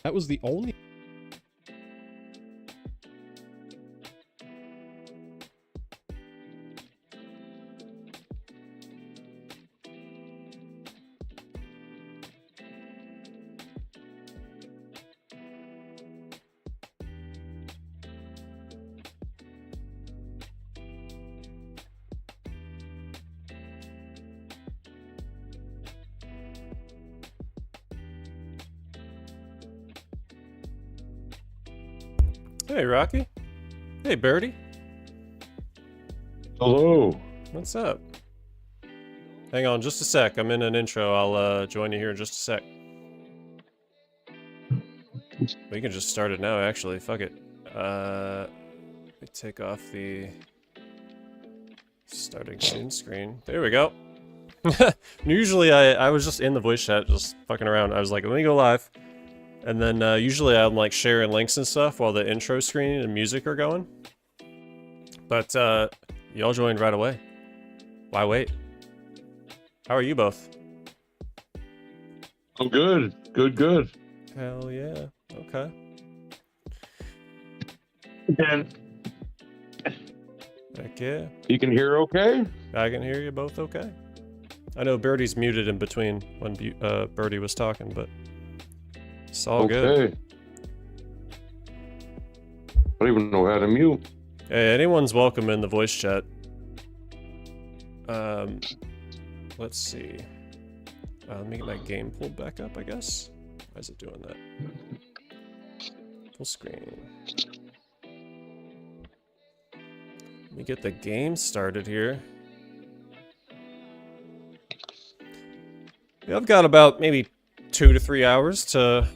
That was the only... Hey, Rocky. Hey, Birdie. Hello. What's up? Hang on just a sec. I'm in an intro. I'll join you here in just a sec. We can just start it now, actually. Fuck it. Let me take off the starting soon screen. There we go. Usually I was just in the voice chat, just fucking around. I was like, let me go live. And then usually I'm like sharing links and stuff while the intro screen and music are going. But y'all joined right away. Why wait? How are you both? I'm good. Good. Hell yeah. Okay. And Heck yeah. you can hear okay? I can hear you both okay. I know Birdie's muted in between when Birdie was talking, but it's all good. I don't even know how to mute. Hey, anyone's welcome in the voice chat. Let's see. Let me get my game pulled back up, I guess. Why is it doing that? Full screen. Let me get the game started here. Yeah, I've got about maybe 2 to 3 hours to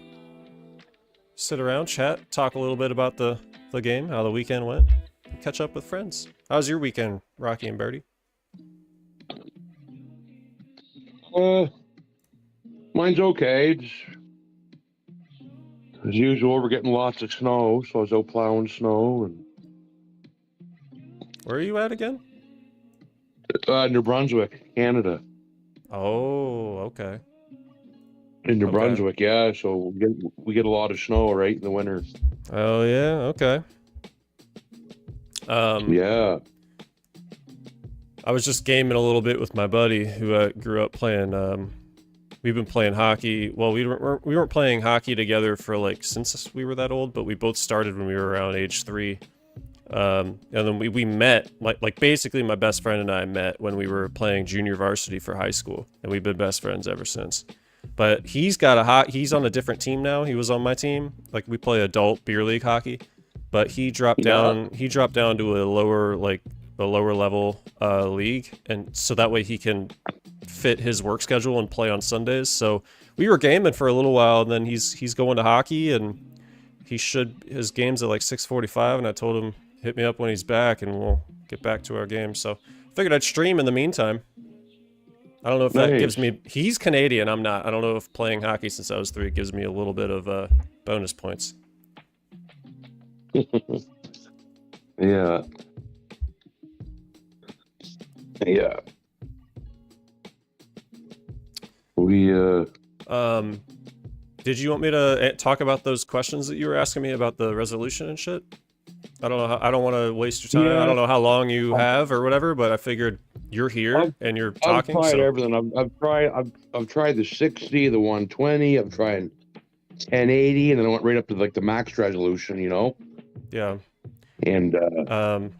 sit around, chat, talk a little bit about the game, how the weekend went, catch up with friends. How's your weekend, Rocky and Birdie? Mine's okay. As usual, we're getting lots of snow, so I was out plowing snow. And where are you at again? New Brunswick, Canada. Oh, okay. In New Brunswick, yeah. So we get a lot of snow right in the winter. Oh yeah, okay. Yeah. I was just gaming a little bit with my buddy who grew up playing. We've been playing hockey. Well, we weren't playing hockey together for like since we were that old, but we both started when we were around age 3. And then we met, like basically my best friend and I met when we were playing junior varsity for high school, and we've been best friends ever since. But he's on a different team now. He was on my team. Like we play adult beer league hockey, but he dropped down. He dropped down to a lower level league, and so that way he can fit his work schedule and play on Sundays. So we were gaming for a little while, and then he's going to hockey, and his game's at like 6:45, and I told him hit me up when he's back and we'll get back to our game. So figured I'd stream in the meantime. I don't know if that gives me... He's Canadian, I'm not. I don't know if playing hockey since I was 3 gives me a little bit of bonus points. Yeah. Did you want me to talk about those questions that you were asking me about the resolution and shit? I don't know. I don't want to waste your time. Yeah. I don't know how long you have or whatever, but I figured you're here and you're talking. I've tried everything. I've tried the 60, the 120. I'm trying 1080, and then I went right up to like the max resolution. You know. Yeah. And the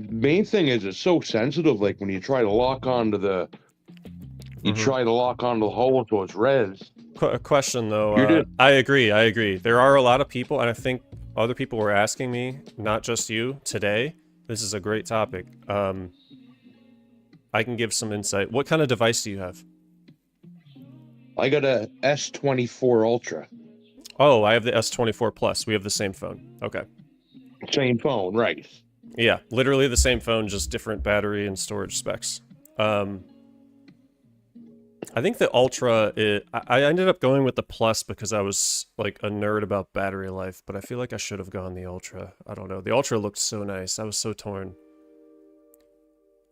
main thing is it's so sensitive. Like when you try to lock onto the, try to lock onto the hole so it's res. A question though. I agree. There are a lot of people, and I think other people were asking me, not just you, today. This is a great topic. I can give some insight. What kind of device do you have? I got a S24 Ultra. Oh, I have the S24 Plus. We have the same phone. Okay. Same phone, right. Yeah, literally the same phone, just different battery and storage specs. I think the Ultra, I ended up going with the Plus because I was like a nerd about battery life, but I feel like I should have gone the Ultra. I don't know. The Ultra looked so nice. I was so torn.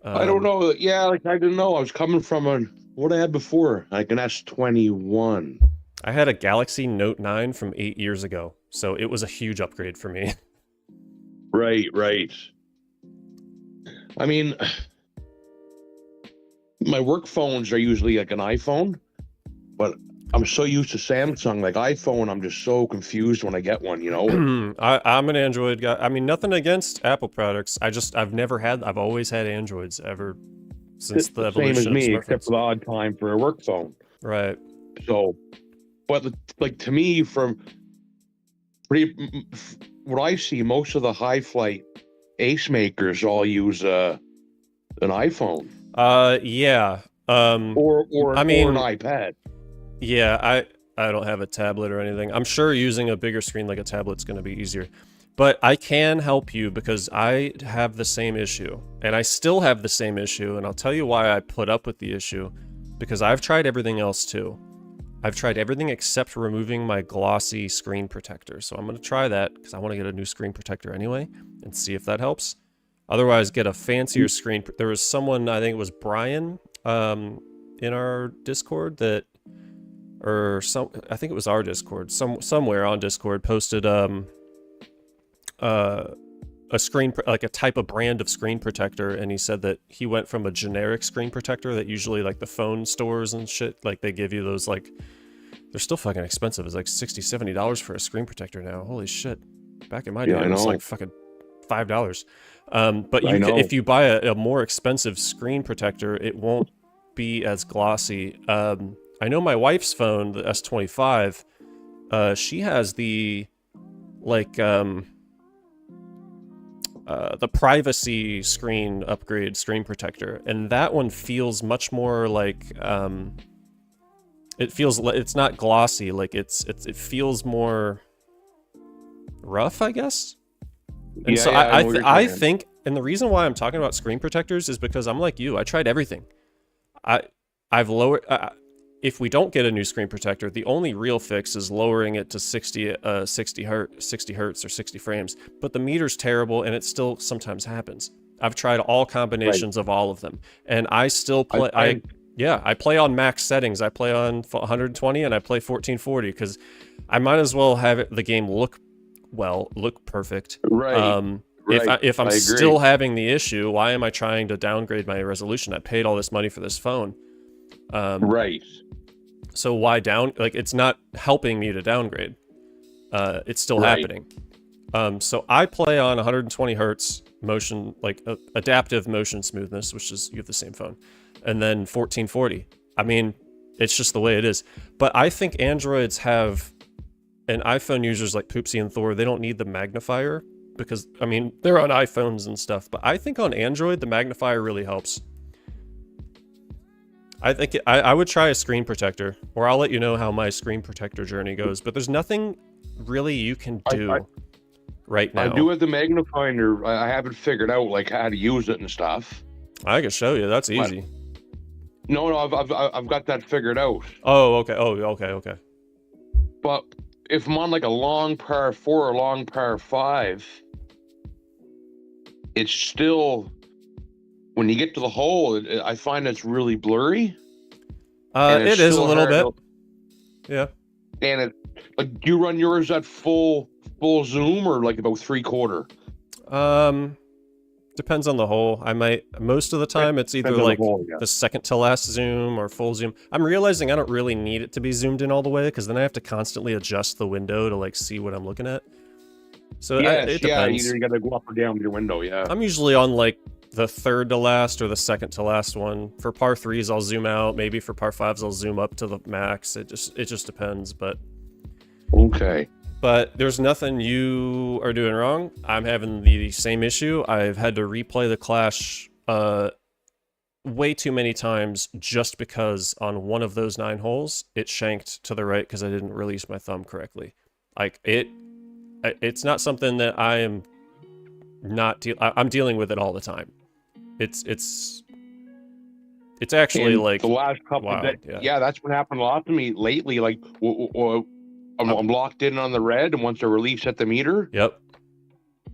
I don't know. Yeah, like I didn't know. I was coming from what I had before, like an S21. I had a Galaxy Note 9 from 8 years ago, so it was a huge upgrade for me. Right, right. I mean, my work phones are usually like an iPhone, but I'm so used to Samsung. Like iPhone, I'm just so confused when I get one, you know? I'm an Android guy. I mean, nothing against Apple products. I've always had Androids ever since the Same as evolution of me, except smartphones. for the odd time for a work phone. Right. So, but like to me, from what I see, most of the high flight ace makers all use an iPhone Yeah. or I an mean, iPad. yeah, I don't have a tablet or anything. I'm sure using a bigger screen like a tablet's going to be easier. But I can help you because I have the same issue. And I still have the same issue, and I'll tell you why I put up with the issue. Because I've tried everything else too. I've tried everything except removing my glossy screen protector. So I'm going to try that because I want to get a new screen protector anyway and see if that helps. Otherwise, get a fancier screen. There was someone, I think it was Brian, in our Discord that, I think it was our Discord, somewhere on Discord posted a screen, like a type of brand of screen protector, and he said that he went from a generic screen protector that usually like the phone stores and shit, like they give you those, like they're still fucking expensive. It's like $60-$70 for a screen protector now. Holy shit. Back in my day, it was like fucking $5. But if you buy a more expensive screen protector, it won't be as glossy. I know my wife's phone, the S25, she has the like the privacy screen upgrade screen protector, and that one feels much more like it's not glossy, like it feels more rough, I guess. And so I think, and the reason why I'm talking about screen protectors is because I'm like you. I tried everything. I've lowered. If we don't get a new screen protector, the only real fix is lowering it to 60 hertz or 60 frames. But the meter's terrible, and it still sometimes happens. I've tried all combinations of all of them, and I still play. I play on max settings. I play on 120, and I play 1440 because I might as well have the game look perfect. Right. If I'm still having the issue, why am I trying to downgrade my resolution? I paid all this money for this phone. Right. So why it's not helping me to downgrade. It's still happening. So I play on 120 hertz motion, like adaptive motion smoothness, which is, you have the same phone, and then 1440. I mean, it's just the way it is. But I think Androids have, and iPhone users like Poopsie and Thor, they don't need the magnifier because, I mean, they're on iPhones and stuff. But I think on Android, the magnifier really helps. I think I would try a screen protector, or I'll let you know how my screen protector journey goes. But there's nothing really you can do right now. I do have the magnifier. I haven't figured out like how to use it and stuff. I can show you. That's easy. No, I've got that figured out. Oh, okay. Oh, okay. But if I'm on like a long par 4 or long par 5, it's still, when you get to the hole, I find it's really blurry. It is a little bit. Yeah. And it, like, do you run yours at full zoom or like about 3/4? Depends on the hole. I might, most of the time it's either like the second to last zoom or full zoom. I'm realizing I don't really need it to be zoomed in all the way, because then I have to constantly adjust the window to like see what I'm looking at. So it depends. You gotta go up or down with your window. Yeah. I'm usually on like the third to last or the second to last one. For par 3s, I'll zoom out. Maybe for par 5s, I'll zoom up to the max. It just depends. But okay. But there's nothing you are doing wrong. I'm having the same issue. I've had to replay the Clash way too many times just because on one of those 9 holes, it shanked to the right because I didn't release my thumb correctly. Like, it's not something that I am not I'm dealing with it all the time. It's actually like the last couple of days. Yeah, that's what happened a lot to me lately. Like, I'm locked in on the red, and once I release at the meter, yep,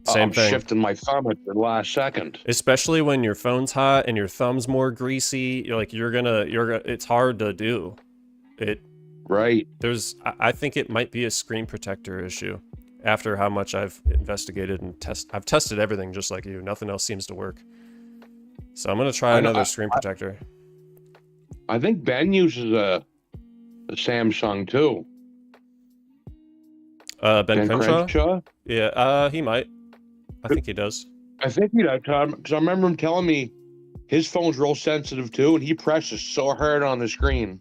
same thing. I'm shifting my thumb at the last second. Especially when your phone's hot and your thumb's more greasy, you're gonna. It's hard to do it. Right. I think it might be a screen protector issue. After how much I've investigated and I've tested everything just like you. Nothing else seems to work. So I'm gonna try another screen protector. I think Ben uses a Samsung too. Ben Crenshaw? Yeah, he might. I think he does. I think he does, because I remember him telling me his phone's real sensitive too, and he presses so hard on the screen,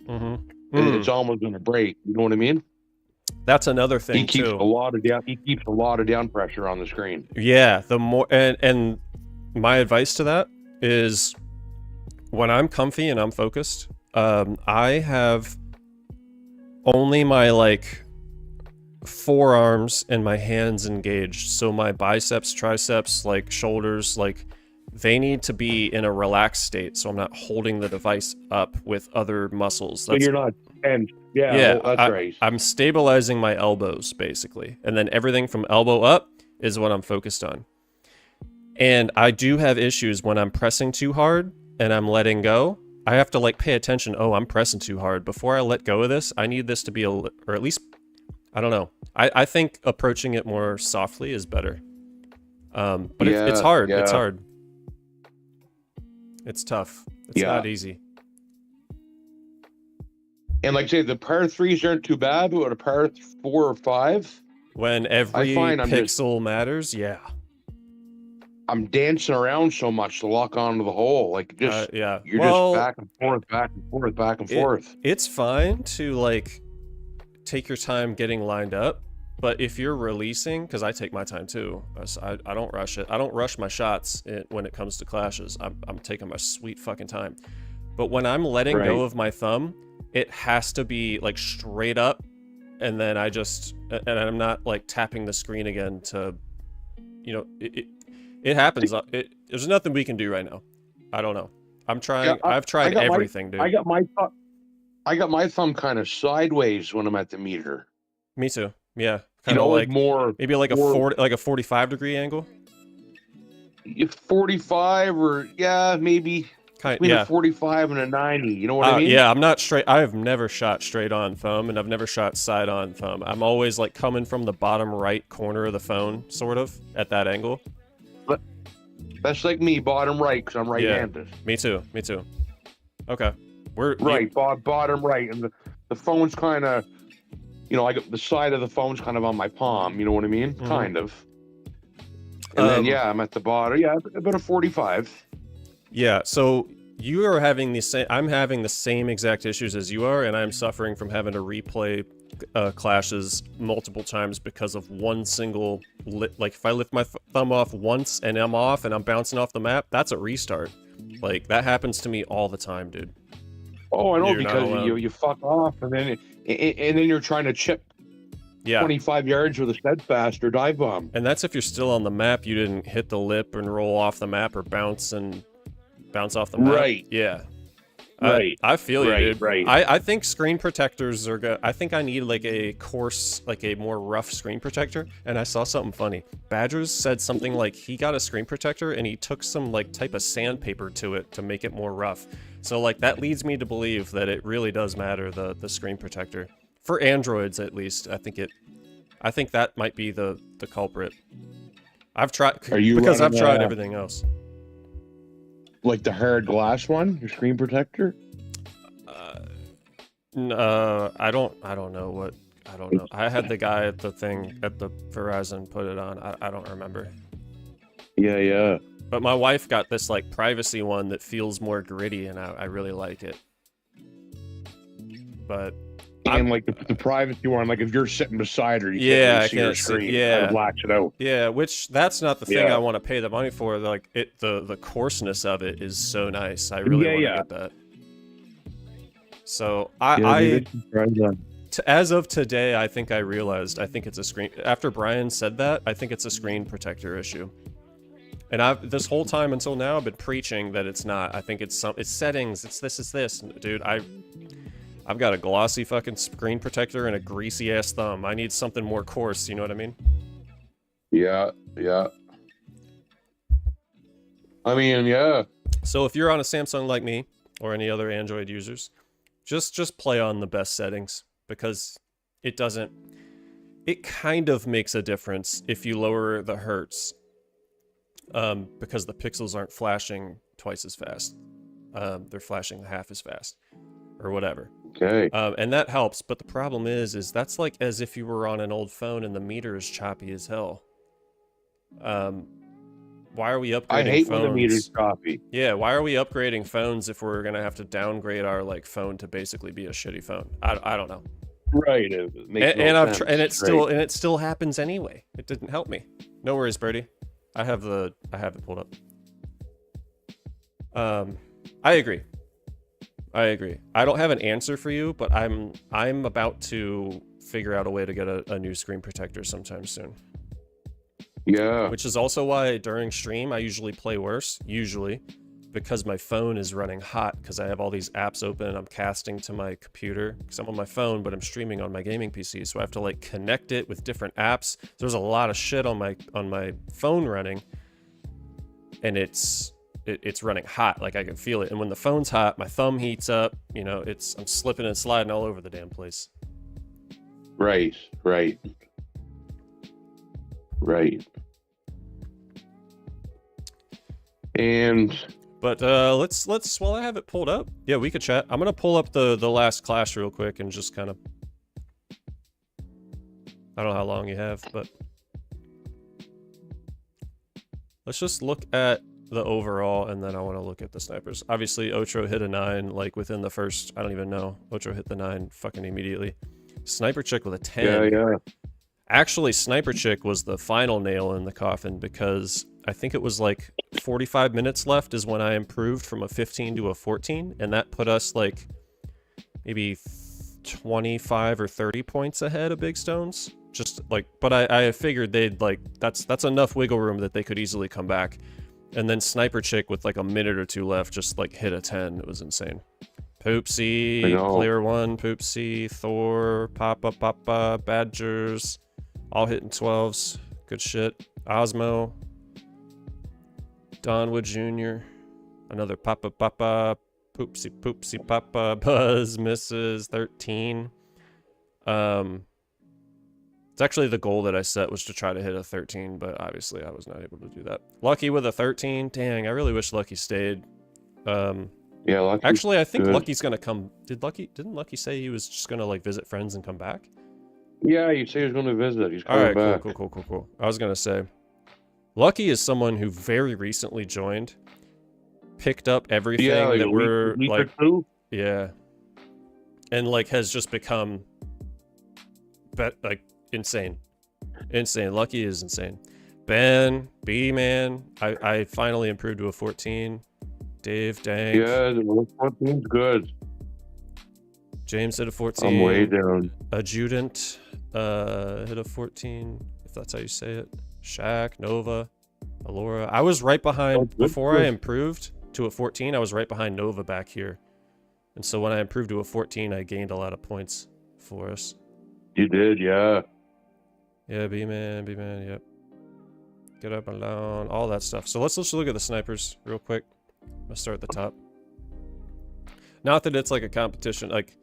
it's almost gonna break. You know what I mean? That's another thing he keeps too. He keeps a lot of down pressure on the screen. Yeah, the more and my advice to that is when I'm comfy and I'm focused, I have only my like forearms and my hands engaged. So my biceps, triceps, like shoulders, like they need to be in a relaxed state. So I'm not holding the device up with other muscles. So you're not tense. Yeah, well, that's right. I'm stabilizing my elbows basically. And then everything from elbow up is what I'm focused on. And I do have issues when I'm pressing too hard and I'm letting go. I have to like pay attention. Oh, I'm pressing too hard. Before I let go of this, I need this to be or at least, I don't know. I think approaching it more softly is better. But it's hard. Yeah. It's hard. It's tough. It's not easy. And like say the par 3s aren't too bad, but a par 4 or 5, when every pixel matters, yeah. I'm dancing around so much to lock onto the hole, like just you're just back and forth, back and forth, back and forth. It's fine to like take your time getting lined up, but if you're releasing, because I take my time too, I don't rush it. I don't rush my shots when it comes to clashes. I'm taking my sweet fucking time. But when I'm letting go of my thumb, it has to be like straight up, and then and I'm not like tapping the screen again to, you know, it happens. There's nothing we can do right now. I don't know. I'm trying. I've tried everything, dude. I got my thumb kind of sideways when I'm at the meter. Me too. Yeah. Kind of like more, maybe like a 45 degree angle. 45 or maybe. Between a 45 and a 90, you know what I mean? Yeah, I'm not straight. I have never shot straight on thumb, and I've never shot side on thumb. I'm always like coming from the bottom right corner of the phone, sort of, at that angle. But that's like me, bottom right, because I'm right-handed. Yeah, me too. Okay. Bottom right, and the phone's kind of, you know, like the side of the phone's kind of on my palm, you know what I mean? Kind of. And then, I'm at the bottom. Yeah, about a 45. Yeah, so you are having I'm having the same exact issues as you are, and I'm suffering from having to replay clashes multiple times because of one single like if I lift my thumb off once and I'm off and I'm bouncing off the map, that's a restart. Like that happens to me all the time, dude. Oh, I know, because you fuck off and then you're trying to chip 25 yards with a steadfast or dive bomb. And that's if you're still on the map, you didn't hit the lip and roll off the map or bounce off the map. Right. Yeah. Right. I feel you, dude. Right. I think screen protectors are good. I think I need like a coarse, like a more rough screen protector. And I saw something funny. Badgers said something like he got a screen protector and he took some like type of sandpaper to it to make it more rough. So like that leads me to believe that it really does matter, the screen protector. For Androids at least, I think that might be the culprit. I've tried because I've tried everything else. Like the hard glass one, your screen protector? I don't know. I had the guy at the Verizon put it on. I don't remember. Yeah. But my wife got this like privacy one that feels more gritty, and I really like it. But and like the privacy one, like if you're sitting beside her, you can't really see her screen. It blacks it out. Yeah, which that's not the thing I want to pay the money for. Like the coarseness of it is so nice. I really want to get that. So as of today, I think I realized. I think it's a screen. After Brian said that, I think it's a screen protector issue. And this whole time until now, I've been preaching that it's not. I think it's settings. It's this. Dude, I've got a glossy fucking screen protector and a greasy ass thumb. I need something more coarse, you know what I mean? Yeah. I mean, yeah. So if you're on a Samsung like me, or any other Android users, just play on the best settings. because it doesn't. It kind of makes a difference if you lower the hertz, because the pixels aren't flashing twice as fast. They're flashing half as fast, or whatever. Okay. And that helps, but the problem is that's like as if you were on an old phone and the meter is choppy as hell. Why are we upgrading I hate phones? when the meter's choppy. Yeah, why are we upgrading phones if we're gonna have to downgrade our like phone to basically be a shitty phone? I don't know. Right. It makes And no I've sense. and it still happens anyway. It didn't help me. No worries, Birdie. I have it pulled up. I agree. I don't have an answer for you, but I'm about to figure out a way to get a new screen protector sometime soon. Yeah. Which is also why during stream I usually play worse, because my phone is running hot because I have all these apps open and I'm casting to my computer because I'm on my phone, but I'm streaming on my gaming PC, so I have to like connect it with different apps. There's a lot of shit on my phone running, and it's running hot. Like I can feel it, and when the phone's hot, my thumb heats up. You know, I'm slipping and sliding all over the damn place. Right. And But let's while I have it pulled up, yeah, we could chat. I'm gonna pull up the last clash real quick and just kind of. I don't know how long you have, but let's just look at the overall, and then I want to look at the snipers. Obviously, Ocho hit a 9 like within the first. I don't even know. Ocho hit the 9 fucking immediately. Sniper Chick with a 10. yeah. Actually, Sniper Chick was the final nail in the coffin because I think it was like 45 minutes left is when I improved from a 15 to a 14, and that put us like maybe 25 or 30 points ahead of Big Stones. Just like, but I figured they'd like, that's enough wiggle room that they could easily come back. And then Sniper Chick with like a minute or two left just like hit a 10. It was insane. Poopsie, Clear One, Poopsie, Thor, Papa, Badgers, all hitting 12s. Good shit. Osmo, Donwood Jr., another Papa, Poopsie, Papa, Buzz, misses, 13. It's actually the goal that I set was to try to hit a 13, but obviously I was not able to do that. Lucky with a 13. Dang, I really wish Lucky stayed. Yeah, Lucky. Actually, I think good. Lucky's gonna come. Didn't Lucky say he was just gonna like visit friends and come back? Yeah, you say he's going to visit. He's All coming right, back. cool. I was gonna say, Lucky is someone who very recently joined, picked up everything like that we're week like, or two? yeah, and like has just become, like insane. Lucky is insane. Ben, B-Man, I finally improved to a 14. Dave, dang. Yeah, the 14's good. James hit a 14. I'm way down. Adjutant hit a 14, if that's how you say it. Shaq, Nova, Alora. I was right behind, before I improved to a 14, I was right behind Nova back here. And so when I improved to a 14, I gained a lot of points for us. You did, yeah. Yeah, B-Man, yep. Get up and down, all that stuff. So let's just look at the snipers real quick. I'm gonna start at the top. Not that it's like a competition, like,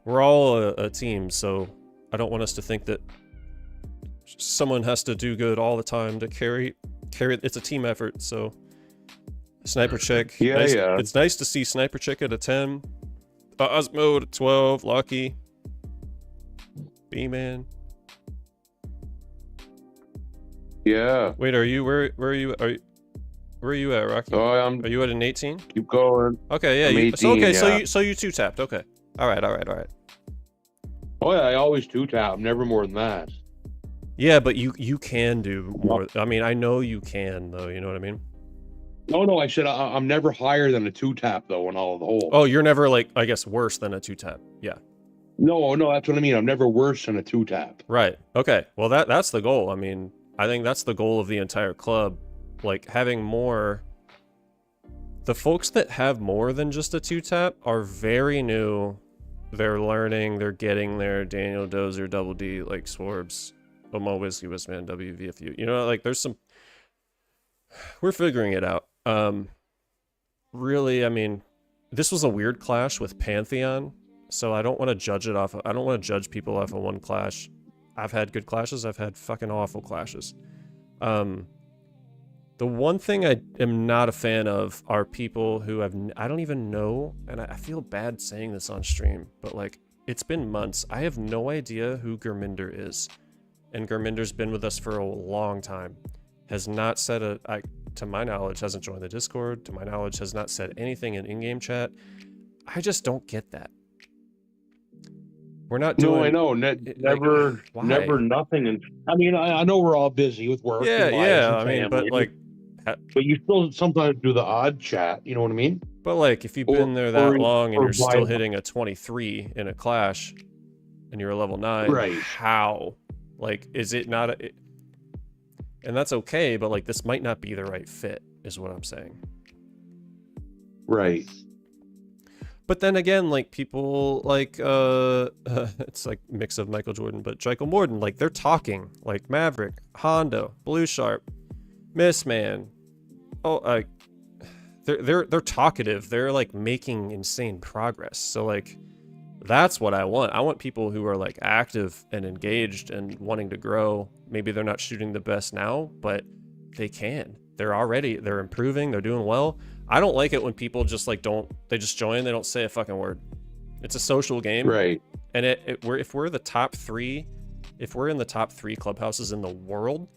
we're all a team, so I don't want us to think that someone has to do good all the time to carry. It's a team effort, so Sniper Chick. Yeah, nice, yeah. It's nice to see Sniper Chick at a 10. Osmo at 12. Lucky. B-Man. Yeah. Wait, where are you? Where are you at, Rocky? Oh, Are you at an 18? keep going. Okay, yeah. I'm 18, yeah. So you two tapped. Okay. All right. Oh, yeah, I always two-tap. Never more than that. Yeah, but you can do more. I mean, I know you can though. You know what I mean? No, I said I'm never higher than a two-tap, though, in all of the holes. Oh, you're never like, I guess, worse than a two tap. Yeah. No, that's what I mean. I'm never worse than a two-tap. Right. Okay. Well, that's the goal. I mean, I think that's the goal of the entire club. Like having more. The folks that have more than just a two tap are very new. They're learning. They're getting there. Daniel Dozer, Double D, like Sworbs, Omo Whiskey Whistman, WVFU. You know, like there's some. We're figuring it out. Really, I mean, this was a weird clash with Pantheon. So I don't want to judge it off. I don't want to judge people off of one clash. I've had good clashes. I've had fucking awful clashes. The one thing I am not a fan of are people who I don't even know, and I feel bad saying this on stream, but like, it's been months. I have no idea who Gurminder is. And Gurminder's been with us for a long time. Has not said to my knowledge, hasn't joined the Discord. To my knowledge, has not said anything in-game chat. I just don't get that. We're not doing... No, I know. Never, why? never, nothing. And I mean, I know we're all busy with work. Yeah, and lives yeah. and I mean, but family, like... But you still sometimes do the odd chat, you know what I mean? But like, if you've been there that long and you're still by- hitting a 23 in a clash, and you're a level 9, Right. how? Like, is it not and that's okay, but like, this might not be the right fit, is what I'm saying. Right. But then again, like, people like, it's like mix of Michael Jordan, but Jekyll Morden, like, they're talking, like Maverick, Hondo, Blue Sharp, Missman. Oh, they're talkative. They're like making insane progress. So like, that's what I want. I want people who are like active and engaged and wanting to grow. Maybe they're not shooting the best now, but they can. They're improving. They're doing well. I don't like it when people just like they just join. They don't say a fucking word. It's a social game. Right. And if we're the top 3, if we're in the top 3 clubhouses in the world,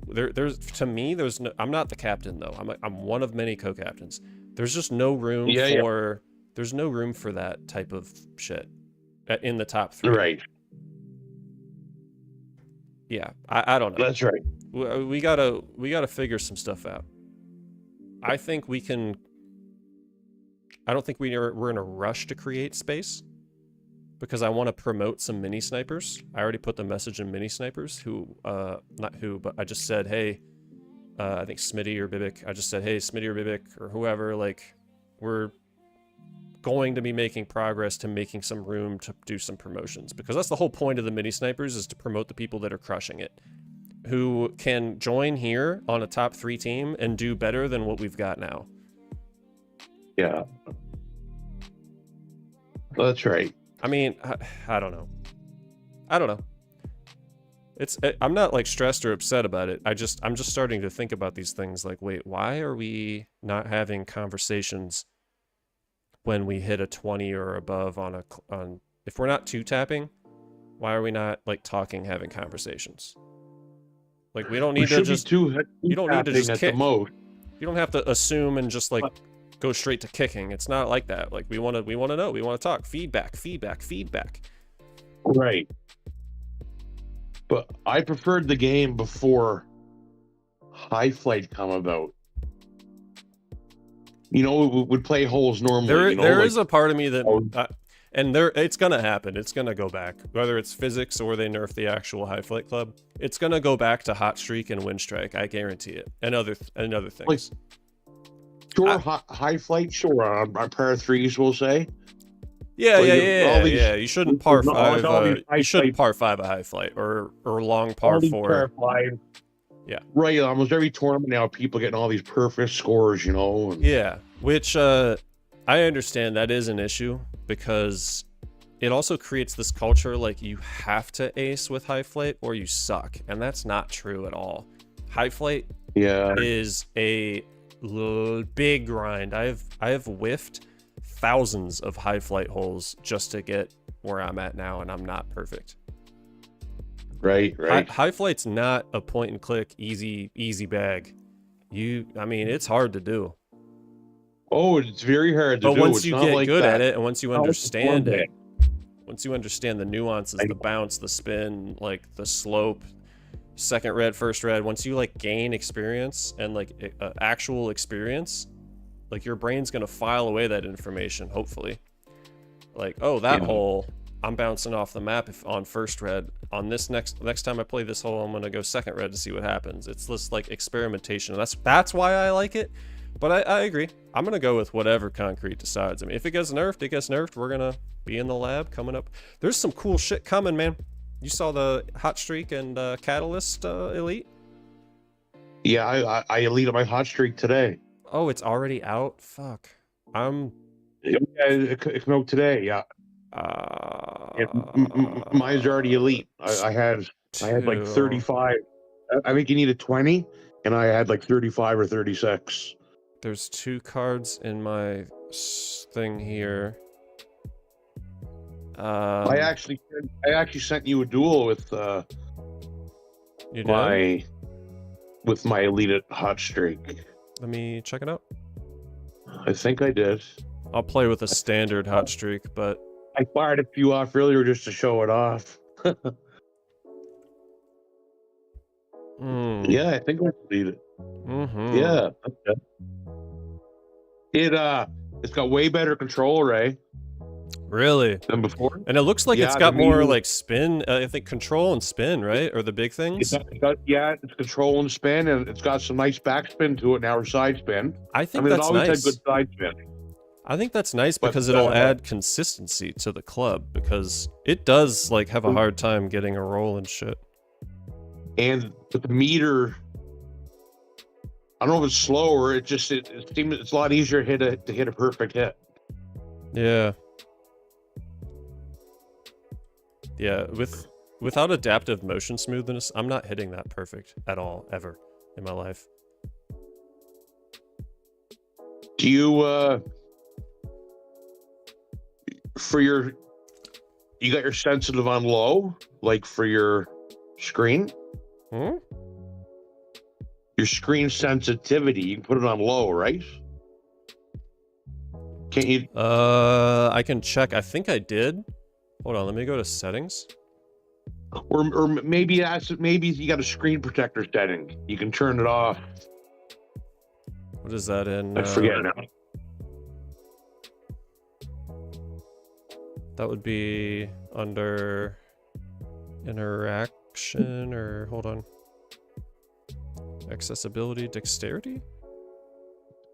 there's to me, there's no, I'm not the captain though. I'm one of many co-captains. There's just no room there's no room for that type of shit in the top 3. Right. Yeah, I don't know. That's right. We gotta figure some stuff out. I think we can. I don't think we're in a rush to create space, because I want to promote some mini snipers. I already put the message in mini snipers who, not who, but I just said, hey, I think Smitty or Bibic. I just said, hey, Smitty or Bibic or whoever, like, we're going to be making progress to making some room to do some promotions, because that's the whole point of the mini snipers, is to promote the people that are crushing it, who can join here on a top 3 team and do better than what we've got now. Yeah. That's right. I mean, I don't know. I don't know. I'm not like stressed or upset about it. I'm just starting to think about these things like, wait, why are we not having conversations when we hit a 20 or above on if we're not 2-tapping, why are we not like talking, having conversations? Like, we don't need to just you don't need to just kick. You don't have to assume and just like go straight to kicking. It's not like that. Like, we want to know, we want to talk, feedback. Right. But I preferred the game before High Flight come about. You know, we would play holes normally. There is a part of me that, and it's gonna happen. It's gonna go back, whether it's physics or they nerf the actual High Flight Club. It's gonna go back to Hot Streak and Wind Strike. I guarantee it, and other things. Like, sure, High Flight, sure. On par 3s, we'll say. Yeah. You shouldn't par 5. You shouldn't par 5 a High Flight or long par 4. Yeah. Right. Almost every tournament now, people getting all these perfect scores, you know. Yeah. Which I understand that is an issue, because it also creates this culture like you have to ace with High Flight or you suck, and that's not true at all. High Flight is a big grind. I have whiffed thousands of High Flight holes just to get where I'm at now, and I'm not perfect. Right. High Flight's not a point and click easy bag. I mean, it's hard to do. Oh, it's very hard to do. But once it's you not get like good that. at it, and once you understand it, once you understand the nuances, the bounce, the spin, like the slope, second red, first red, once you like gain experience and like actual experience, like your brain's gonna file away that information, hopefully. Like, oh, that hole, I'm bouncing off the map on first red. On this next time I play this hole, I'm gonna go second red to see what happens. It's this like experimentation. That's why I like it. But I agree. I'm gonna go with whatever Concrete decides. I mean, if it gets nerfed, it gets nerfed. We're gonna be in the lab coming up. There's some cool shit coming, man. You saw the Hot Streak and Catalyst Elite? Yeah, I elite my Hot Streak today. Oh, it's already out? Fuck. Yeah, it came out today, yeah. Mine's already elite. I had like 2. 35. I think you need a 20, and I had like 35 or 36. There's 2 cards in my thing here. I actually sent you a duel with you did? my elite hot streak. Let me check it out. I think I did. I'll play with a standard hot streak, but I fired a few off earlier just to show it off. Yeah, I think I deleted it. Yeah. Okay. It's got way better control array Really? than before. And it looks like Yeah, it's got the more medium- like spin. I think control and spin, right? Or the big things. It's control and spin, and it's got some nice backspin to it now, or side spin. I think it that's always nice. had good side spin. I think that's nice But, because it'll add consistency to the club, because it does like have a hard time getting a roll and shit. And with the meter, I don't know if it's slower. It seems it's a lot easier to hit a perfect hit. Yeah. Yeah, without adaptive motion smoothness, I'm not hitting that perfect at all, ever, in my life. Do you you got your sensitive on low, like for your screen? Hmm? Your screen sensitivity, you can put it on low, right? Can't you? I can check. I think I did. Hold on, let me go to settings. Or maybe you got a screen protector setting. You can turn it off. What is that in? I forget now. That would be under interaction, or hold on. Accessibility, dexterity?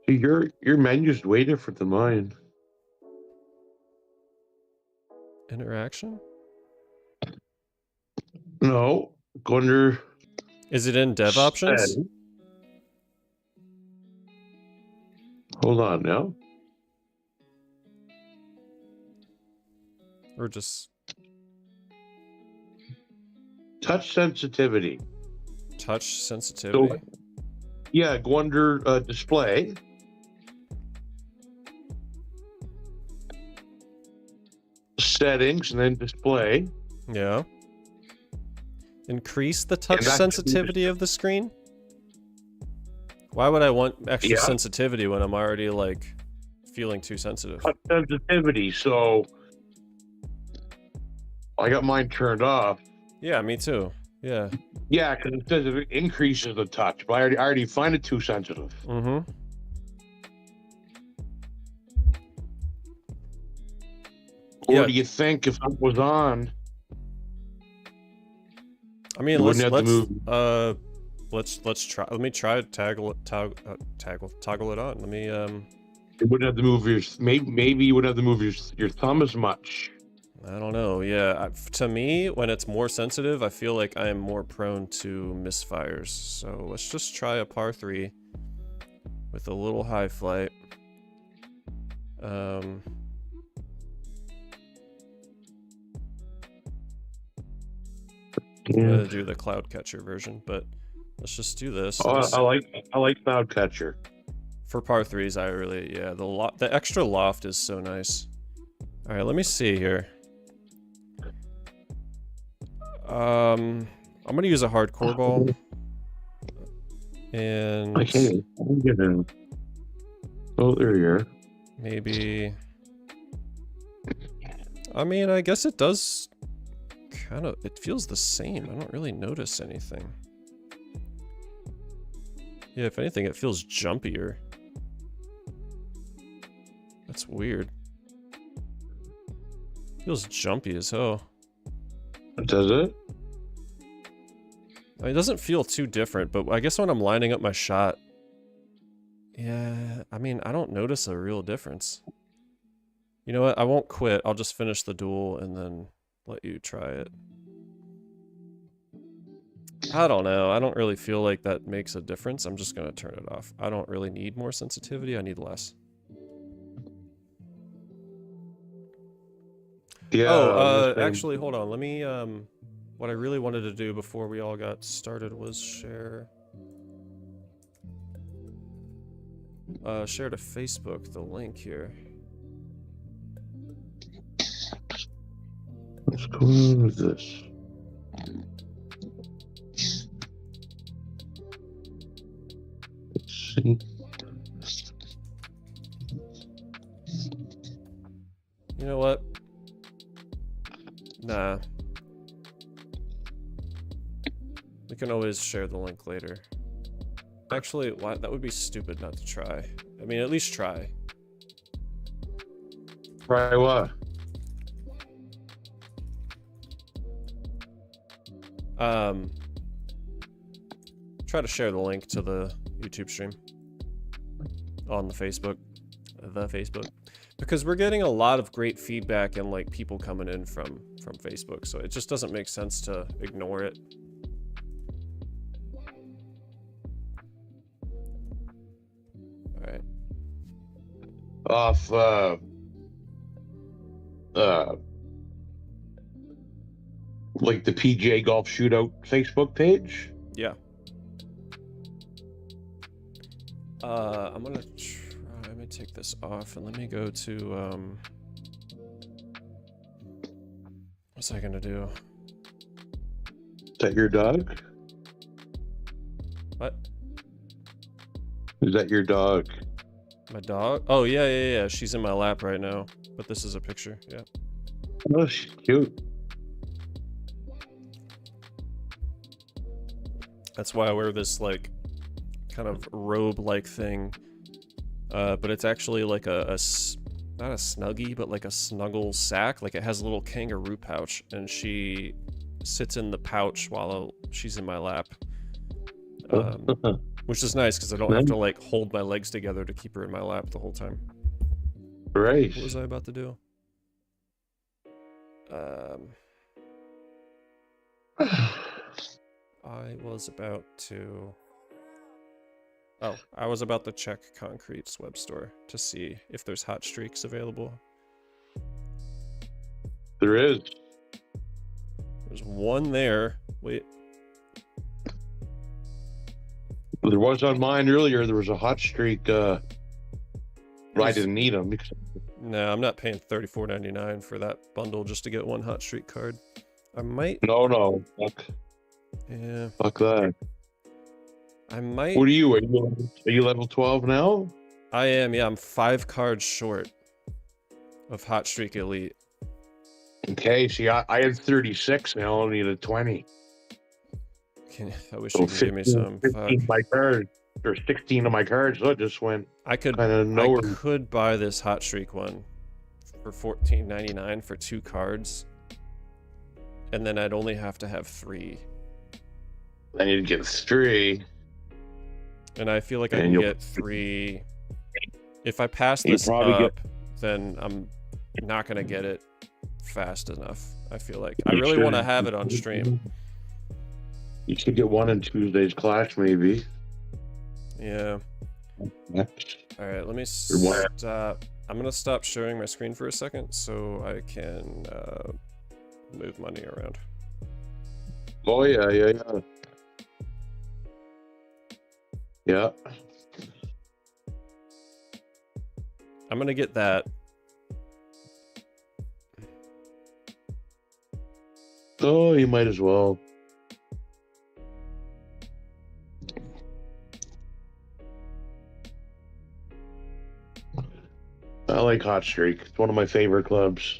Your menu's way different than mine. Interaction? No, go under. Is it in dev options? Hold on now. Or just Touch sensitivity. touch sensitivity? So, yeah, go under display. Settings, and then display. Yeah. Increase the touch that's- sensitivity of the screen? Why would I want extra Yeah. sensitivity when I'm already, like, feeling too sensitive? Touch sensitivity. So I got mine turned off. Yeah, me too. Yeah. Yeah, because it says it increases the touch, but I already find it too sensitive. Mm-hmm. Or Yeah. do you think if that was on, I mean, You wouldn't have to let's try. Let me try to toggle it on. Let me you wouldn't have to move your maybe you wouldn't have to move your thumb as much? I don't know. Yeah, to me, when it's more sensitive, I feel like I am more prone to misfires. So let's just try a par 3 with a little high flight. I'm gonna do the cloud catcher version, but let's just do this. Oh, I like cloud catcher. For par 3s, I really, yeah, the extra loft is so nice. All right, let me see here. I'm gonna use a hardcore ball, and I can't get in. Oh, there you are. maybe. I mean, I guess it does. Kind of, it feels the same. I don't really notice anything. Yeah, if anything, it feels jumpier. That's weird. Feels jumpy as hell. Does it? I mean, it doesn't feel too different, but I guess when I'm lining up my shot, yeah, I mean, I don't notice a real difference. You know what? I won't quit. I'll just finish the duel and then let you try it. I don't know. I don't really feel like that makes a difference. I'm just going to turn it off. I don't really need more sensitivity. I need less. Yeah. Oh, I'm just saying. actually, hold on. Let me, what I really wanted to do before we all got started was share to Facebook the link here. What's going on with this? Let's see. You know what? Nah. We can always share the link later. Actually, why, that would be stupid not to try. I mean, at least try. Try what? Try to share the link to the YouTube stream on the Facebook, because we're getting a lot of great feedback and like people coming in from Facebook, so it just doesn't make sense to ignore it. All right. Off like the PGA Golf Shootout Facebook page? Yeah. I'm gonna try, let me take this off and let me go to, what's I gonna do? Is that your dog? What? Is that your dog? My dog? Oh, yeah. She's in my lap right now, but this is a picture, yeah. Oh, she's cute. That's why I wear this, like, kind of robe-like thing. But it's actually like not a Snuggie, but like a snuggle sack. Like, it has a little kangaroo pouch, and she sits in the pouch while she's in my lap. Which is nice, because I don't have to, like, hold my legs together to keep her in my lap the whole time. Right. What was I about to do? I was about to check Concrete's web store to see if there's hot streaks available. There is. There's one there. Wait. There was on mine earlier. There was a hot streak. But I didn't need them. Because... No, I'm not paying $34.99 for that bundle just to get one hot streak card. I might. No. Fuck. Yeah. Fuck that. I might. What are you? Are you level 12 now? I am. Yeah, I'm 5 cards short of Hot Streak Elite. Okay. See, I had 36. And I only needed 20. I wish you could give me some. 15 of my cards, or 16 of my cards. So it just went. I could buy this Hot Streak one for $14.99 for 2 cards, and then I'd only have to have 3. I need to get 3. And I feel like I can get 3. If I pass this up, then I'm not gonna get it fast enough. I feel like I really want to have it on stream. You should get 1 in Tuesday's class, maybe. Yeah. All right, let me stop. I'm gonna stop sharing my screen for a second so I can move money around. Oh yeah. Yeah. I'm gonna get that. Oh, you might as well. I like Hot Streak. It's one of my favorite clubs.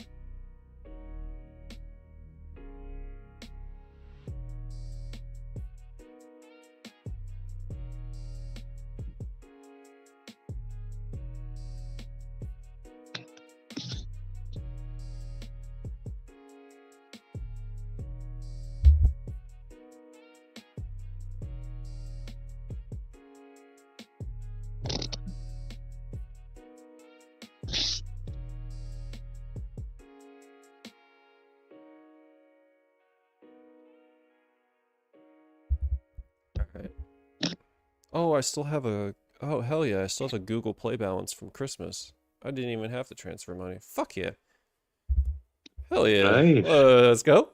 Oh, I still have a... Oh, hell yeah, I still have a Google Play balance from Christmas. I didn't even have to transfer money. Fuck yeah. Hell yeah. Nice. Let's go.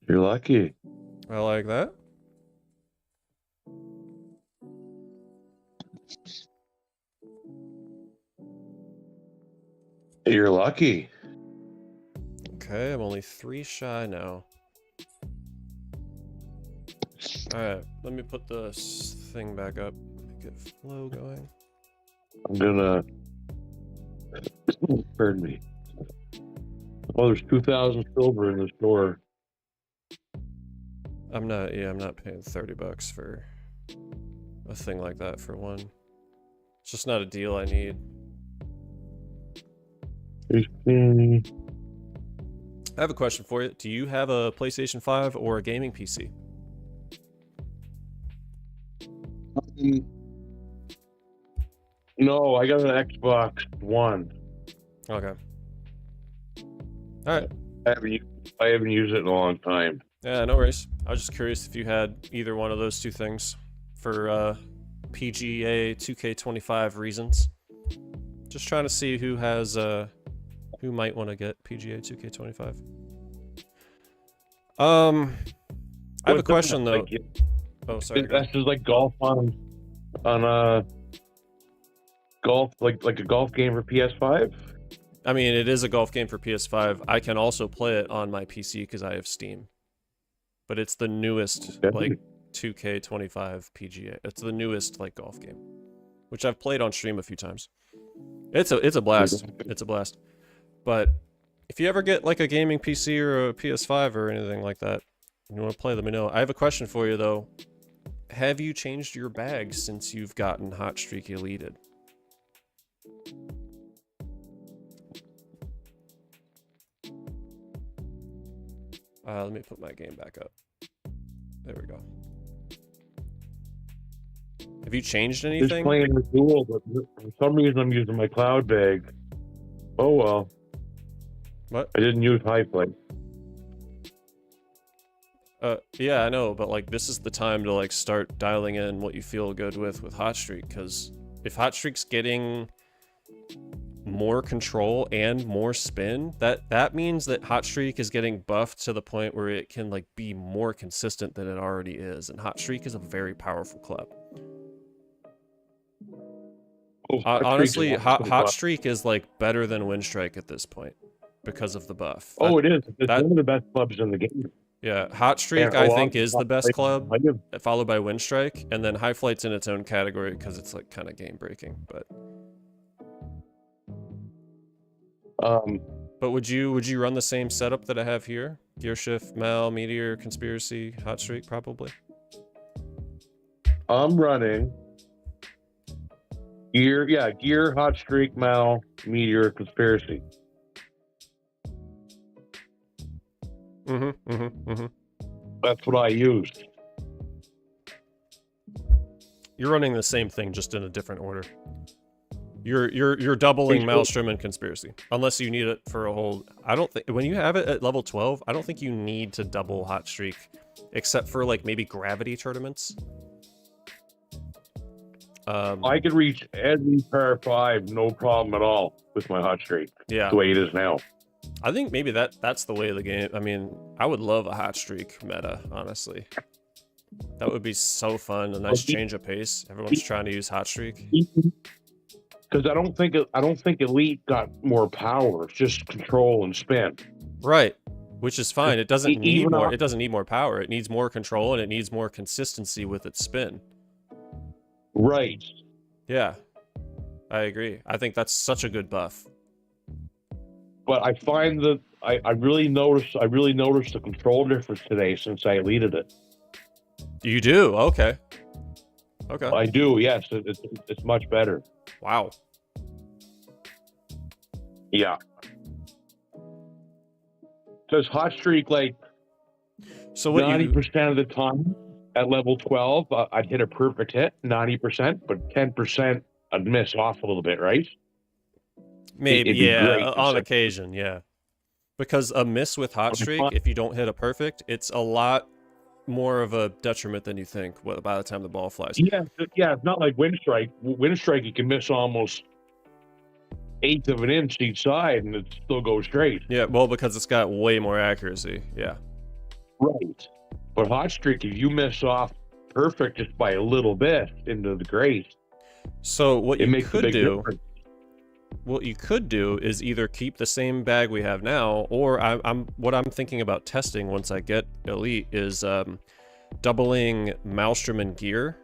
You're lucky. I like that. You're lucky. Okay, I'm only 3 shy now. Alright, let me put this thing back up. Get flow going. I'm gonna. Pardon me. Oh, there's 2,000 silver in the store. I'm not paying $30 for a thing like that for one. It's just not a deal I need. 15. I have a question for you. Do you have a PlayStation 5 or a gaming PC? No, I got an Xbox One. Okay. Alright. I haven't used it in a long time. Yeah, no worries. I was just curious if you had either one of those two things for PGA 2K25 reasons. Just trying to see who has who might want to get PGA 2K25. I have a question though. Like, Oh, sorry. that's just like golf on golf like a golf game for PS5. I mean, it is a golf game for PS5. I can also play it on my PC because I have Steam. But it's the newest like 2K25 PGA. It's the newest like golf game, which I've played on stream a few times. It's a blast. It's a blast. But if you ever get like a gaming PC or a PS5 or anything like that, and you want to play, let me know. I have a question for you though. Have you changed your bag since you've gotten Hot Streak Elite'd? Let me put my game back up. There we go. Have you changed Just anything? playing the duel, but for some reason I'm using my cloud bag. Oh well. What? I didn't use high play. Yeah, I know, but like this is the time to like start dialing in what you feel good with Hot Streak, because if Hot Streak's getting more control and more spin, that means that Hot Streak is getting buffed to the point where it can like be more consistent than it already is, and Hot Streak is a very powerful club. Oh, Honestly, Hot Streak is like better than Windstrike at this point because of the buff. Oh, it is. It's one of the best clubs in the game. Yeah, Hot Streak I think is the best club, followed by Windstrike, and then High Flight's in its own category because it's like kind of game breaking. But would you run the same setup that I have here? Gear Shift, Mal, Meteor, Conspiracy, Hot Streak, probably. I'm running Gear, Hot Streak, Mal, Meteor, Conspiracy. That's what I used. You're running the same thing, just in a different order. You're doubling Maelstrom and Conspiracy, unless you need it for a whole. I don't think when you have it at level 12, I don't think you need to double Hot Streak, except for like maybe Gravity tournaments. I could reach every par 5 no problem at all with my Hot Streak. Yeah, the way it is now. I think maybe that's the way of the game. I mean, I would love a Hot Streak meta, honestly. That would be so fun. A nice change of pace. Everyone's trying to use Hot Streak. Because I don't think Elite got more power. It's just control and spin. Right, which is fine. It doesn't need more. It doesn't need more power. It needs more control and it needs more consistency with its spin. Right. Yeah, I agree. I think that's such a good buff. But I find that I really noticed the control difference today since I Elite'd it. You do? Okay. Okay. I do. Yes, it's much better. Wow. Yeah. Does Hot Streak like so what 90% of the time at level 12, I'd hit a perfect hit, 90%, but 10% I'd miss off a little bit, right? Maybe, yeah, on occasion, yeah. Because a miss with Hot Streak, if you don't hit a perfect, it's a lot more of a detriment than you think by the time the ball flies. Yeah, it's not like Windstrike. Windstrike, you can miss almost eighth of an inch each side, and it still goes straight. Yeah, well, because it's got way more accuracy. Yeah. Right. But hot streak, if you miss off perfect just by a little bit into the grate, So what it you makes a could big do, difference. what you could do is either keep the same bag we have now, or what I'm thinking about testing once I get Elite is doubling Maelstrom and gear,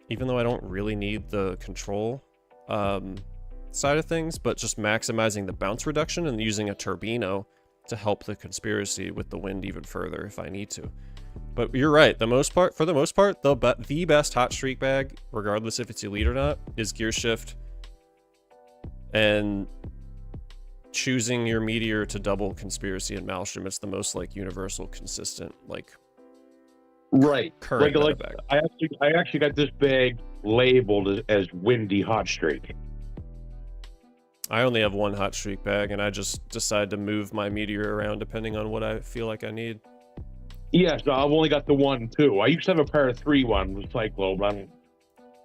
even though I don't really need the control side of things, but just maximizing the bounce reduction and using a Turbino to help the conspiracy with the wind even further if I need to. But you're right, for the most part, the best hot streak bag, regardless if it's Elite or not, is gear shift and choosing your meteor to double conspiracy and Maelstrom. It's the most like universal, consistent, like Right. current Like bag. I actually got this bag labeled as windy hot streak. I only have one hot streak bag, and I just decide to move my meteor around depending on what I feel like I need. Yes, I've only got the 1 2. I used to have a pair of 3 1 with Cyclo, but I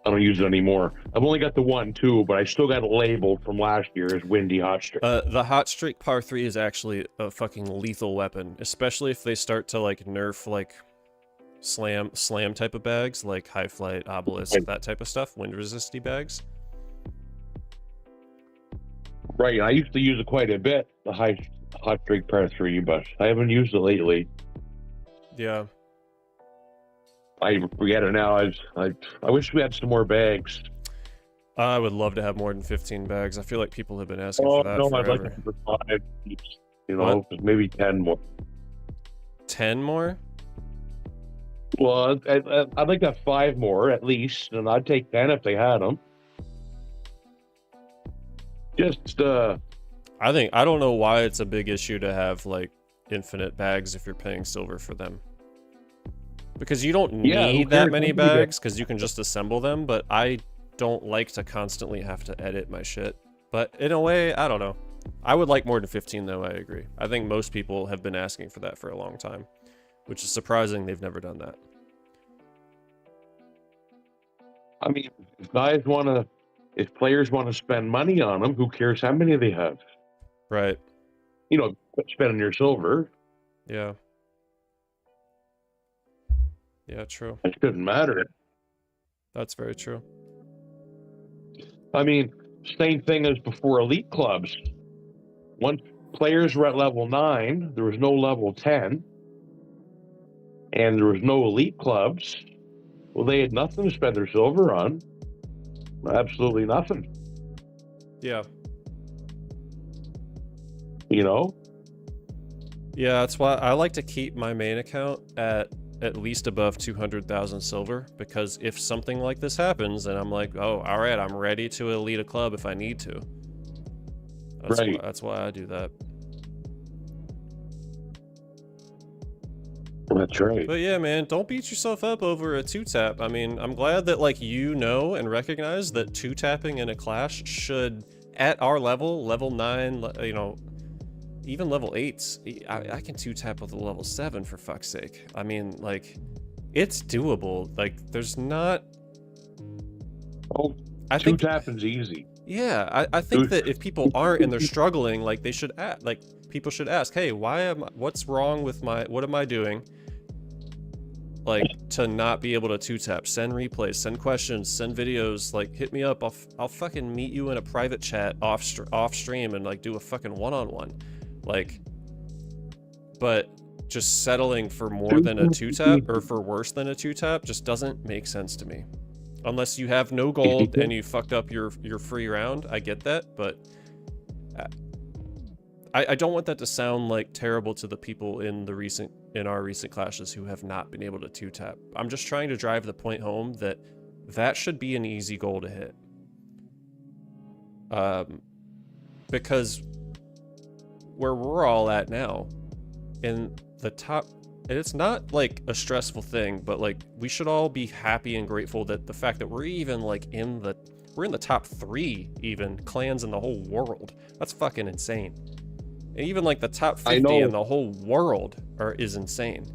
don't use it anymore. I've only got the 1 2, but I still got it labeled from last year as windy hot streak. The hot streak par 3 is actually a fucking lethal weapon, especially if they start to like nerf like slam type of bags, like high flight, obelisk, that type of stuff, wind resisty bags. Right, I used to use it quite a bit, the hot streak pair 3, but I haven't used it lately. Yeah. I forget it now. I wish we had some more bags. I would love to have more than 15 bags. I feel like people have been asking Oh for that no, forever. I'd like it for 5 each, you know, maybe 10 more. 10 more? Well, I'd like to have 5 more at least, and I'd take 10 if they had them. Just I don't know why it's a big issue to have like infinite bags if you're paying silver for them. Because you don't need that many bags because you can just assemble them, but I don't like to constantly have to edit my shit. But in a way, I don't know. I would like more than 15 though, I agree. I think most people have been asking for that for a long time, which is surprising they've never done that. I mean, if players want to spend money on them, who cares how many they have? Right. You know, spending your silver. Yeah. Yeah, true. It shouldn't matter. That's very true. I mean, same thing as before elite clubs. Once players were at level 9, there was no level 10, and there was no elite clubs. Well, they had nothing to spend their silver on. Absolutely nothing. Yeah. You know? Yeah, that's why I like to keep my main account at least above 200,000 silver, because if something like this happens, then I'm like, oh, all right, I'm ready to elite a club if I need to. That's why I do that. That's right. But yeah, man, don't beat yourself up over a 2-tap. I mean, I'm glad that like you know and recognize that 2-tapping in a clash should, at our level 9, you know, even level 8s, I can 2-tap with a level 7 for fuck's sake. I mean, like, it's doable. Like, there's not... Oh, I think 2-tapping's easy. Yeah, I think that if people aren't and they're struggling, like, they should ask, like, people should ask, hey, what's wrong with what am I doing? Like, to not be able to 2-tap, send replays, send questions, send videos, like, hit me up. I'll fucking meet you in a private chat off stream and, like, do a fucking one-on-one. Like, but just settling for more than a 2-tap or for worse than a 2-tap just doesn't make sense to me. Unless you have no gold and you fucked up your free round, I get that, but I don't want that to sound like terrible to the people in our recent clashes who have not been able to 2-tap. I'm just trying to drive the point home that should be an easy goal to hit. Because where we're all at now, in the top, and it's not like a stressful thing, but like we should all be happy and grateful that the fact that we're even like we're in the top 3 even clans in the whole world. That's fucking insane. And even like the top 50 in the whole world is insane.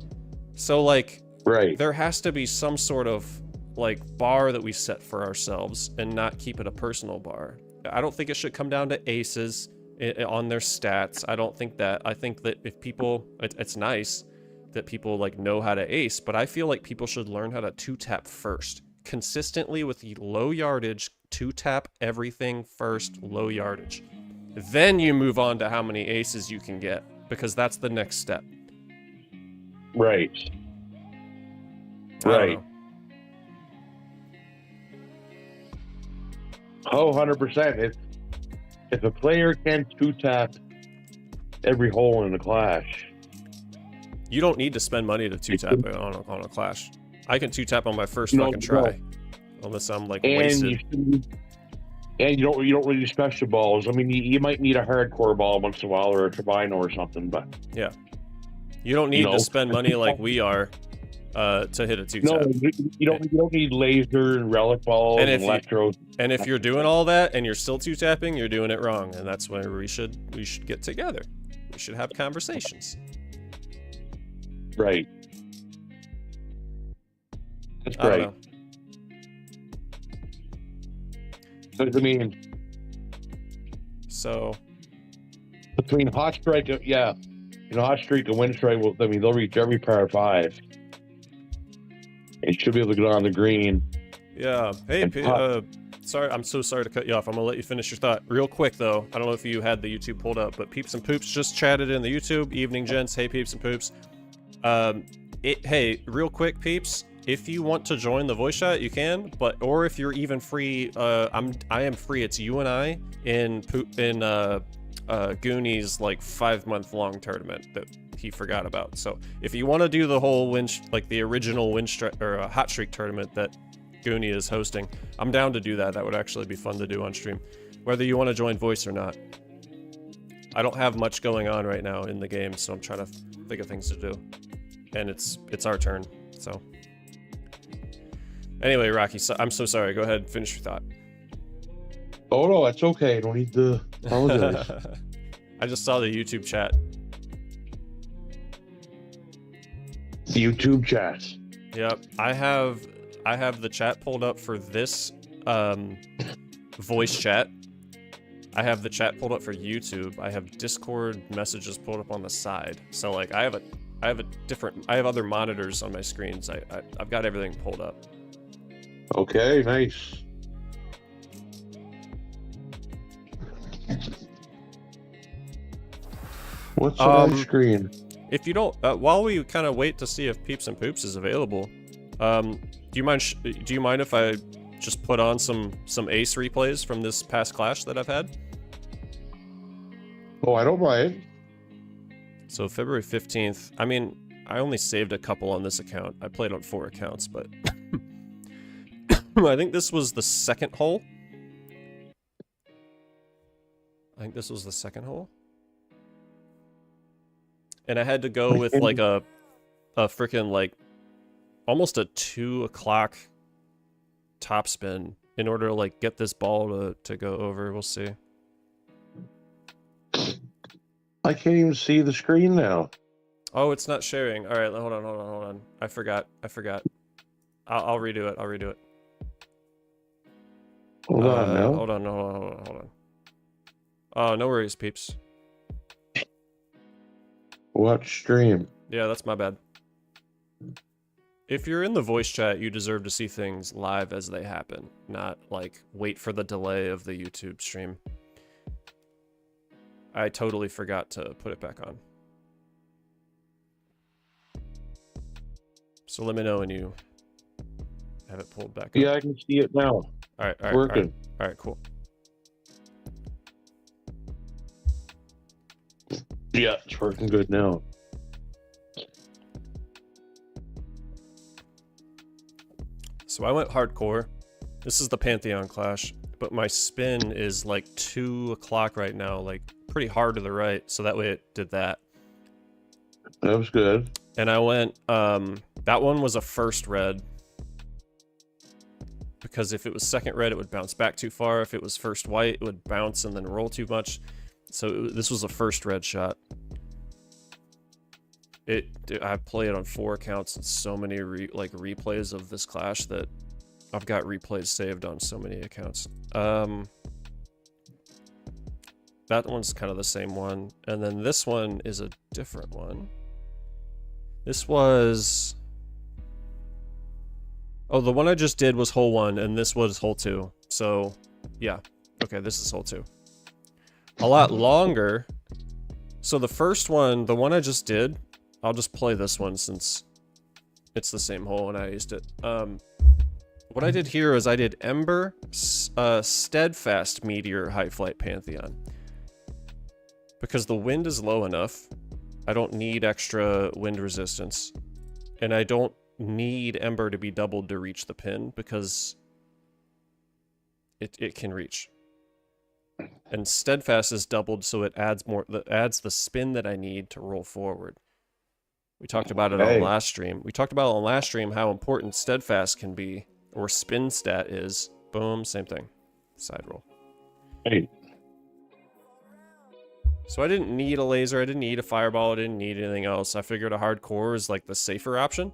So like, there has to be some sort of like bar that we set for ourselves and not keep it a personal bar. I don't think it should come down to aces on their stats. I don't think that. I think that if people, it's nice that people like know how to ace, but I feel like people should learn how to 2-tap first, consistently with the low yardage. 2-tap everything first, low yardage. Then you move on to how many aces you can get, because that's the next step. Right. I don't Right. know. Oh, 100%. If a player can 2-tap every hole in the Clash, You don't need to spend money to 2-tap on a Clash. I can 2-tap on my first No, fucking try, unless I'm like and wasted. you don't really do special balls. I mean, you might need a hardcore ball once in a while or a Turbino or something, but Yeah, you don't need know, to spend money like we are to hit a 2-tap. no, you don't need laser and relic balls And and, if you- electro. And if you're doing all that and you're still 2-tapping, you're doing it wrong, and that's where we should get together. We should have conversations. Right. That's I don't right. know. I mean, So between Hot Strike, Hot Streak and Wind Strike, they'll reach every par 5. And should be able to get on the green. yeah, hey, And sorry, I'm so sorry to cut you off. I'm gonna let you finish your thought real quick though. I don't know if you had the YouTube pulled up, but Peeps and Poops just chatted in the YouTube. Evening, gents. Hey, Peeps and Poops. Hey, real quick, Peeps. If you want to join the voice chat, you can. Or if you're even free, I am free. It's you and I in Goonies like 5-month-long tournament that he forgot about. So if you want to do the whole the original Hot Streak tournament that Goonie is hosting, I'm down to do that. That would actually be fun to do on stream, whether you want to join voice or not. I don't have much going on right now in the game, so I'm trying to think of things to do, and it's our turn. So anyway, Rocky, I'm so sorry. Go ahead, finish your thought. Oh no, that's okay. Don't need to apologize. I just saw the YouTube chat. YouTube chat. Yep, I have the chat pulled up for this voice chat. I have the chat pulled up for YouTube. I have Discord messages pulled up on the side. So like I have other monitors on my screens. I've got everything pulled up. Okay, nice. What's on the screen? If you don't, while we kind of wait to see if Peeps and Poops is available, do you mind if I just put on some ace replays from this past Clash that I've had? Oh, I don't mind. So February 15th. I mean, I only saved a couple on this account. I played on 4 accounts, but I think this was the second hole. And I had to go with like a freaking like almost a 2 o'clock top spin in order to like get this ball to go over. We'll see. I can't even see the screen now. Oh, it's not sharing. All right, hold on. I forgot. I'll redo it. Hold on now. Hold on. Oh, no worries, Peeps. What stream? Yeah, that's my bad. If you're in the voice chat, you deserve to see things live as they happen, not like wait for the delay of the YouTube stream. I totally forgot to put it back on. So let me know when you have it pulled back up. Yeah, I can see it now. All right, Working. All right, cool. Yeah, it's working good now. So I went hardcore. This is the Pantheon Clash, but my spin is like 2 o'clock right now, like pretty hard to the right, so that way it did that. That was good. And I went, that one was a first red, because if it was second red, it would bounce back too far. If it was first white, it would bounce and then roll too much. So this was a first red shot. I play it on 4 accounts and so many replays of this Clash that I've got replays saved on so many accounts. That one's kind of the same one. And then this one is a different one. This was... Oh, the one I just did was hole 1, and this was hole 2. So, yeah. Okay, this is hole 2. A lot longer. So the first one, the one I just did, I'll just play this one since it's the same hole and I used it. What I did here is I did Ember, Steadfast Meteor, High Flight Pantheon. Because the wind is low enough, I don't need extra wind resistance. And I don't need Ember to be doubled to reach the pin because it can reach. And Steadfast is doubled, so it adds the spin that I need to roll forward. We talked about it on last stream. We talked about on last stream how important Steadfast can be, or spin stat is. Boom, same thing. Side roll. Hey. So I didn't need a laser, I didn't need a fireball, I didn't need anything else. I figured a hardcore is like the safer option.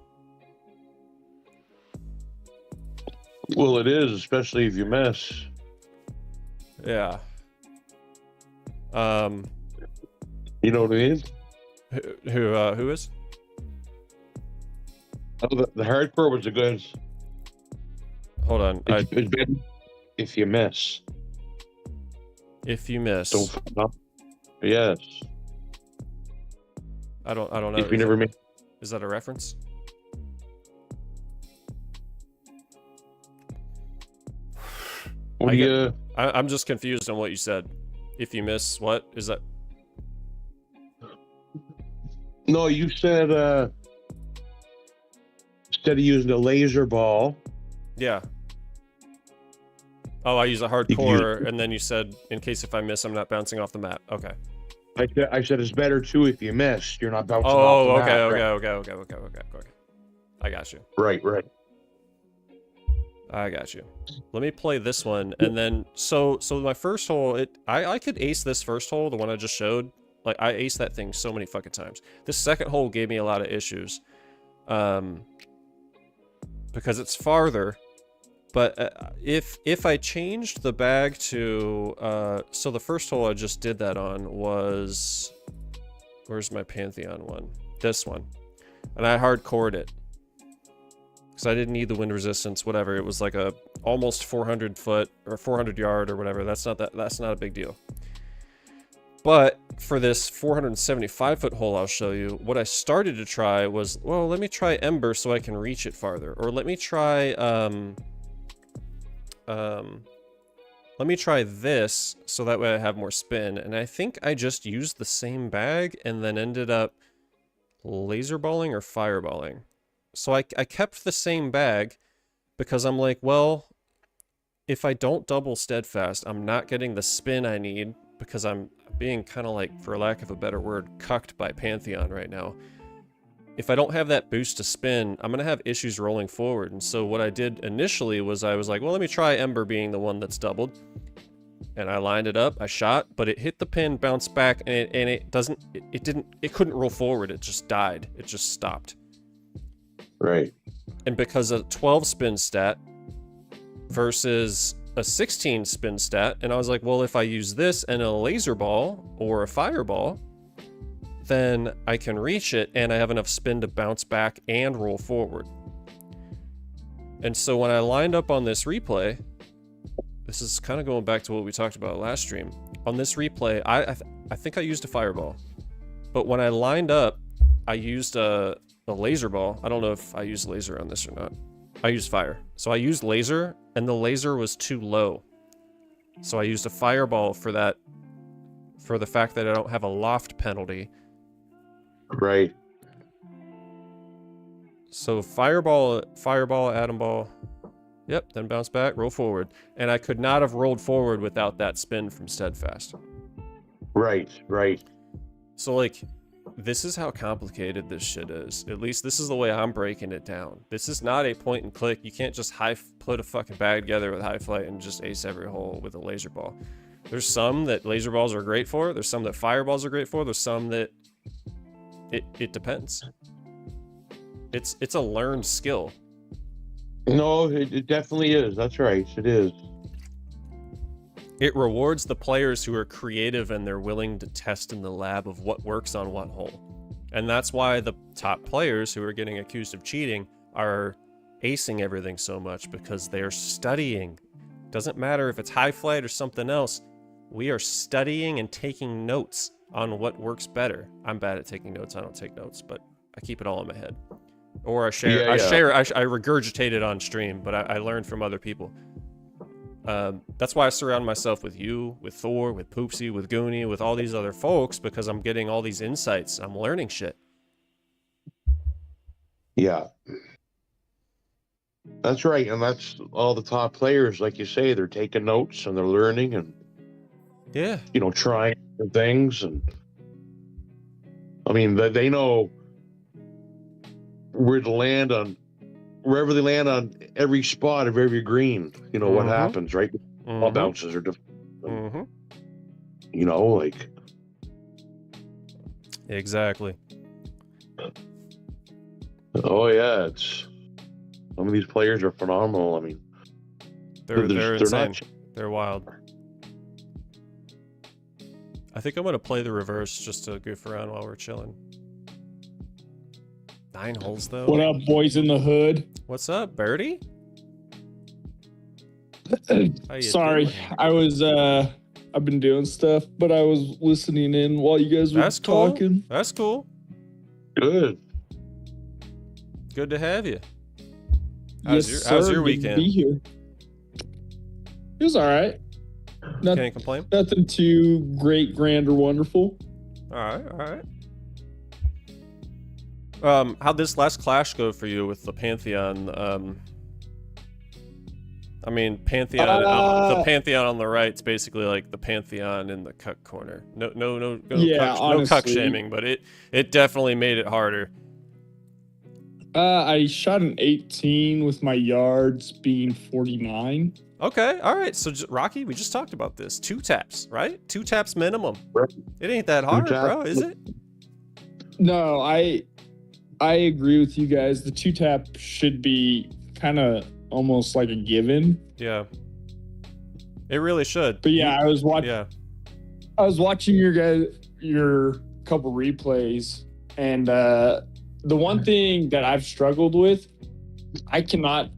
Well, it is, especially if you miss. Yeah. You know what I mean? Who is? Oh, the hardcore was a good. Hold on. It's been if you miss. If you miss. Don't fuck up. Yes. I don't know. If you never miss. Is that a reference? What do you? I'm just confused on what you said. If you miss, what is that? No, you said instead of using a laser ball. Yeah. Oh, I use a hardcore, and then you said, in case if I miss, I'm not bouncing off the map. Okay. I said it's better too if you miss. You're not bouncing off Oh, the map. okay. I got you. Right. I got you. Let me play this one, and then so my first hole, I could ace this first hole, the one I just showed. Like I aced that thing so many fucking times. This second hole gave me a lot of issues, because it's farther. But if I changed the bag to so the first hole I just did that on was, where's my Pantheon one? This one, and I hardcored it. Because I didn't need the wind resistance, whatever. It was like a almost 400 foot or 400 yard or whatever. That's not a big deal. But for this 475 foot hole I'll show you, what I started to try was, well, let me try Ember so I can reach it farther. Or let me try this so that way I have more spin. And I think I just used the same bag and then ended up laser balling or fireballing. So I kept the same bag because I'm like, well, if I don't double Steadfast, I'm not getting the spin I need because I'm being kind of like, for lack of a better word, cucked by Pantheon right now. If I don't have that boost to spin, I'm going to have issues rolling forward. And so what I did initially was I was like, well, let me try Ember being the one that's doubled. And I lined it up, I shot, but it hit the pin, bounced back, and it couldn't roll forward. It just died. It just stopped. Right. And because of 12 spin stat versus a 16 spin stat, and I was like, well, if I use this and a laser ball or a fireball, then I can reach it and I have enough spin to bounce back and roll forward. And so when I lined up on this replay, this is kind of going back to what we talked about last stream. On this replay, I think I used a fireball, but when I lined up, I used a laser ball. I don't know if I used laser on this or not. I used fire. So I used laser, and the laser was too low. So I used a fireball for that, for the fact that I don't have a loft penalty. Right. So fireball, atom ball. Yep, then bounce back, roll forward. And I could not have rolled forward without that spin from Steadfast. Right. So like, this is how complicated this shit is. At least this is the way I'm breaking it down. This is not a point and click. You can't just put a fucking bag together with high flight and just ace every hole with a laser ball. There's some that laser balls are great for. There's some that fireballs are great for. There's some that it depends. It's a learned skill. No, it definitely is. That's right. It is. It rewards the players who are creative and they're willing to test in the lab of what works on what hole. And that's why the top players who are getting accused of cheating are acing everything so much, because they're studying. Doesn't matter if it's high flight or something else. We are studying and taking notes on what works better. I'm bad at taking notes. I don't take notes, but I keep it all in my head. Or I share. I regurgitate it on stream, but I learn from other people. That's why I surround myself with you, with Thor, with Poopsie, with Goonie, with all these other folks, because I'm getting all these insights. I'm learning shit. Yeah. That's right. And that's all the top players, like you say, they're taking notes and they're learning and, yeah, you know, trying things. And I mean, they know where to land on, wherever they land on every spot of every green, you know, what happens, right? All bounces are different. You know, like. Exactly. Oh, yeah. Some of these players are phenomenal. I mean, they're insane. They're wild. I think I'm going to play the reverse just to goof around while we're chilling. 9 holes, though. What up, boys in the hood? What's up, Birdie? Sorry, doing? I've been doing stuff, but I was listening in while you guys were talking. That's cool. Good. Good to have you. How's your weekend? Be here. It was all right. Can't complain. Nothing too great, grand, or wonderful. All right. How'd this last clash go for you with the Pantheon? I mean, Pantheon. The Pantheon on the right is basically like the Pantheon in the cuck corner. No cuck shaming, but it definitely made it harder. I shot an 18 with my yards being 49. Okay, all right. So Rocky, we just talked about this. 2 taps, right? 2 taps minimum. It ain't that hard, bro, is it? No, I agree with you guys. The 2 tap should be kind of almost like a given. Yeah. It really should. But yeah, I was watching your couple replays, and the one thing that I've struggled with, I cannot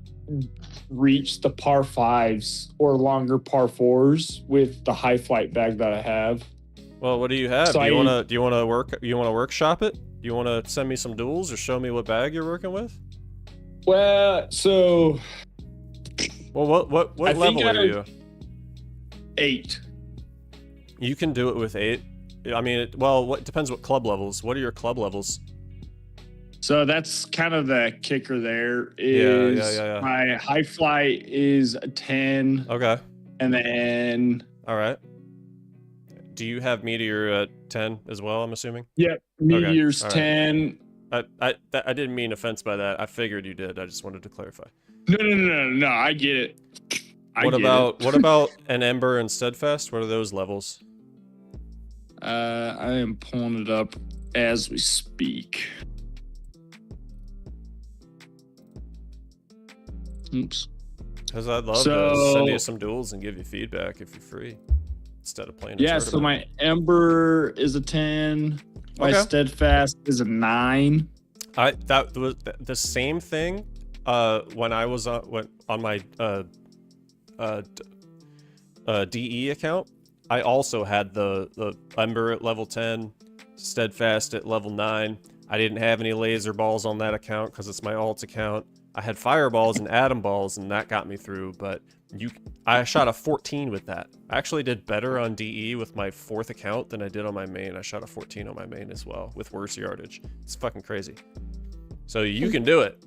reach the par 5s or longer par 4s with the high flight bag that I have. Well, what do you have? So do you want to workshop it? Do you want to send me some duels or show me what bag you're working with? Well, so. Well, what level are you? 8. You can do it with 8. I mean, it depends what club levels. What are your club levels? So that's kind of the kicker there. Yeah. My high flight is a 10. Okay. And then. All right. Do you have Meteor at 10 as well, I'm assuming? Yep. Meteor's okay. 10. I didn't mean offense by that. I figured you did. I just wanted to clarify. No. I get it. What about an Ember and Steadfast? What are those levels? I am pulling it up as we speak. Oops. Because I'd love to send you some duels and give you feedback if you're free, instead of playing. Yeah, so my Ember is a 10. My Steadfast is a 9. That was the same thing. When I was on my DE account, I also had the Ember at level 10, Steadfast at level 9. I didn't have any laser balls on that account because it's my alt account. I had fireballs and atom balls, and that got me through, but I shot a 14 with that. I actually did better on DE with my 4th account than I did on my main. I shot a 14 on my main as well, with worse yardage. It's fucking crazy. So you can do it.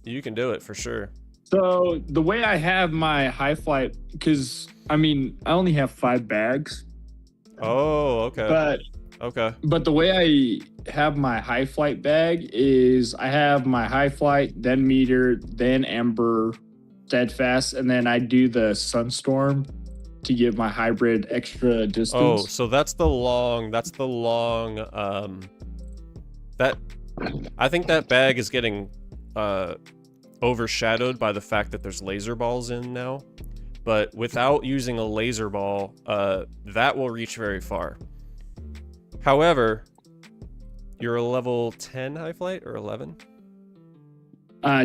You can do it for sure. So the way I have my high flight, because, I mean, I only have 5 bags. Oh, okay. But the way I have my high flight bag is I have my high flight, then Meteor, then Ember, Steadfast, and then I do the Sunstorm to give my hybrid extra distance. Oh, so that's the long that I think that bag is getting overshadowed by the fact that there's laser balls in now. but without using a laser ball, that will reach very far. However, you're a level 10 high flight or 11?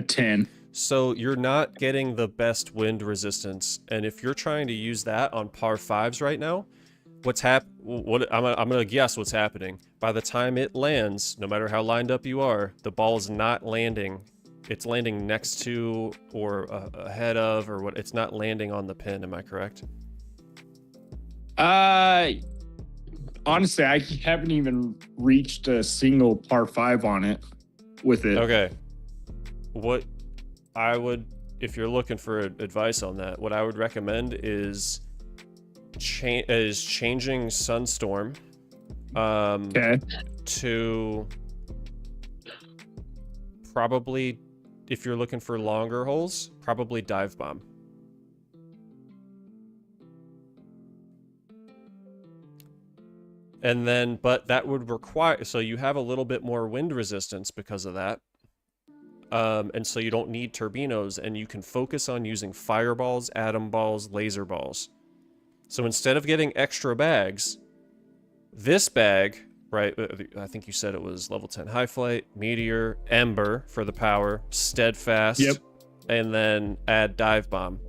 10. So you're not getting the best wind resistance, and if you're trying to use that on par 5s right now, I'm gonna guess what's happening. By the time it lands, no matter how lined up you are, the ball is not landing. It's landing next to or ahead of, or what? It's not landing on the pin. Am I correct? Honestly, I haven't even reached a single par 5 on it with it. Okay. What I would, if you're looking for advice on that, what I would recommend is changing Sunstorm to probably, if you're looking for longer holes, probably Dive Bomb. And then, but that would require, so you have a little bit more wind resistance because of that. And so you don't need turbinos, and you can focus on using fireballs, atom balls, laser balls. So instead of getting extra bags, this bag, right, I think you said it was level 10 high flight, meteor, ember for the power, steadfast, yep, and then add dive bomb.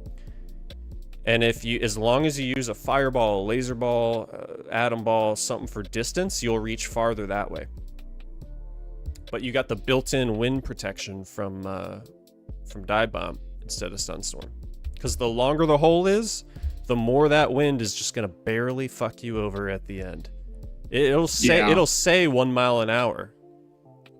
And if you, as long as you use a fireball, a laser ball, atom ball, something for distance, you'll reach farther that way. But you got the built-in wind protection from dive bomb instead of sunstorm. Because the longer the hole is, the more that wind is just gonna barely fuck you over at the end. It'll say 1 mile an hour,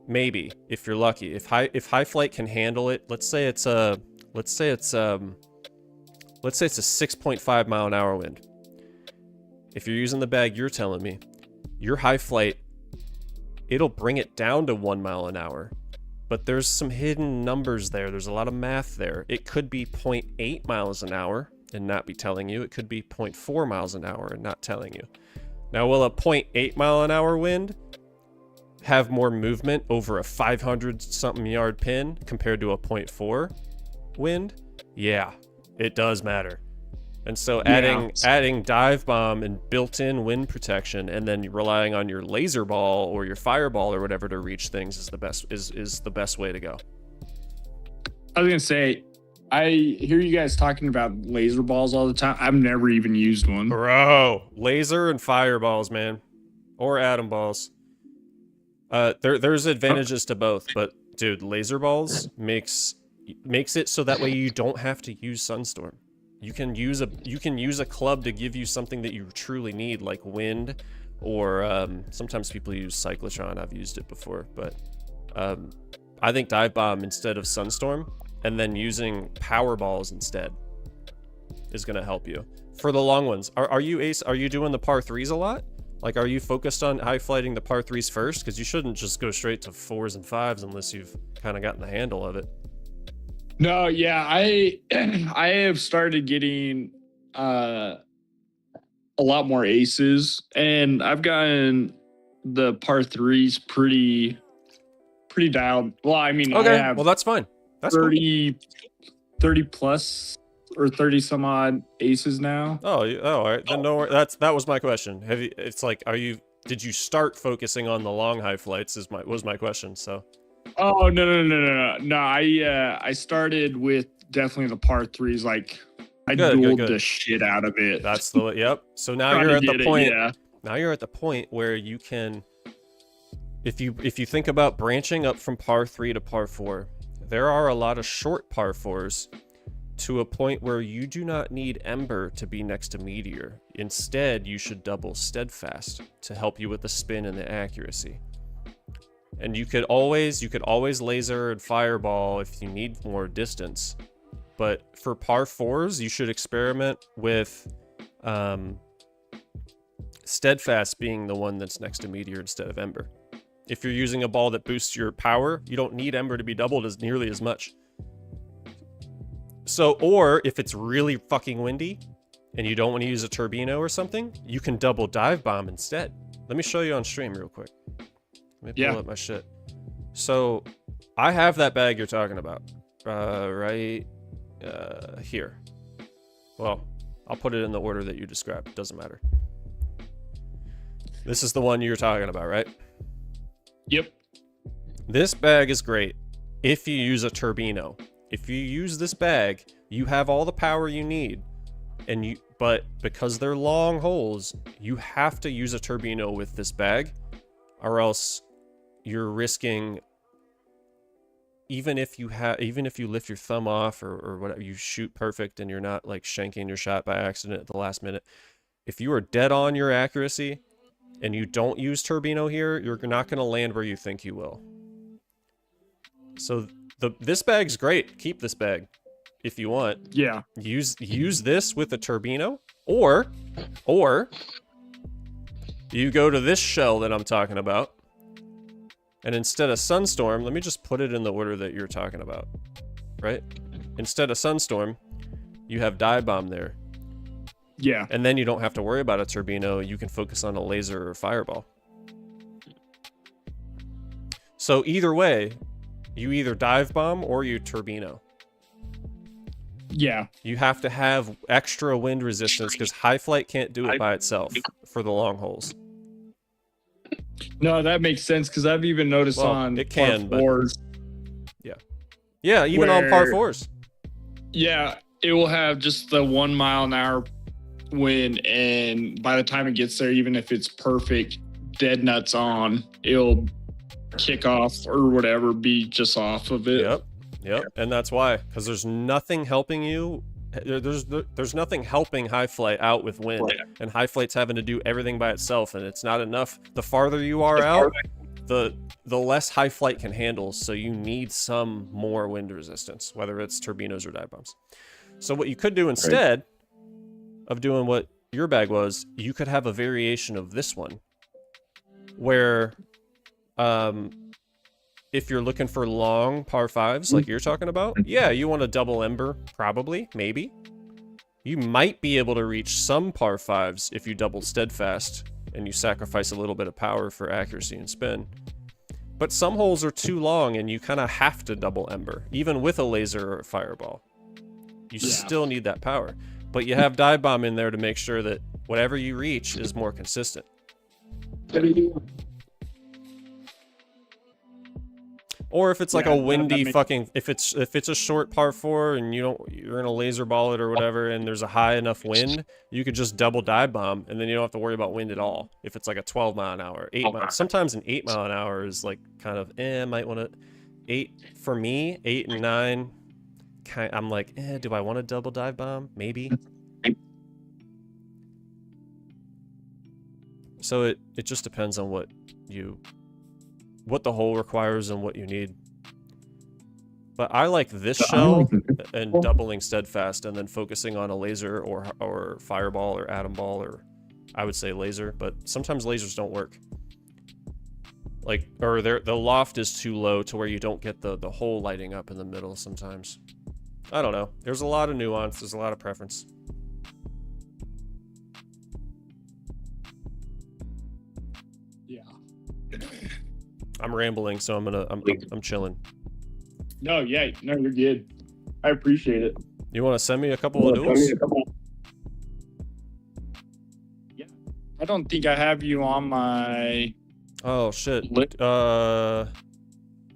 maybe if you're lucky. If high flight can handle it, let's say it's a 6.5 mile an hour wind. If you're using the bag you're telling me, your high flight, it'll bring it down to 1 mile an hour. But there's some hidden numbers there. There's a lot of math there. It could be 0.8 miles an hour and not be telling you. It could be 0.4 miles an hour and not telling you. Now, will a 0.8 mile an hour wind have more movement over a 500 something yard pin compared to a 0.4 wind? Yeah, it does matter. And so adding dive bomb and built-in wind protection, and then relying on your laser ball or your fireball or whatever to reach things is the best way to go. I was gonna say, I hear you guys talking about laser balls all the time. I've never even used one. Bro, laser and fireballs, man, or atom balls. There's advantages to both, but dude, laser balls makes it so that way you don't have to use Sunstorm. You can use a club to give you something that you truly need, like wind, or sometimes people use cyclotron. I've used it before, but I think dive bomb instead of Sunstorm, and then using power balls instead is going to help you for the long ones. Are you doing the par 3s a lot? Like, are you focused on high flighting the par 3s first? Because you shouldn't just go straight to 4s and 5s unless you've kind of gotten the handle of it. No, yeah, I have started getting a lot more aces, and I've gotten the par 3s pretty dialed. Well, I mean, okay, I have well, that's fine. That's 30 plus or 30 some odd aces now. Oh, all right. Then no, that was my question. It's like, did you start focusing on the long high flights? Was my question. So. Oh no! I started with definitely the par 3s. Like, I dueled the shit out of it. That's the yep. So now you're at the point. Now you're at the point where you can, if you think about branching up from par 3 to par 4, there are a lot of short par 4s to a point where you do not need Ember to be next to Meteor. Instead, you should double Steadfast to help you with the spin and the accuracy. And you could always laser and fireball if you need more distance. But for par 4s, you should experiment with Steadfast being the one that's next to Meteor instead of Ember. If you're using a ball that boosts your power, you don't need Ember to be doubled as nearly as much. So, or if it's really fucking windy and you don't want to use a Turbino or something, you can double Dive Bomb instead. Let me show you on stream real quick. Let me pull up my shit. So, I have that bag you're talking about, right here. Well, I'll put it in the order that you described. Doesn't matter. This is the one you're talking about, right? Yep. This bag is great if you use a Turbino. If you use this bag, you have all the power you need. But because they're long holes, you have to use a Turbino with this bag, or else you're risking, even if you lift your thumb off or whatever, you shoot perfect and you're not like shanking your shot by accident at the last minute. If you are dead on your accuracy and you don't use Turbino here, you're not going to land where you think you will. So this bag's great. Keep this bag if you want. Yeah. Use this with a Turbino, or you go to this shell that I'm talking about, and instead of Sunstorm, let me just put it in the order that you're talking about, right? Instead of Sunstorm, you have Dive Bomb there. Yeah. And then you don't have to worry about a Turbino. You can focus on a laser or fireball. So either way, you either Dive Bomb or you Turbino. Yeah. You have to have extra wind resistance because High Flight can't do it by itself for the long holes. No, that makes sense because I've even noticed on it can, par fours. Yeah, even on par fours. Yeah, it will have just the 1 mile an hour wind, and by the time it gets there, even if it's perfect, dead nuts on, it'll kick off or whatever, be just off of it. Yep. And that's why, because there's nothing helping you. There's nothing helping High Flight out with wind, and High Flight's having to do everything by itself, and it's not enough. The farther you are out, the less High Flight can handle, so you need some more wind resistance, whether it's Turbinos or Dive Bombs. So what you could do instead of doing what your bag was, you could have a variation of this one, where if you're looking for long par fives like you're talking about, yeah, you want a double ember, probably, maybe. You might be able to reach some par fives if you double steadfast and you sacrifice a little bit of power for accuracy and spin. But some holes are too long and you kind of have to double ember, even with a laser or a fireball. You still need that power. But you have Dive Bomb in there to make sure that whatever you reach is more consistent. Or if it's like a windy fucking, if it's a short par four and you're in a laser ball it or whatever, and there's a high enough wind, you could just double Dive Bomb, and then you don't have to worry about wind at all. If it's like a 12 mile an hour, 8 miles, sometimes an 8 mile an hour is like kind of, might want to, 8 for me, 8 and 9. I'm like, do I want to double Dive Bomb? Maybe. So it just depends on what the hole requires and what you need. But I like this shell and doubling steadfast and then focusing on a laser or fireball or atom ball, or I would say laser, but sometimes lasers don't work. Like, or the loft is too low to where you don't get the hole lighting up in the middle sometimes. I don't know. There's a lot of nuance. There's a lot of preference. I'm rambling, so I'm chilling. No, you're good. I appreciate it. You want to send me a couple of duels? Yeah. I don't think I have you on my. Oh shit. Do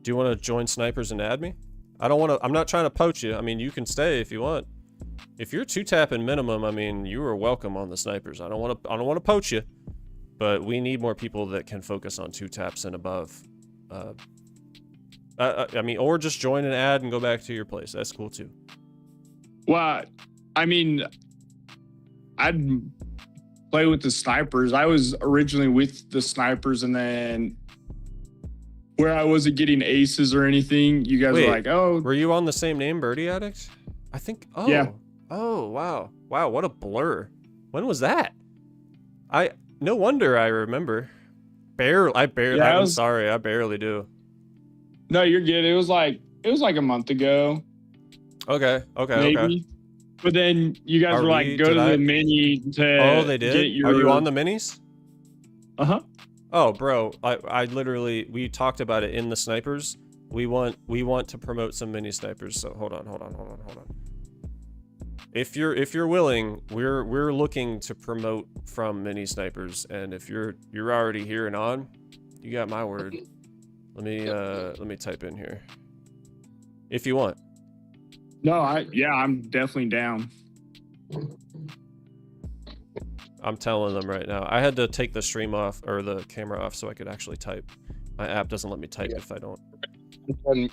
you want to join Snipers and add me? I don't want to. I'm not trying to poach you. I mean, you can stay if you want. If you're 2-tapping minimum, I mean, you are welcome on the Snipers. I don't want to poach you, but we need more people that can focus on 2-taps and above. I mean, or just join an ad and go back to your place. That's cool too. Well, I mean, I'd play with the Snipers. I was originally with the Snipers, and then where I wasn't getting aces or anything, you guys were like, "Oh, were you on the same name, Birdie Addict?" I think. Oh, yeah. Oh, wow, what a blur. When was that? No wonder I remember. I'm sorry, I barely do. No, you're good. It was like a month ago. Okay. Maybe. But then you guys were like, go to the mini to. Oh, they did. Are you on the minis? Uh-huh. Oh, bro, I literally, we talked about it in the Snipers. We want to promote some mini Snipers. So hold on. if you're willing, we're looking to promote from Mini Snipers, and if you're already here and on, you got my word. Let me type in here. If you want. No, I'm definitely down. I'm telling them right now. I had to take the stream off or the camera off so I could actually type. My app doesn't let me type if I don't.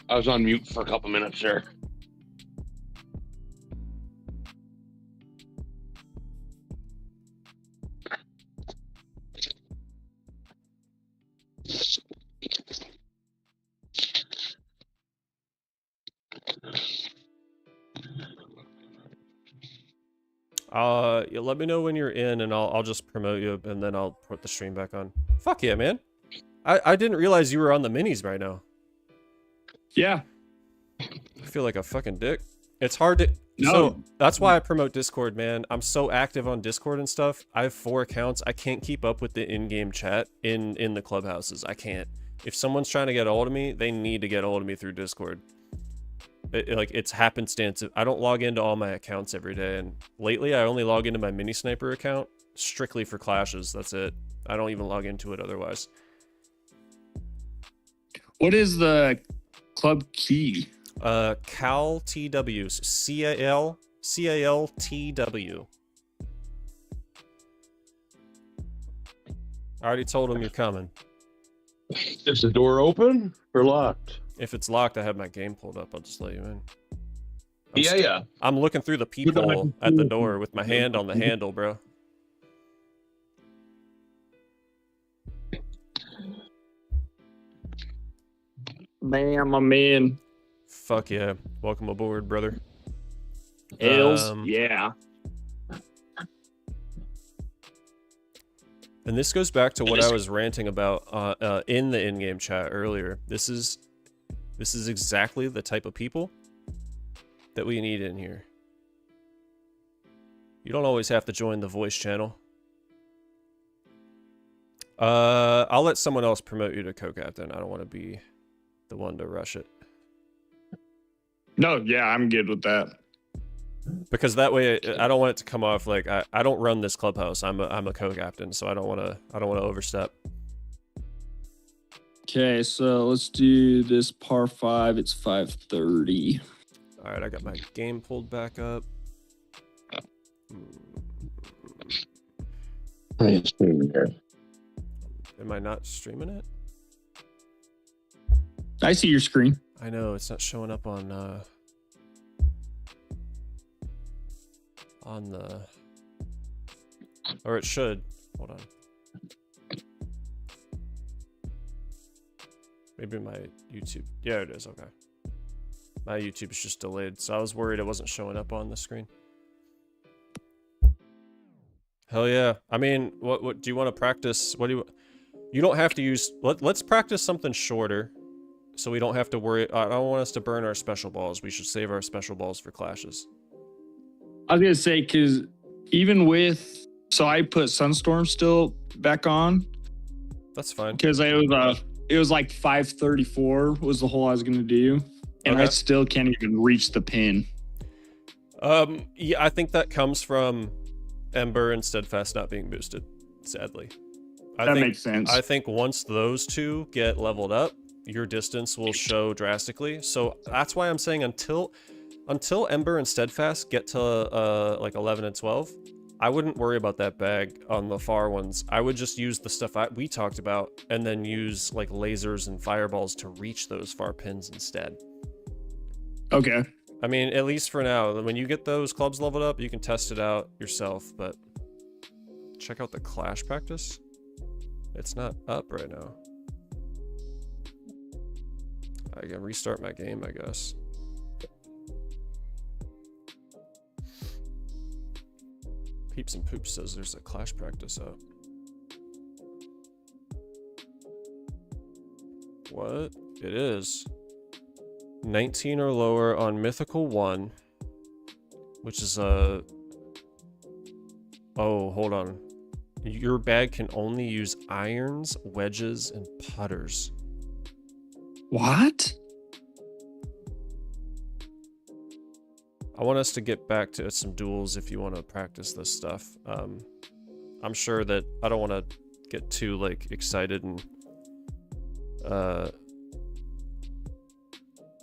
I was on mute for a couple minutes there. Yeah, let me know when you're in, and I'll just promote you, and then I'll put the stream back on. Fuck yeah, man! I didn't realize you were on the minis right now. Yeah. I feel like a fucking dick. It's hard to. No. So that's why I promote Discord, man. I'm so active on Discord and stuff. I have 4 accounts. I can't keep up with the in-game chat in the clubhouses. I can't. If someone's trying to get a hold of me, they need to get a hold of me through Discord. Like, it's happenstance. I don't log into all my accounts every day, and lately I only log into my Mini Sniper account strictly for clashes. That's it. I don't even log into it otherwise. What is the club key? Cal TW. CALTW. I already told him you're coming. Is the door open or locked? If it's locked, I have my game pulled up. I'll just let you in. Yeah. I'm looking through the peephole at the door with my hand on the handle, bro. Bam, I'm in. Fuck yeah. Welcome aboard, brother. Ales, yeah. And this goes back to what I was ranting about in the in-game chat earlier. This is exactly the type of people that we need in here. You don't always have to join the voice channel. I'll let someone else promote you to co-captain. I don't want to be the one to rush it. No, yeah, I'm good with that. Because that way, I don't want it to come off like I don't run this clubhouse. I'm a co-captain, so I don't want to overstep. Okay, so let's do this par 5. It's 5:30. All right, I got my game pulled back up. Am I not streaming it? I see your screen. I know it's not showing up on the, or it should. Hold on. Maybe my YouTube. Yeah, it is. Okay. My YouTube is just delayed, so I was worried it wasn't showing up on the screen. Hell yeah. I mean, what do you want to practice? What do you don't have to use, let's practice something shorter so we don't have to worry. I don't want us to burn our special balls. We should save our special balls for clashes. I was going to say, because even with, so I put Sunstorm still back on. That's fine. Because it was like 534 was the hole I was going to do. And I still can't even reach the pin. Yeah, I think that comes from Ember and Steadfast not being boosted, sadly. That makes sense. I think once those two get leveled up, your distance will show drastically. So that's why I'm saying until Ember and Steadfast get to like 11 and 12, I wouldn't worry about that bag on the far ones. I would just use the stuff we talked about and then use like lasers and fireballs to reach those far pins instead. Okay. I mean, at least for now, when you get those clubs leveled up, you can test it out yourself, but check out the Clash practice. It's not up right now. I can restart my game, I guess. Peeps and Poops says there's a Clash practice up. What? It is. 19 or lower on Mythical 1, which is a... Oh, hold on. Your bag can only use irons, wedges, and putters. What? I want us to get back to some duels if you want to practice this stuff. I'm sure that I don't want to get too like excited, and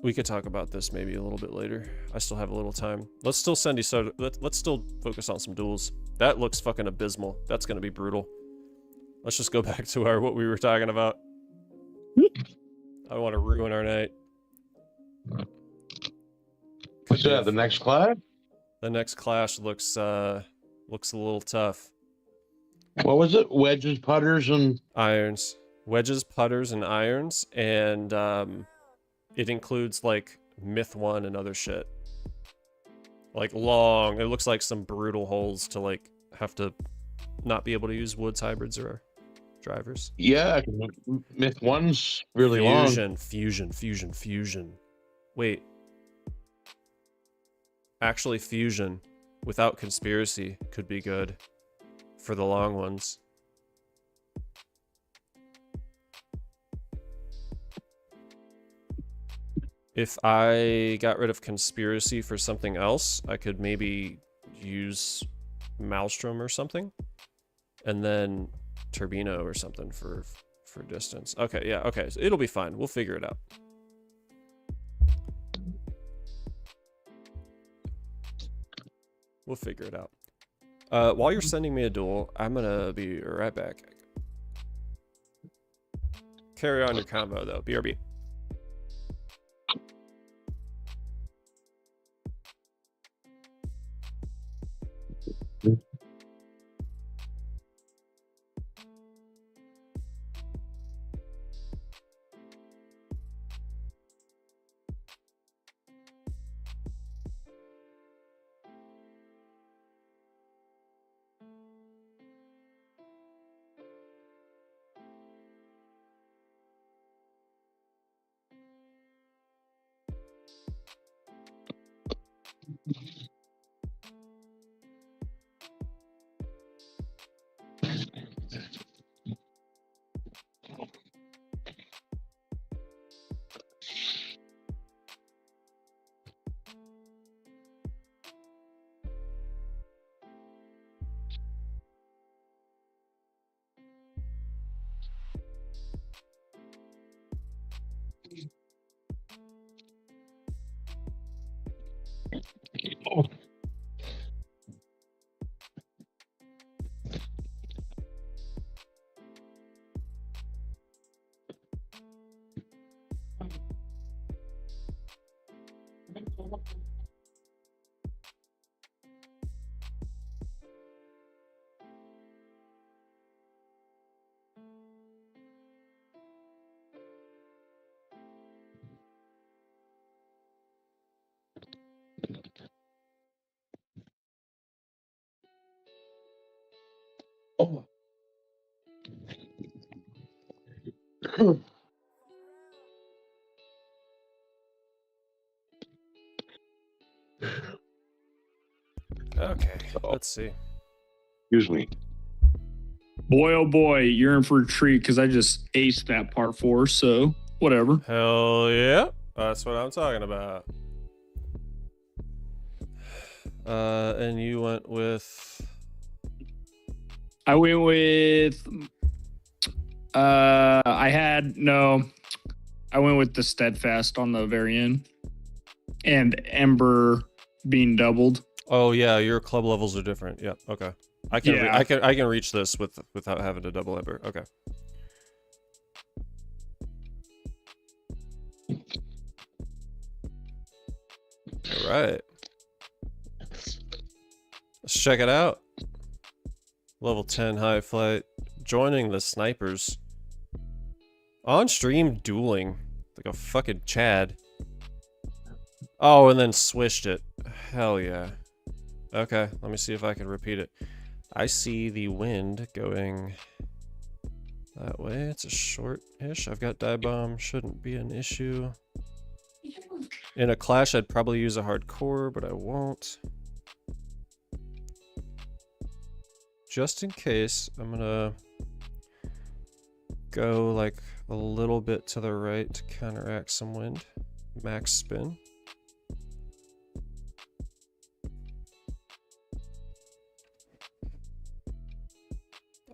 we could talk about this maybe a little bit later. I still have a little time. Let's still send you so let's still focus on some duels. That looks fucking abysmal. That's gonna be brutal. Let's just go back to what we were talking about. I want to ruin our night. What's that? The next class? The next clash looks a little tough. What was it? Wedges, putters, and Irons. Wedges, putters, and irons, and it includes like Myth 1 and other shit. Like long, it looks like some brutal holes to like have to not be able to use woods, hybrids, or drivers. yeah, Myth 1's really long. Fusion. Wait. Actually, fusion without conspiracy could be good for the long ones. If I got rid of conspiracy for something else, I could maybe use Maelstrom or something, and then Turbino or something for distance. Okay, yeah, okay, so it'll be fine. We'll figure it out. We'll figure it out. While you're sending me a duel, I'm gonna be right back. Carry on your combo though. BRB. Oh. Okay, let's see. Excuse me. Boy, oh boy, you're in for a treat because I just aced that part 4, so whatever. Hell yeah, that's what I'm talking about. And you went with... I went with I went with the Steadfast on the very end, and Ember being doubled. Oh yeah, your club levels are different. Yeah, okay. I can reach this without having to double Ember. Okay. All right. Let's check it out. Level 10 high flight, joining the snipers. On stream dueling, like a fucking Chad. Oh, and then swished it. Hell yeah. Okay, let me see if I can repeat it. I see the wind going that way. It's a short-ish. I've got dive bomb. Shouldn't be an issue. In a clash, I'd probably use a hardcore, but I won't. Just in case, I'm gonna go like a little bit to the right to counteract some wind. Max spin.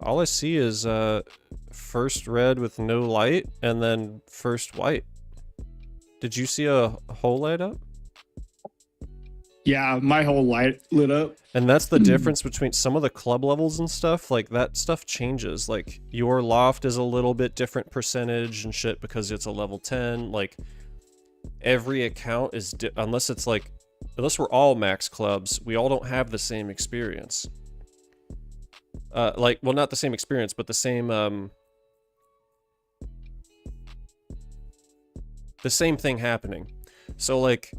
All I see is first red with no light and then first white. Did you see a whole light up? Yeah, my whole light lit up. And that's the difference between some of the club levels and stuff. Like, that stuff changes. Like, your loft is a little bit different percentage and shit because it's a level 10. Like, every account is unless it's like, unless we're all max clubs, we all don't have the same experience. Like, well, not the same experience, but the same thing happening. So like,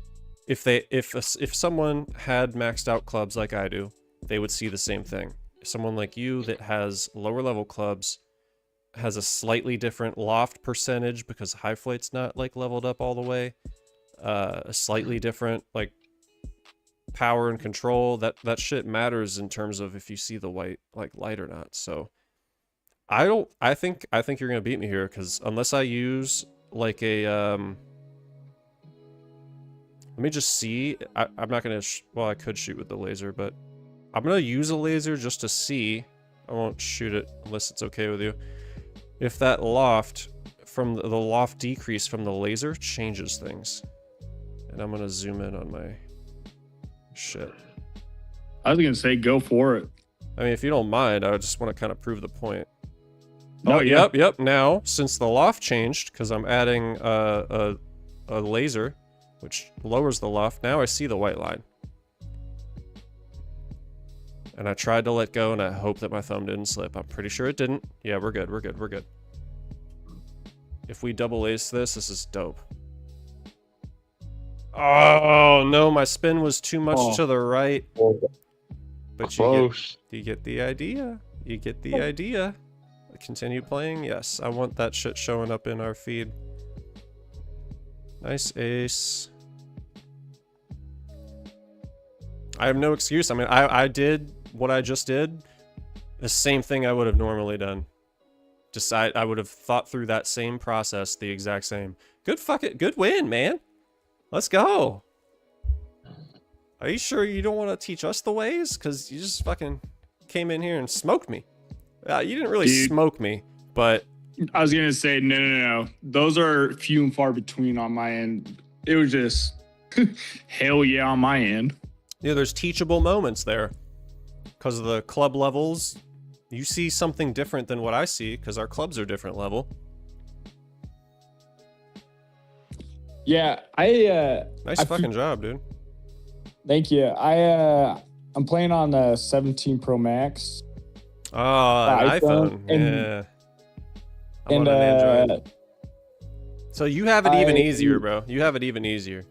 if someone had maxed out clubs like I do, they would see the same thing. Someone like you that has lower level clubs has a slightly different loft percentage because high flight's not like leveled up all the way. A slightly different like power and control. That shit matters in terms of if you see the white like light or not. So I think you're gonna beat me here, because unless I use like a let me just see. I'm not gonna well, I could shoot with the laser, but I'm gonna use a laser just to see. I won't shoot it unless it's okay with you. If that loft from the loft decrease from the laser changes things. And I'm gonna zoom in on my shit. I was gonna say go for it. I mean, if you don't mind, I just want to kind of prove the point. No, Oh, yeah. yep. Now, since the loft changed, because I'm adding a laser, which lowers the loft, now I see the white line. And I tried to let go, and I hope that my thumb didn't slip. I'm pretty sure it didn't. Yeah, we're good. If we double ace this is dope. Oh, no, my spin was too much to the right. But you get the idea. You get the idea. Continue playing? Yes, I want that shit showing up in our feed. Nice ace. I have no excuse. I mean, I did what I just did. The same thing I would have normally done. I would have thought through that same process, the exact same. Good win, man. Let's go. Are you sure you don't want to teach us the ways? Because you just fucking came in here and smoked me. You didn't really smoke me, but... I was gonna say, no. Those are few and far between on my end. It was just hell yeah on my end. Yeah, there's teachable moments there. Because of the club levels, you see something different than what I see, because our clubs are different level. Yeah, Nice fucking job, dude. Thank you. I'm playing on the 17 Pro Max. Oh, an iPhone. Yeah. I'm on an Android. So you have it even easier, bro. You have it even easier.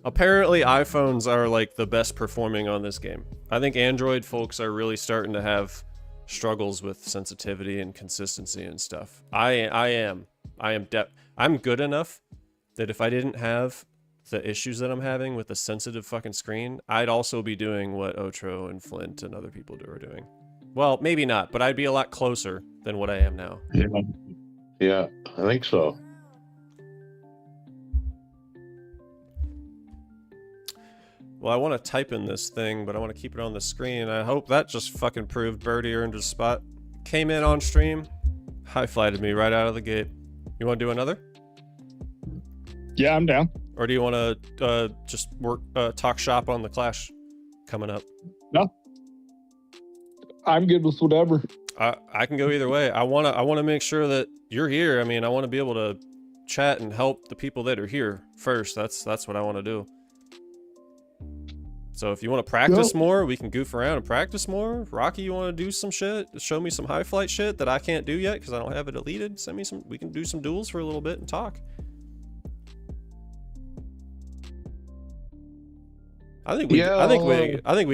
Apparently, iPhones are like the best performing on this game. I think Android folks are really starting to have struggles with sensitivity and consistency and stuff. I'm good enough that if I didn't have the issues that I'm having with the sensitive fucking screen, I'd also be doing what Otro and Flint and other people are doing. Well, maybe not, but I'd be a lot closer than what I am now. Yeah, I think so. Well, I want to type in this thing, but I want to keep it on the screen. I hope that just fucking proved Birdie earned his spot. Came in on stream, high-flighted me right out of the gate. You want to do another? Yeah, I'm down. Or do you want to just talk shop on the Clash coming up? No. I'm good with whatever. I can go either way. I wanna make sure that you're here. I mean, I want to be able to chat and help the people that are here first. That's what I want to do. So if you want to practice more, we can goof around and practice more. Rocky, you want to do some shit? Show me some high flight shit that I can't do yet because I don't have it deleted. Send me some. We can do some duels for a little bit and talk. I think we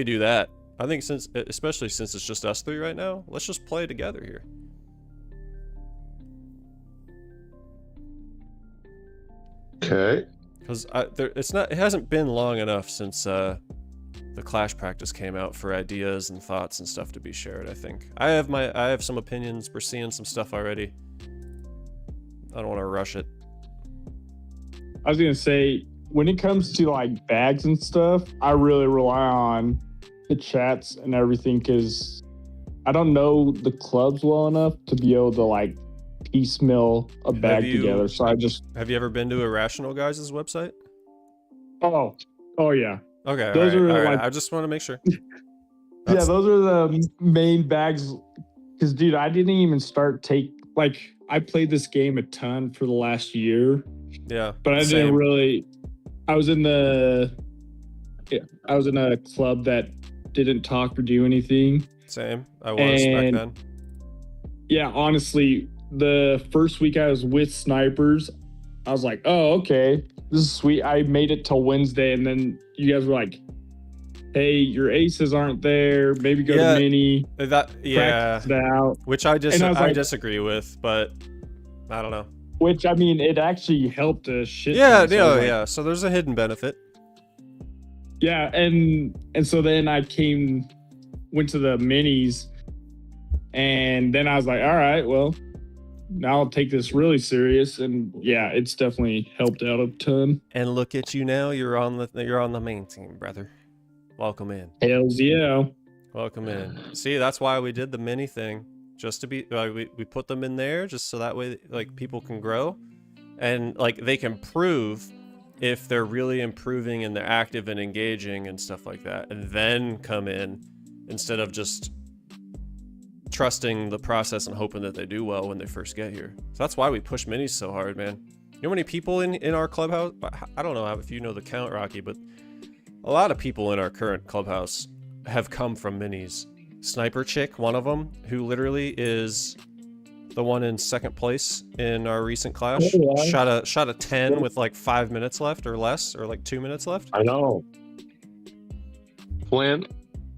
do that. I think especially since it's just us three right now, let's just play together here. Okay. Because it hasn't been long enough since the Clash practice came out for ideas and thoughts and stuff to be shared. I think I have some opinions. We're seeing some stuff already. I don't want to rush it. I was gonna say, when it comes to like bags and stuff, I really rely on the chats and everything, because I don't know the clubs well enough to be able to like piecemeal a bag together. So I just. Have you ever been to Irrational Guys' website? Oh yeah. Okay, Those all are right. like. I just want to make sure. Yeah, those are the main bags. Because, dude, I didn't even I played this game a ton for the last year. Yeah, but I didn't really. I was in a club that didn't talk or do anything. Same. I was back then. Yeah, honestly, the first week I was with Snipers, I was like, oh, okay, this is sweet. I made it till Wednesday, and then you guys were like, hey, your aces aren't there. Maybe go to mini. Practice it out. Which I disagree with, but I don't know. Which, I mean, it actually helped a shit. Yeah. So there's a hidden benefit. Yeah, and so then I went to the minis, and then I was like, all right, well, now I'll take this really serious, and yeah, it's definitely helped out a ton. And look at you now, you're on the main team, brother. Welcome in. Hells yeah. Welcome in. See, that's why we did the mini thing, just to be we put them in there just so that way like people can grow, and like they can prove if they're really improving and they're active and engaging and stuff like that, and then come in instead of just trusting the process and hoping that they do well when they first get here. So that's why we push minis so hard, man. You know how many people in our clubhouse? I don't know if you know the count, Rocky, but a lot of people in our current clubhouse have come from minis. Sniper Chick, one of them, who literally is the one in second place in our recent clash. Oh, yeah. Shot a 10 with like 5 minutes left or less, or like 2 minutes left. I know. Flint.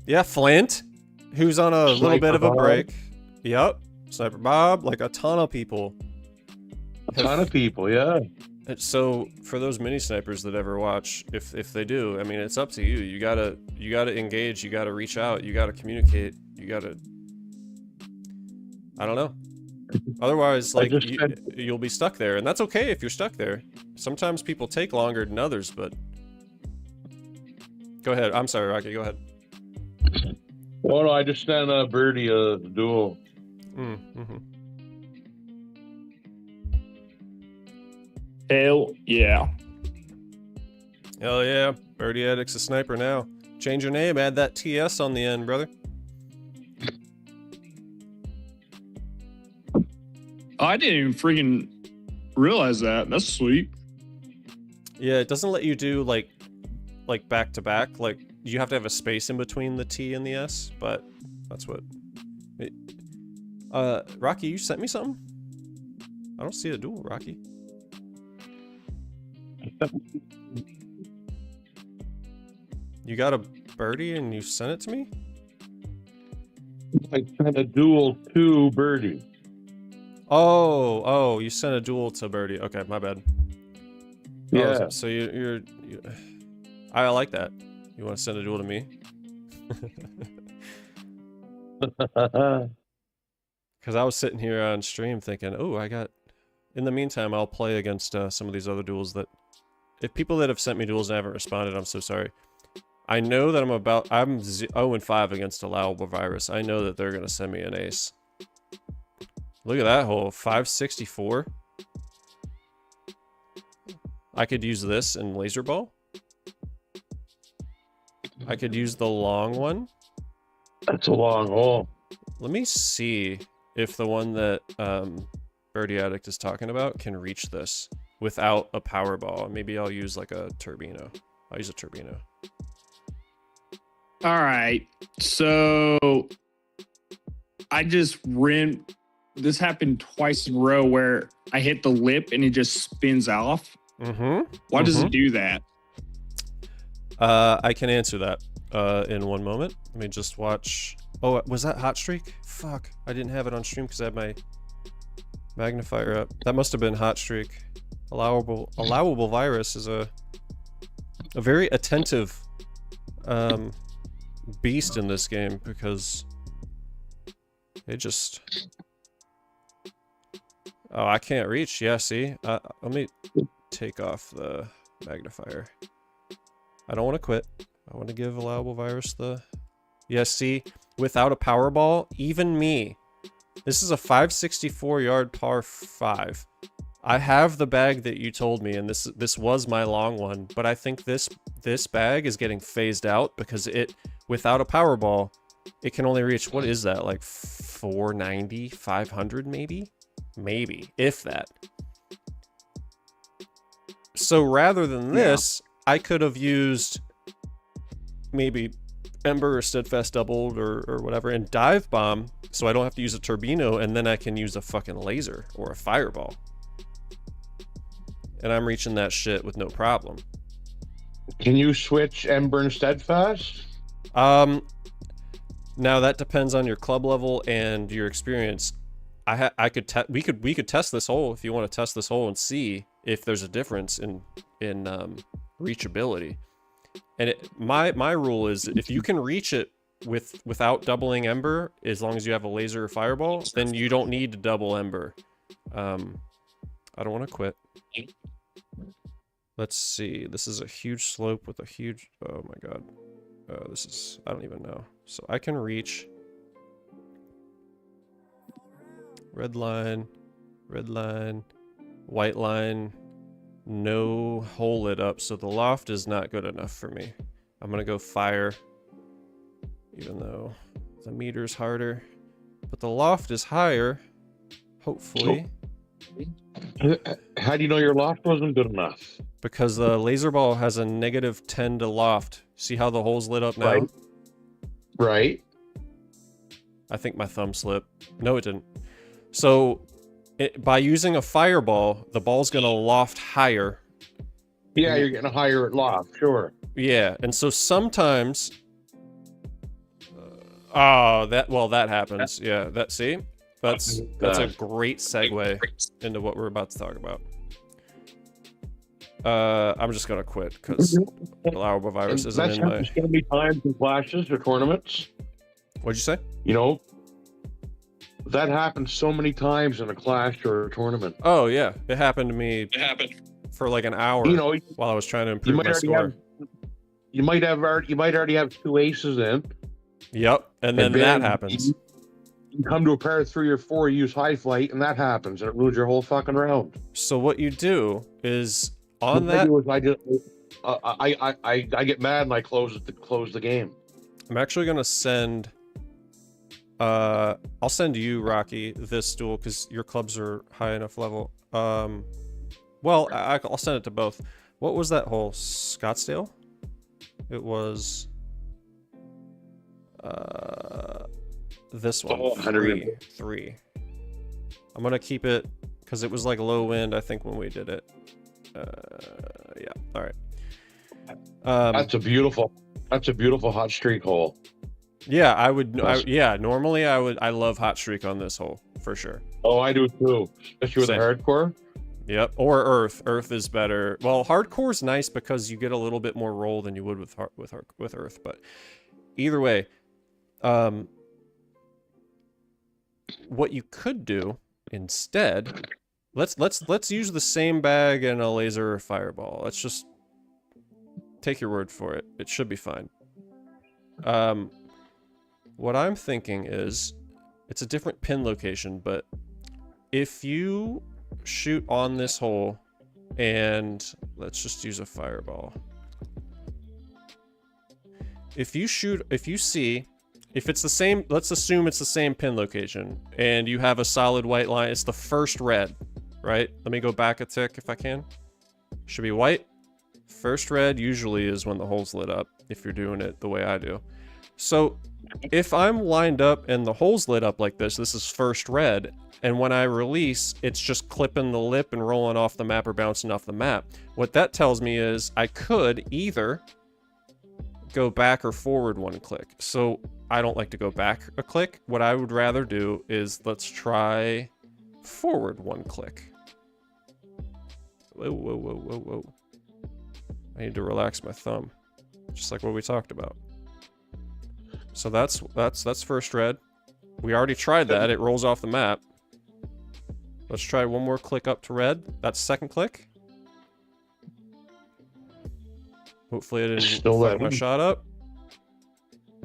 Yeah, Flint, who's on a little bit of a break. Yep. Sniper Bob, like a ton of people. A ton of people, yeah. So for those mini snipers that ever watch, if they do, I mean, it's up to you. You gotta engage. You gotta reach out. You gotta communicate. You gotta. I don't know. Otherwise, like you'll be stuck there, and that's okay if you're stuck there. Sometimes people take longer than others, but go ahead. I'm sorry, Rocky. Go ahead. Oh no, I just sent Birdie a duel. Mm-hmm. Hell yeah. Hell yeah. Birdie Addict's a sniper now. Change your name, add that TS on the end, brother. I didn't even freaking realize that. That's sweet. Yeah, it doesn't let you do like back to back. Like you have to have a space in between the T and the S, but that's what. Rocky, you sent me something? I don't see a duel, Rocky. You got a birdie and you sent it to me? I sent a duel to Birdie. Oh, you sent a duel to Birdie. Okay, my bad. Yeah. Oh, so you're I like that. You want to send a duel to me? Because I was sitting here on stream thinking, oh, in the meantime, I'll play against some of these other duels that, if people that have sent me duels and haven't responded, I'm so sorry. I know that I'm 0-5 against Allowable Virus. I know that they're going to send me an ace. Look at that hole, 564. I could use this in Laser Ball. I could use the long one. That's a long hole. Let me see if the one that Birdie Addict is talking about can reach this without a power ball. Maybe I'll use like a Turbino. I'll use a Turbino. All right. So I just ran. This happened twice in a row where I hit the lip and it just spins off. Mm-hmm. Why does it do that? I can answer that in one moment. Let me just watch. Oh, was that Hot Streak? Fuck. I didn't have it on stream because I had my magnifier up. That must have been Hot Streak. Allowable Virus is a very attentive beast in this game because they just... Oh, I can't reach. Yeah, see? Let me take off the magnifier. I don't want to quit. I want to give Allowable Virus the... Yeah, see? without a Powerball, even me. This is a 564-yard par 5. I have the bag that you told me, and this was my long one, but I think this bag is getting phased out because it, without a Powerball, it can only reach, what is that, like 490, 500 maybe? Maybe, if that. So rather than this, I could have used maybe Ember or Steadfast doubled or whatever and dive bomb, so I don't have to use a Turbino, and then I can use a fucking laser or a fireball. And I'm reaching that shit with no problem. Can you switch Ember and Steadfast? Now that depends on your club level and your experience. We could test this hole if you want to test this hole and see if there's a difference in reachability. And my rule is if you can reach it without doubling Ember, as long as you have a laser or fireball, then you don't need to double Ember. I don't want to quit. Let's see. This is a huge slope with a huge... Oh my god. This is... I don't even know. So I can reach... red line, white line, no hole lit up, so the loft is not good enough for me. I'm gonna go fire, even though the meter's harder, but the loft is higher, hopefully. How do you know your loft wasn't good enough? Because the laser ball has a -10 to loft. See how the hole's lit up now? Right. I think my thumb slipped. No, it didn't. So, by using a fireball, the ball's gonna loft higher. Yeah, you're getting a higher loft, sure. Yeah, and so sometimes... that happens. Yeah, see? That's a great segue into what we're about to talk about. I'm just gonna quit, because allowable virus isn't in my... There's gonna be times in clashes or tournaments. What'd you say? You know, that happens so many times in a clash or a tournament. Oh yeah, it happened to me. For like an hour. You know, while I was trying to improve my score. You might already have 2 aces in. Yep, and then that happens. You come to a pair of 3 or 4, you use high flight, and that happens, and it ruins your whole fucking round. So what you do is on that. I get mad and I close the game. I'm actually gonna send. I'll send you, Rocky, this duel because your clubs are high enough level. Well, I'll send it to both. What was that hole? Scottsdale? It was this one. Three. I'm gonna keep it because it was like low wind, I think, when we did it. Yeah. All right. That's a beautiful hot streak hole. Yeah, normally I love hot streak on this hole for sure. Oh, I do too, especially with the hardcore. Yep, or earth. Earth is better. Well, hardcore is nice because you get a little bit more roll than you would with earth. But either way, what you could do instead, let's use the same bag and a laser or fireball. Let's just take your word for it. It should be fine. What I'm thinking is, it's a different pin location, but if you shoot on this hole, and let's just use a fireball. If you see, if it's the same, let's assume it's the same pin location, and you have a solid white line, it's the first red, right? Let me go back a tick if I can. Should be white. First red usually is when the hole's lit up, if you're doing it the way I do. So if I'm lined up and the hole's lit up like this is first red, and when I release, it's just clipping the lip and rolling off the map or bouncing off the map. What that tells me is I could either go back or forward 1 click. So I don't like to go back a click. What I would rather do is let's try forward 1 click. Whoa. I need to relax my thumb, just like what we talked about. So that's first red. We already tried that. It rolls off the map. Let's try 1 more click up to red. That's second click. Hopefully I didn't fuck my shot up.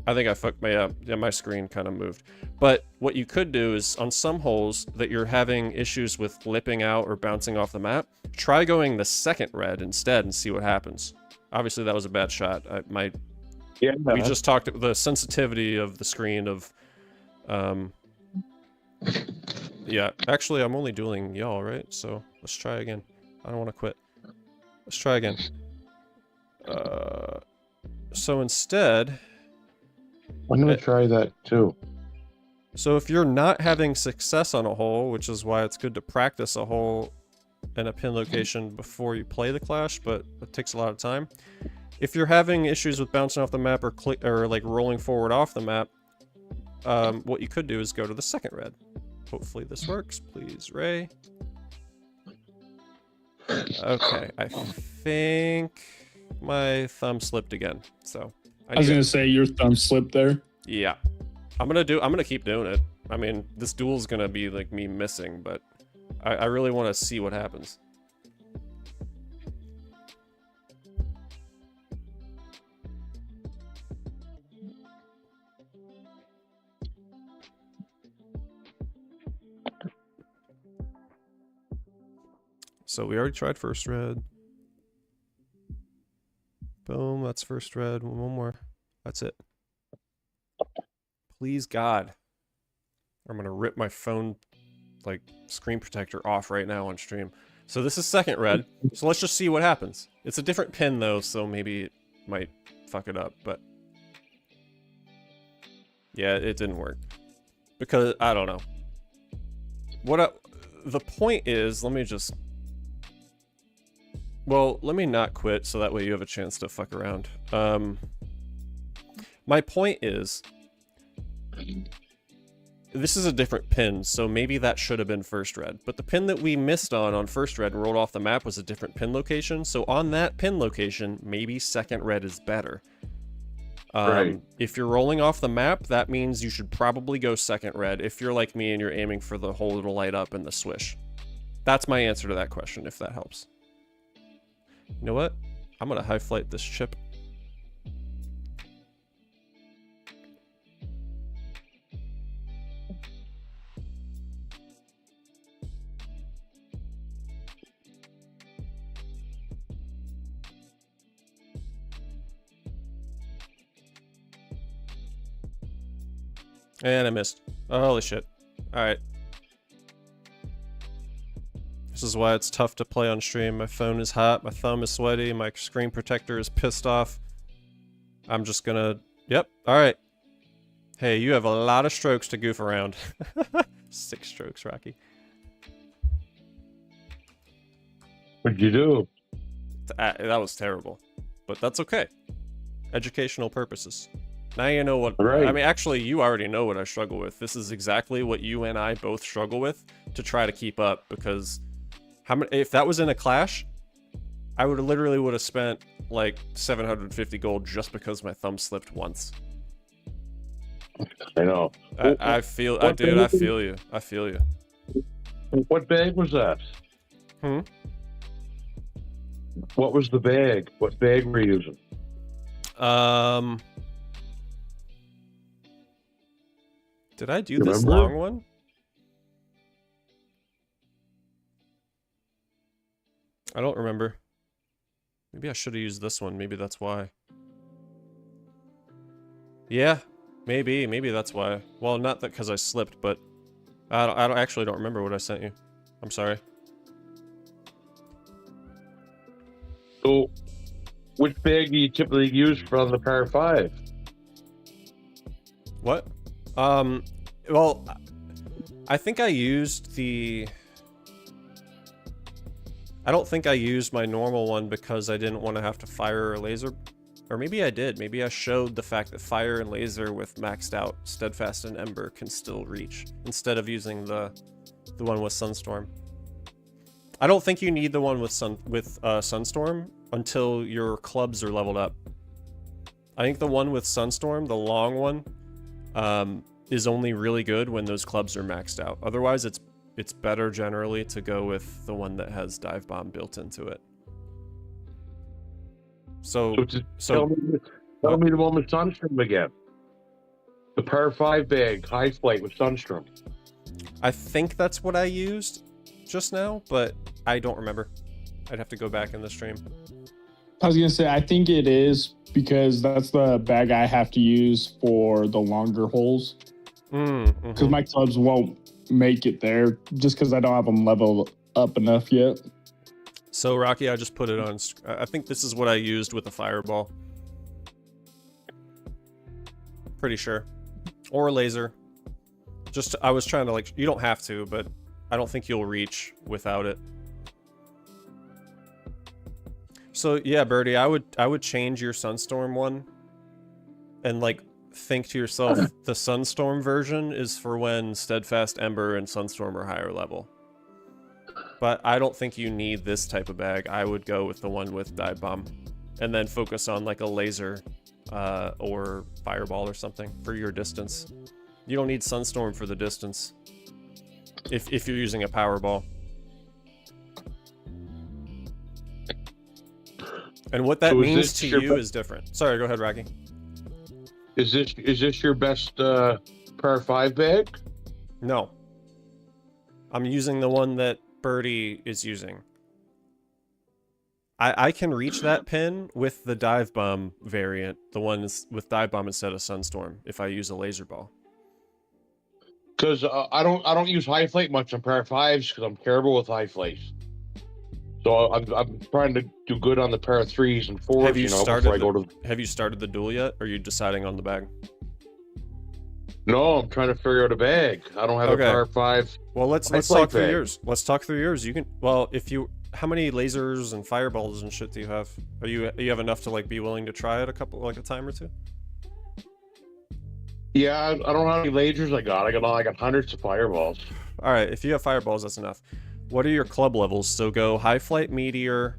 I think I fucked my screen kind of moved. But what you could do is on some holes that you're having issues with lipping out or bouncing off the map, try going the second red instead and see what happens. Obviously that was a bad shot. We just talked the sensitivity of the screen of yeah, actually I'm only dueling y'all, right? So let's try again. I don't want to quit. Let's try again. So instead, I'm gonna try that too. so if you're not having success on a hole, which is why it's good to practice a hole and a pin location before you play the Clash, but it takes a lot of time. If you're having issues with bouncing off the map or like rolling forward off the map, what you could do is go to the second red. Hopefully this works, please, Ray. Okay, I think my thumb slipped again, so I was gonna say your thumb slipped there. yeah. I'm gonna keep doing it. I mean, this duel's gonna be like me missing, but I really want to see what happens. So we already tried first red. Boom, that's first red. One more. That's it. Please, God. I'm gonna rip my phone, like, screen protector off right now on stream. So this is second red. So let's just see what happens. It's a different pin, though, so maybe it might fuck it up, but... yeah, it didn't work. Because, I don't know. The point is, let me just... well, let me not quit, so that way you have a chance to fuck around. My point is... this is a different pin, so maybe that should have been first red. But the pin that we missed on first red and rolled off the map was a different pin location. So on that pin location, maybe second red is better. Right. If you're rolling off the map, that means you should probably go second red if you're like me and you're aiming for the hole that'll light up and the swish. That's my answer to that question, if that helps. You know what? I'm gonna high flight this chip. And I missed. Holy shit. Alright. This is why it's tough to play on stream. My phone is hot, my thumb is sweaty, my screen protector is pissed off. I'm just gonna... yep, alright. Hey, you have a lot of strokes to goof around. 6 strokes, Rocky. What'd you do? That was terrible. But that's okay. Educational purposes. Now you know what... right. I mean, actually, you already know what I struggle with. This is exactly what you and I both struggle with to try to keep up, because... how many, if that was in a Clash, I would have spent like 750 gold just because my thumb slipped once. I know. I feel you. I feel you. What bag was that? Hmm? What was the bag? What bag were you using? Did I do this long one? I don't remember. Maybe I should have used this one. Maybe that's why. Yeah, maybe that's why. Well, not that because I slipped, but I actually don't remember what I sent you. I'm sorry. So, which bag do you typically use for the par 5? What? Well, I think I used the... I don't think I used my normal one because I didn't want to have to fire a laser. Or maybe I did. Maybe I showed the fact that fire and laser with maxed out Steadfast and Ember can still reach, instead of using the one with Sunstorm. I don't think you need the one with Sunstorm until your clubs are leveled up. I think the one with Sunstorm, the long one, is only really good when those clubs are maxed out. Otherwise, it's better generally to go with the one that has Dive Bomb built into it. So Tell me the one with Sunstorm again. The Par 5 bag, high flight with Sunstorm. I think that's what I used just now, but I don't remember. I'd have to go back in the stream. I was gonna say I think it is because that's the bag I have to use for the longer holes. Because my clubs won't make it there just because I don't have them leveled up enough yet. So Rocky, I just put it on. I think this is what I used with the fireball. Pretty sure, or laser. Just I was trying to like. You don't have to, but I don't think you'll reach without it. So yeah, Birdie, I would change your Sunstorm one, and like think to yourself, the Sunstorm version is for when Steadfast Ember and Sunstorm are higher level. But I don't think you need this type of bag. I would go with the one with Dive Bomb, and then focus on like a laser, or fireball or something for your distance. You don't need Sunstorm for the distance. If you're using a Powerball. And what that So means to you is different. Sorry, go ahead, Rocky. Is this your best Par 5 bag? No. I'm using the one that Birdie is using. I can reach that pin with the Dive Bomb variant, the ones with Dive Bomb instead of Sunstorm, if I use a laser ball. Because I don't use high flight much on Par 5s because I'm terrible with high flights. So I'm trying to do good on the Par 3s and 4s. Have you started? Before I go to... Have you started the duel yet? Or are you deciding on the bag? No, I'm trying to figure out a bag. I don't have a Par 5. Well, let's talk through yours. Let's talk through yours. You can. Well, if you. How many lasers and fireballs and shit do you have? You have enough to like be willing to try it a time or two? Yeah, I don't know how many lasers I got. I got hundreds of fireballs. All right, if you have fireballs, that's enough. What are your club levels? So go High Flight Meteor.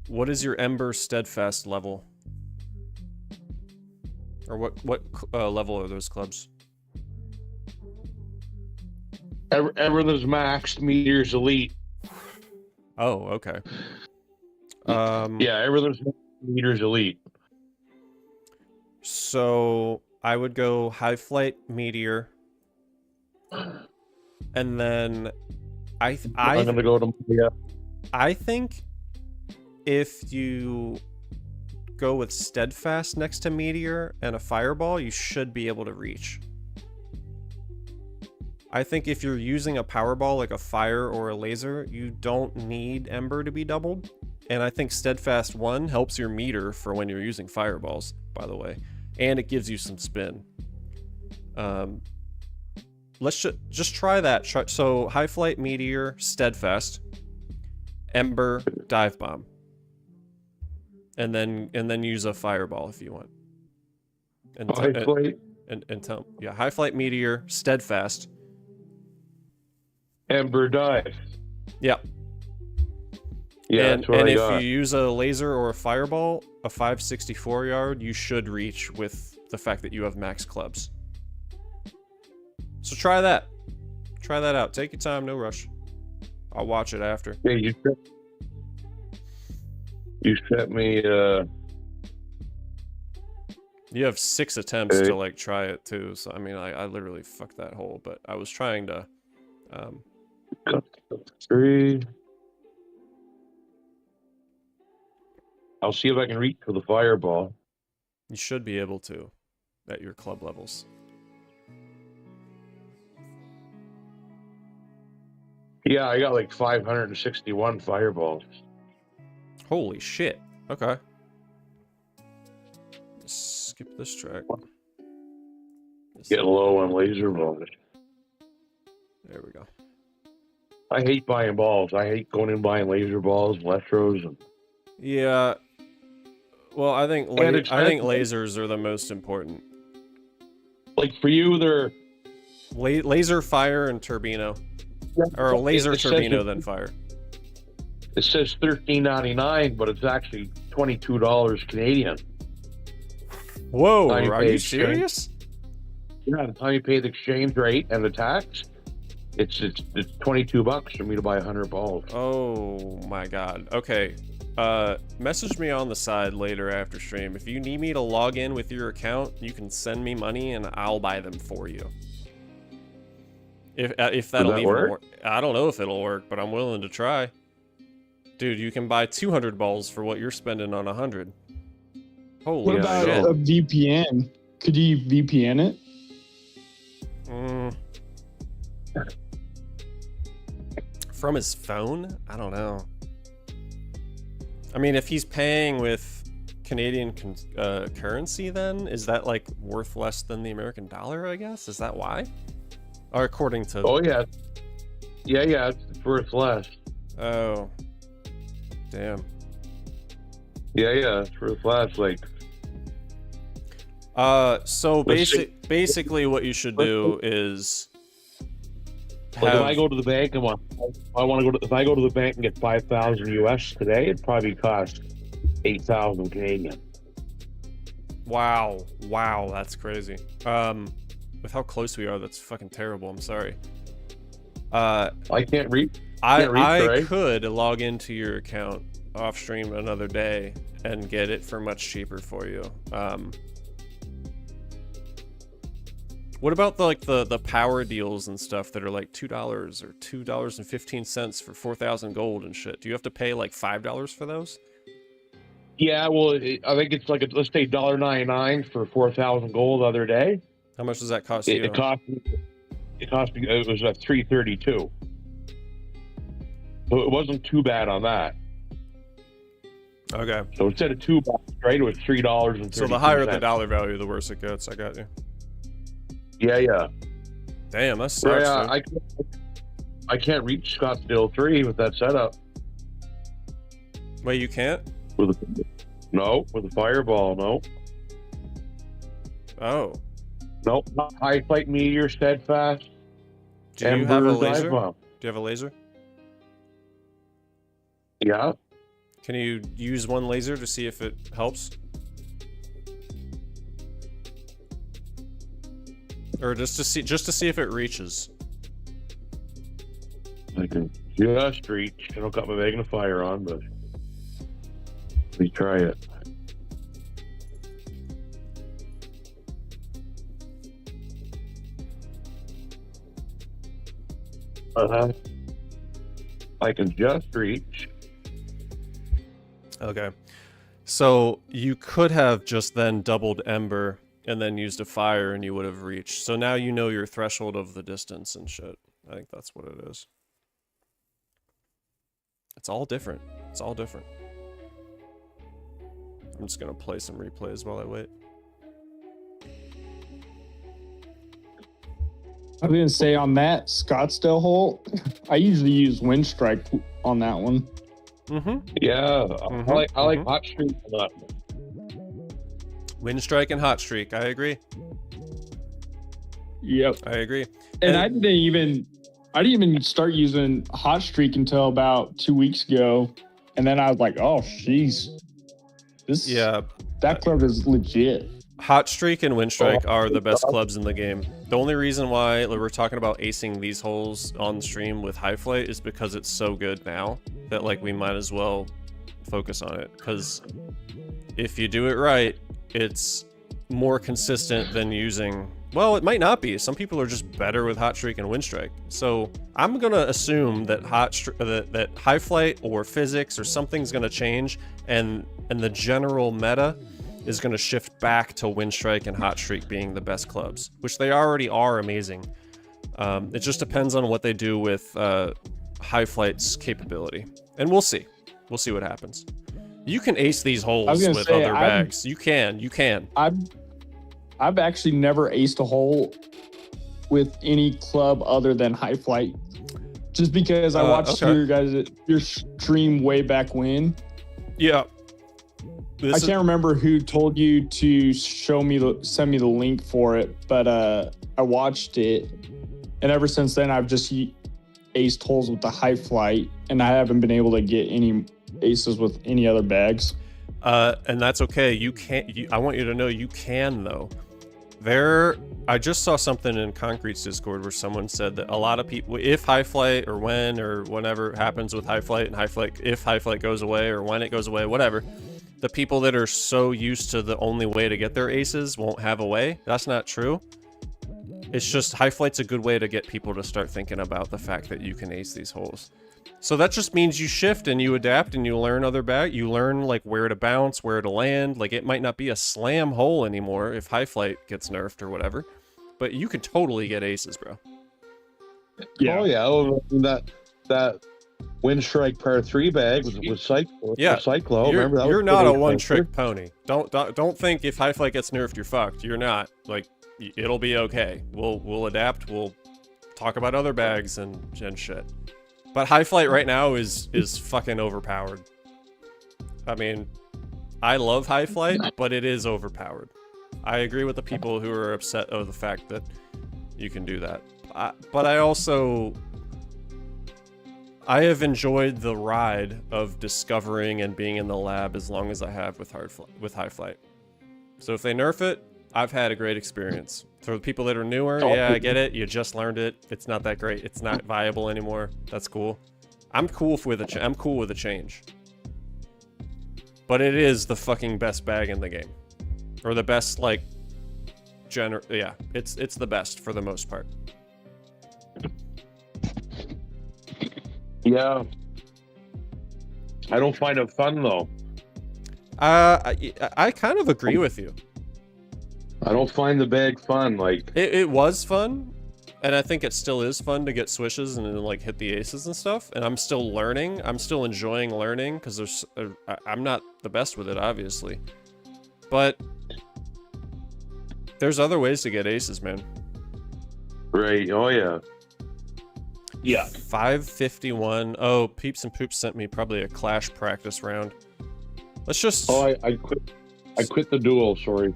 What is your Ember Steadfast level? Or what level are those clubs? Everything's maxed. Meteor's elite. Oh, okay. Yeah, everything's Meteor's elite. So I would go High Flight Meteor, and then I'm gonna go to I think if you go with Steadfast next to Meteor and a Fireball, you should be able to reach. I think if you're using a Powerball like a Fire or a Laser, you don't need Ember to be doubled. And I think Steadfast 1 helps your meter for when you're using Fireballs, by the way. And it gives you some spin. Let's just try that. So High Flight Meteor, Steadfast, Ember, Dive Bomb. And then use a Fireball if you want. And tell, yeah, High Flight Meteor, Steadfast, Ember, Dive. Yeah. Yeah, and if you use a laser or a fireball, a 564 yard, you should reach with the fact that you have max clubs. So try that. Try that out. Take your time, no rush. I'll watch it after. Yeah, you sent me You have 6 attempts to like try it too, so I mean I literally fucked that hole, but I was trying to got 3. I'll see if I can reach for the fireball. You should be able to at your club levels. Yeah, I got like 561 fireballs. Holy shit. Okay. Skip this track. Getting low on laser balls. There we go. I hate buying balls. I hate going in buying laser balls, electros, and yeah. Well, I think lasers are the most important. Like for you, they're laser, fire, and turbino, or laser, turbino, then fire. It says $13.99, but it's actually $22 Canadian. Whoa, are you serious? Yeah, the time you pay the exchange rate and the tax. It's $22 for me to buy 100 balls. Oh my god. Okay. Message me on the side later after stream. If you need me to log in with your account, you can send me money and I'll buy them for you. If that'll even work. I don't know if it'll work, but I'm willing to try. Dude, you can buy 200 balls for what you're spending on 100. Holy What about shit. a VPN? Could you VPN it? From his phone? I don't know. I mean, if he's paying with Canadian currency, then is that like worth less than the American dollar, I guess? Is that why? Or according to... Oh, yeah. Yeah, it's worth less. Oh. Damn. Yeah, it's worth less. Like, so basically what you should do is like if I go to the bank and if I go to the bank and get 5,000 US today, it'd probably cost 8,000 Canadian. Wow, that's crazy. With how close we are, that's fucking terrible. I'm sorry. I can't read. I could log into your account off stream another day and get it for much cheaper for you. What about the power deals and stuff that are like $2 or $2.15 for 4,000 gold and shit? Do you have to pay like $5 for those? Yeah, well, I think it's like let's say $1.99 for 4,000 gold the other day. How much does that cost you? It cost me. It was at $3.32. So it wasn't too bad on that. Okay. So instead of $2, right, it was $3.30. So the higher the dollar value, the worse it gets. I got you. Yeah. Damn, that sucks. Yeah, I can't reach Scottsdale 3 with that setup. Wait, you can't? With a fireball, no. Oh. Nope. High Flight Meteor, Steadfast. Do you have a laser? Do you have a laser? Yeah. Can you use one laser to see if it helps? Or just to see if it reaches. I can just reach. I don't got my magnifier on, but let me try it. I can just reach. Okay. So you could have just then doubled Ember and then used a fire and you would have reached. So now you know your threshold of the distance and shit. I think that's what it is. It's all different. It's all different. I'm just gonna play some replays while I wait. I was gonna say on that Scottsdale hole, I usually use Wind Strike on that one. Yeah, I like Hot Streak a lot. Wind Strike and Hot Streak, I agree. Yep, I agree. And I didn't even start using Hot Streak until about 2 weeks ago, and then I was like, oh, jeez, that club is legit. Hot Streak and Wind Strike are the best clubs in the game. The only reason why we're talking about acing these holes on stream with High Flight is because it's so good now that like we might as well focus on it. Because if you do it right, it's more consistent than using... Well, it might not be. Some people are just better with Hot Streak and Wind Strike. So I'm gonna assume that that High Flight or physics or something's gonna change, and the general meta is going to shift back to Wind Strike and Hot Streak being the best clubs, which they already are amazing. It just depends on what they do with High Flight's capability. And we'll see. We'll see what happens. You can ace these holes with other bags. You can. I've actually never aced a hole with any club other than High Flight. Just because I watched your stream way back when. Yeah. I can't remember who told you to send me the link for it, but I watched it, and ever since then I've just aced holes with the High Flight, and I haven't been able to get any aces with any other bags. And that's okay. You can't. I want you to know you can though. There I just saw something in Concrete's Discord where someone said that a lot of people, if High Flight or when or whenever happens with High Flight and High Flight, if High Flight goes away or when it goes away, whatever, the people that are so used to the only way to get their aces won't have a way. That's not true. It's just High Flight's a good way to get people to start thinking about the fact that you can ace these holes. So that just means you shift and you adapt and you learn other back. You learn like where to bounce, where to land. Like it might not be a slam hole anymore if High Flight gets nerfed or whatever, but you could totally get aces, bro. Yeah. Oh yeah. Oh, that Wind Strike Par 3 bag with Cyclo. Yeah. Cyclo. Remember that? You're was not a pretty one-trick expensive. pony. Don't think if High Flight gets nerfed, you're fucked. You're not. Like it'll be okay. We'll adapt. We'll talk about other bags and shit. But High Flight right now is fucking overpowered. I mean, I love High Flight, but it is overpowered. I agree with the people who are upset of the fact that you can do that. But I have enjoyed the ride of discovering and being in the lab as long as I have with High Flight. So if they nerf it, I've had a great experience. For the people that are newer, yeah, I get it. You just learned it. It's not that great. It's not viable anymore. That's cool. I'm cool with a change. But it is the fucking best bag in the game, or the best like yeah. It's the best for the most part. Yeah. I don't find it fun though. I kind of agree with you. I don't find the bag fun. Like It was fun, and I think it still is fun to get swishes and then like hit the aces and stuff. And I'm still learning. I'm still enjoying learning because I'm not the best with it, obviously. But there's other ways to get aces, man. right. Oh yeah. Yeah. 551. Oh, Peeps and Poops sent me probably a Clash practice round. Let's just. Oh, I quit the duel. Sorry.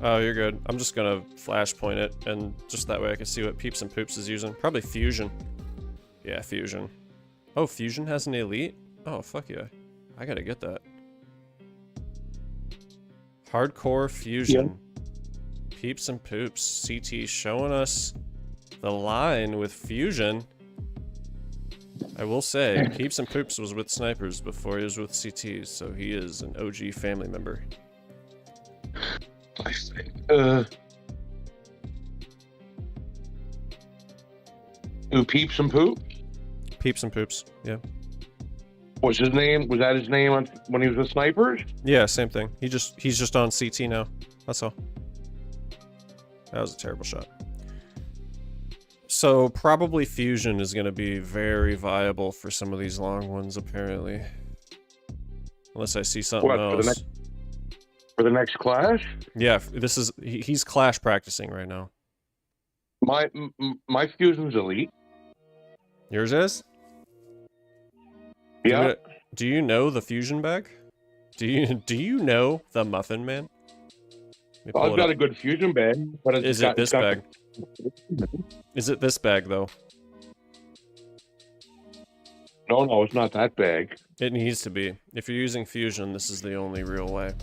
Oh, you're good. I'm just gonna flashpoint it, and just that way I can see what Peeps and Poops is using. Probably Fusion. Yeah, Fusion. Oh, Fusion has an elite? Oh, fuck yeah. I gotta get that. Hardcore Fusion. Peeps and Poops. CT showing us the line with Fusion. I will say, Peeps and Poops was with Snipers before he was with CTs, so he is an OG family member. Who Peeps and Poop? Peeps and Poops, yeah. What's his name? Was that his name when he was with Snipers? Yeah, same thing. He's just on CT now. That's all. That was a terrible shot. So probably Fusion is going to be very viable for some of these long ones, apparently. Unless I see something What, else. For the next Clash? Yeah, he's Clash practicing right now. My Fusion's elite. Yours is? Yeah. Do you know the Fusion bag? Do you know the Muffin Man? Let me pull I've it got up. a good Fusion bag, but Is it this bag? Is it this bag though? No, it's not that bag. It needs to be. If you're using Fusion, this is the only real way.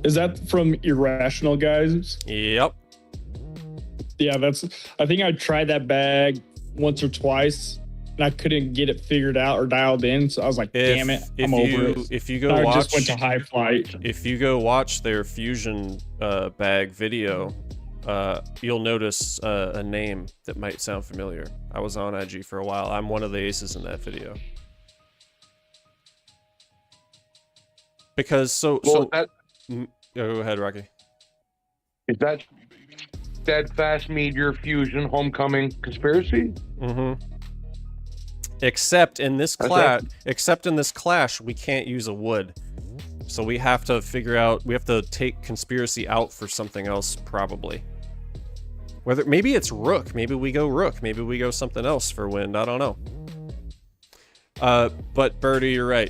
Is that from Irrational Guys? Yep. Yeah, I think I tried that bag once or twice and I couldn't get it figured out or dialed in. So I was like, damn it, I'm over it. If you go And I watch, just went to High Flight. if you go watch their Fusion bag video, you'll notice a name that might sound familiar. I was on IG for a while. I'm one of the aces in that video. Because go ahead, Rocky. Is that Steadfast Meteor Fusion Homecoming Conspiracy? Mm-hmm. Except in this clash, we can't use a wood. So we have to figure out, we have to take conspiracy out for something else, probably. Maybe it's Rook. Maybe we go Rook. Maybe we go something else for wind. I don't know. But Birdie, you're right.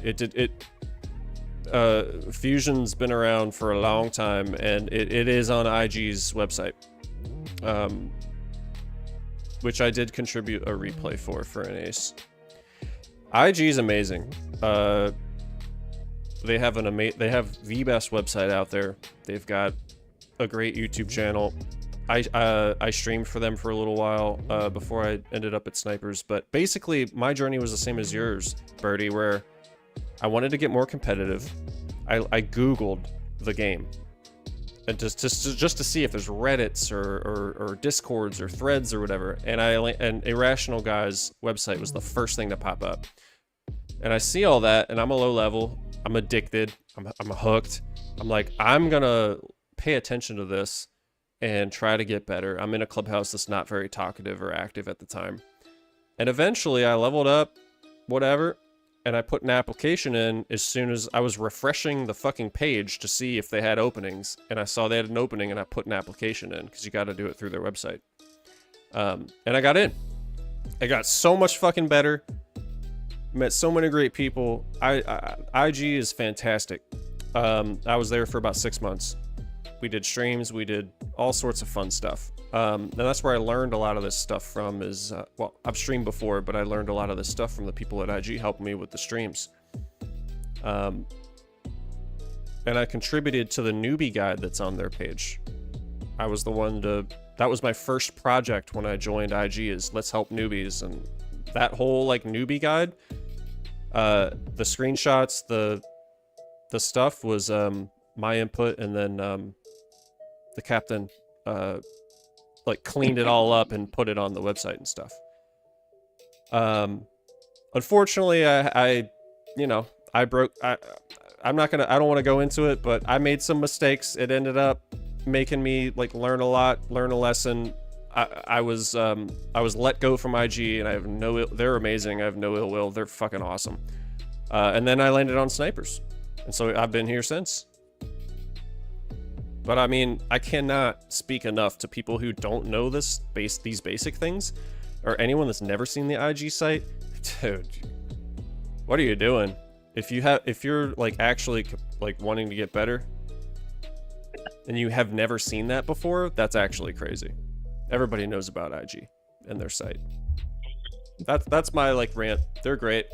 Fusion's been around for a long time, and it is on IG's website. Which I did contribute a replay for an ace. IG is amazing. They have the best website out there. They've got a great YouTube channel. I streamed for them for a little while before I ended up at Snipers, but basically my journey was the same as yours, Birdie, where I wanted to get more competitive. I Googled the game, and just to see if there's Reddits or Discords or threads or whatever, and Irrational Guy's website was the first thing to pop up, and I see all that, and I'm a low level, I'm addicted, I'm hooked. I'm like, I'm gonna pay attention to this and try to get better. I'm in a clubhouse that's not very talkative or active at the time. And eventually I leveled up, whatever, and I put an application in as soon as I was refreshing the fucking page to see if they had openings. And I saw they had an opening and I put an application in because you got to do it through their website. And I got in. I got so much fucking better. Met so many great people. IG is fantastic. I was there for about 6 months. We did streams, we did all sorts of fun stuff. And that's where I learned a lot of this stuff from is, well, I've streamed before, but I learned a lot of this stuff from the people at IG helping me with the streams. And I contributed to the newbie guide that's on their page. I was the one that was my first project when I joined IG, is let's help newbies. And that whole like newbie guide, the screenshots, the stuff was my input, and then the captain like cleaned it all up and put it on the website and stuff. Unfortunately, I don't want to go into it, but I made some mistakes. It ended up making me like learn a lesson. I was let go from IG, and I have they're amazing. I have no ill will. They're fucking awesome. And then I landed on Snipers, and so I've been here since. But I mean, I cannot speak enough to people who don't know these basic things, or anyone that's never seen the IG site. Dude, what are you doing? If you're like actually like wanting to get better, and you have never seen that before, that's actually crazy. Everybody knows about IG and their site. That's my like rant. They're great.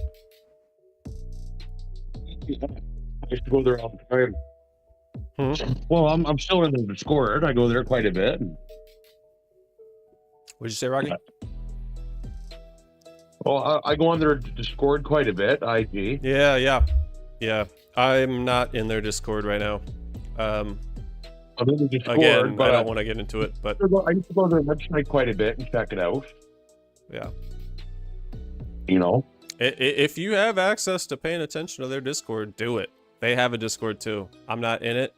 I used to go there all the time. Well, I'm still in the Discord. I go there quite a bit. What'd you say, Rocky? Well, I go on their Discord quite a bit. IG. Yeah. I'm not in their Discord right now. I'm in the Discord, Again, but I don't want to get into it, but I used to go to their website quite a bit and check it out. yeah. You know, If you have access to paying attention to their Discord, do it. They have a Discord too. I'm not in it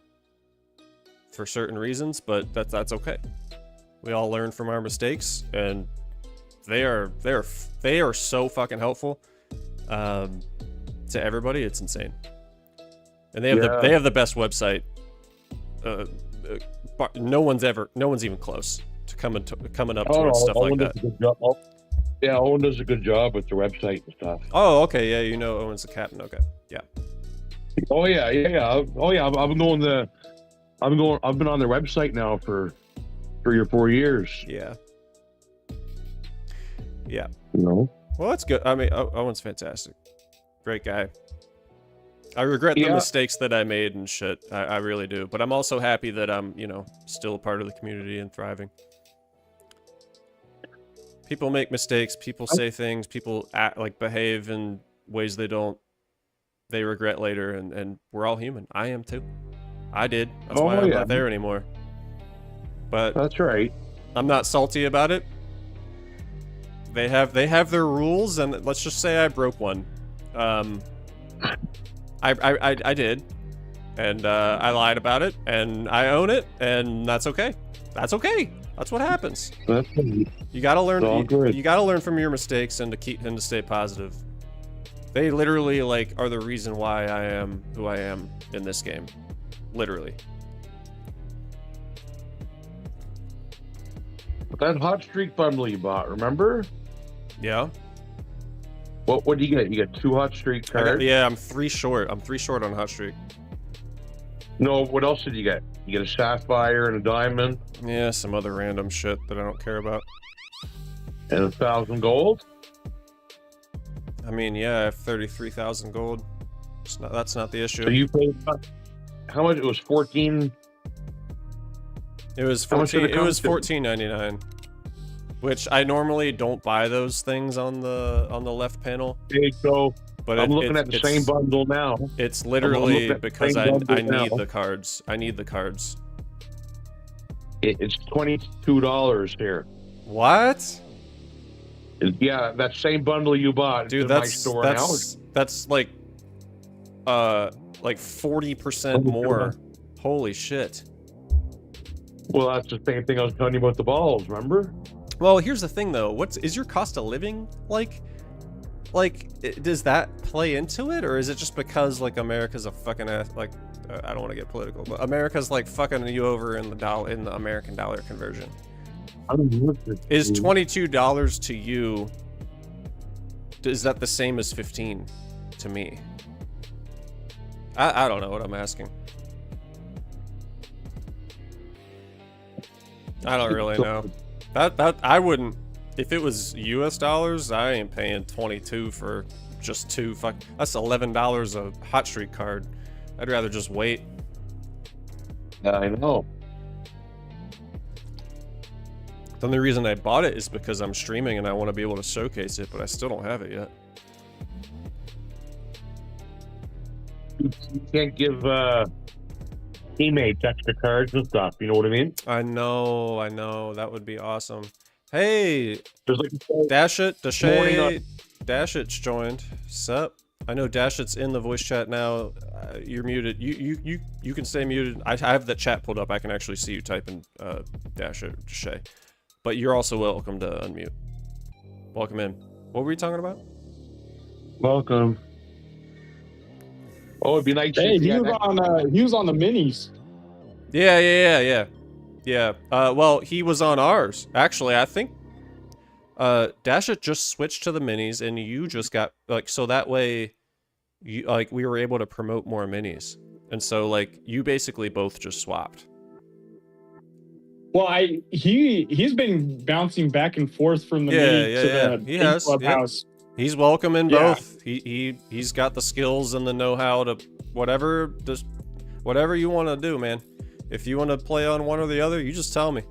for certain reasons, but that's okay. We all learn from our mistakes, and they are so fucking helpful to everybody. It's insane, and they have the best website. No one's even close to coming up towards stuff like that. Yeah, Owen does a good job with the website and stuff. Oh, okay, yeah, you know Owen's the captain. Okay, yeah. Oh yeah. I've been on their website now for 3 or 4 years. Yeah. You know. Well, that's good. I mean, Owen's fantastic. Great guy. I regret the mistakes that I made and shit. I really do. But I'm also happy that I'm, still a part of the community and thriving. People make mistakes. People say things. People behave in ways they regret later, and we're all human. I am too. I did. That's why I'm not there anymore. But that's right. I'm not salty about it. They have their rules, and let's just say I broke one. I did, and I lied about it, and I own it, and that's okay. That's okay. That's what happens. You gotta learn. You gotta learn from your mistakes and to stay positive. They literally are the reason why I am who I am in this game. Literally. That hot streak bundle you bought, remember? Yeah. What do you get? You get 2 hot streak cards? I'm 3 short. I'm 3 short on hot streak. No, what else did you get? You get a sapphire and a diamond? Yeah, some other random shit that I don't care about. And 1,000 gold? I mean, yeah, I have 33,000 gold. That's not the issue. So you paid how much? It was 14. It was How much did 14. it It was come to? $14.99, which I normally don't buy those things on the left panel. Okay, so But I'm looking at the same bundle now. It's looking literally at the because same bundle I need now. the cards. I need the cards. It's $22 here. What? Yeah, that same bundle you bought. Dude, in my that's store now. that's like 40% more. Holy shit. Well, that's the same thing I was telling you about the balls. Remember? Well, here's the thing though. Is your cost of living like does that play into it, or is it just because like America's a fucking ass, like I don't want to get political, but America's like fucking you over in the American dollar conversion? Is $22 to you, is that the same as 15 to me? I don't know what I'm asking. I don't really know. That I wouldn't, if it was US dollars, I ain't paying 22 for just two that's $11 a Hot Streak card. I'd rather just wait. I know. The only reason I bought it is because I'm streaming and I want to be able to showcase it, but I still don't have it yet. You can't give teammates extra cards and stuff. You know what I mean? I know. That would be awesome. Hey, There's like Dashit, Dashit's joined. Sup? I know Dashit's in the voice chat now. You're muted. You can stay muted. I have the chat pulled up. I can actually see you typing Dashit, Dashay. But you're also welcome to unmute. Welcome in. What were we talking about? welcome. Oh, it'd be nice. Hey, if he you was had on he was on the minis. Yeah. Well, he was on ours. Actually, I think Dashit just switched to the minis, and you just got like, so that way, you like, we were able to promote more minis, and so like you basically both just swapped. Well, he's been bouncing back and forth from the mini to the He big has, clubhouse. He's welcome in Yeah. both. He's got the skills and the know-how to whatever you want to do, man. If you want to play on one or the other, you just tell me.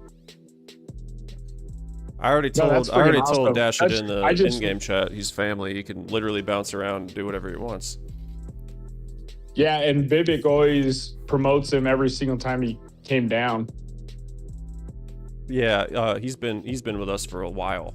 I already told that's freaking awesome. Dashit in the I just- in-game chat. He's family. He can literally bounce around and do whatever he wants. Yeah, and Vivek always promotes him every single time he came down. Yeah, he's been with us for a while.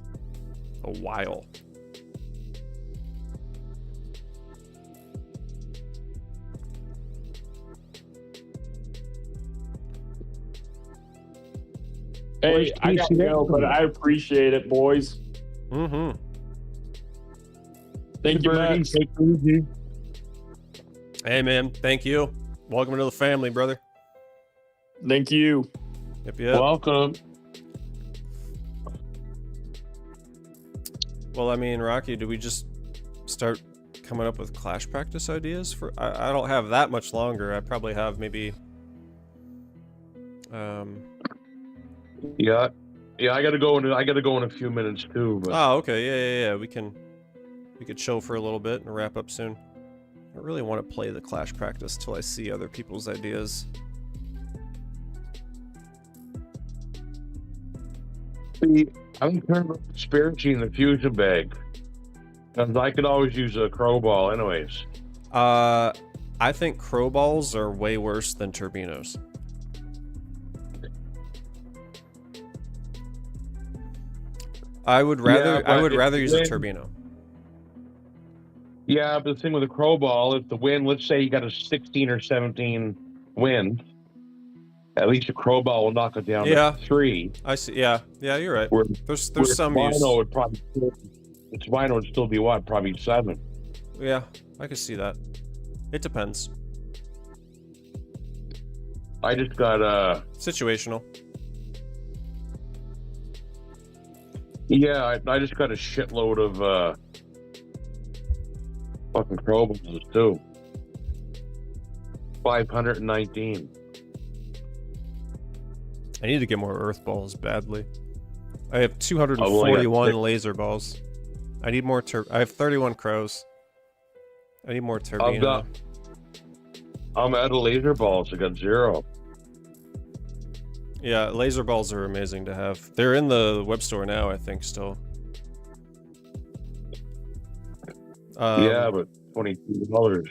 Hey, I gotta go, but I appreciate it, boys. Mm-hmm. Thank you, Max. Take it easy. Hey, man. Thank you. Welcome to the family, brother. Thank you. Yep. Welcome. Well, I mean, Rocky, do we just start coming up with clash practice ideas for? I don't have that much longer. I probably have maybe. Yeah, I gotta go in a few minutes too. But Oh, okay. Yeah. We could chill for a little bit and wrap up soon. I really want to play the clash practice till I see other people's ideas. see, I'm kind of conspiracy in the fusion bag, because I could always use a crow ball, anyways. I think crow balls are way worse than turbinos. I would rather use a turbino. Yeah, but the thing with a crow ball, if the wind, let's say you got a 16 or 17 wind, at least a crow ball will knock it down Yeah. to 3. I see. Yeah, you're right. Where, There's where some use. Vinyl would probably, its vinyl would still be what? Probably 7. Yeah, I can see that. It depends. I just got Situational. yeah, I just got a shitload of fucking crow balls too. 519. I need to get more earth balls badly. I have 241 Oh, laser balls. I need more I have 31 crows. I need more turbino. I'm out of laser balls. I got 0. Yeah, laser balls are amazing to have. They're in the web store now, I think, still. Yeah, but $22.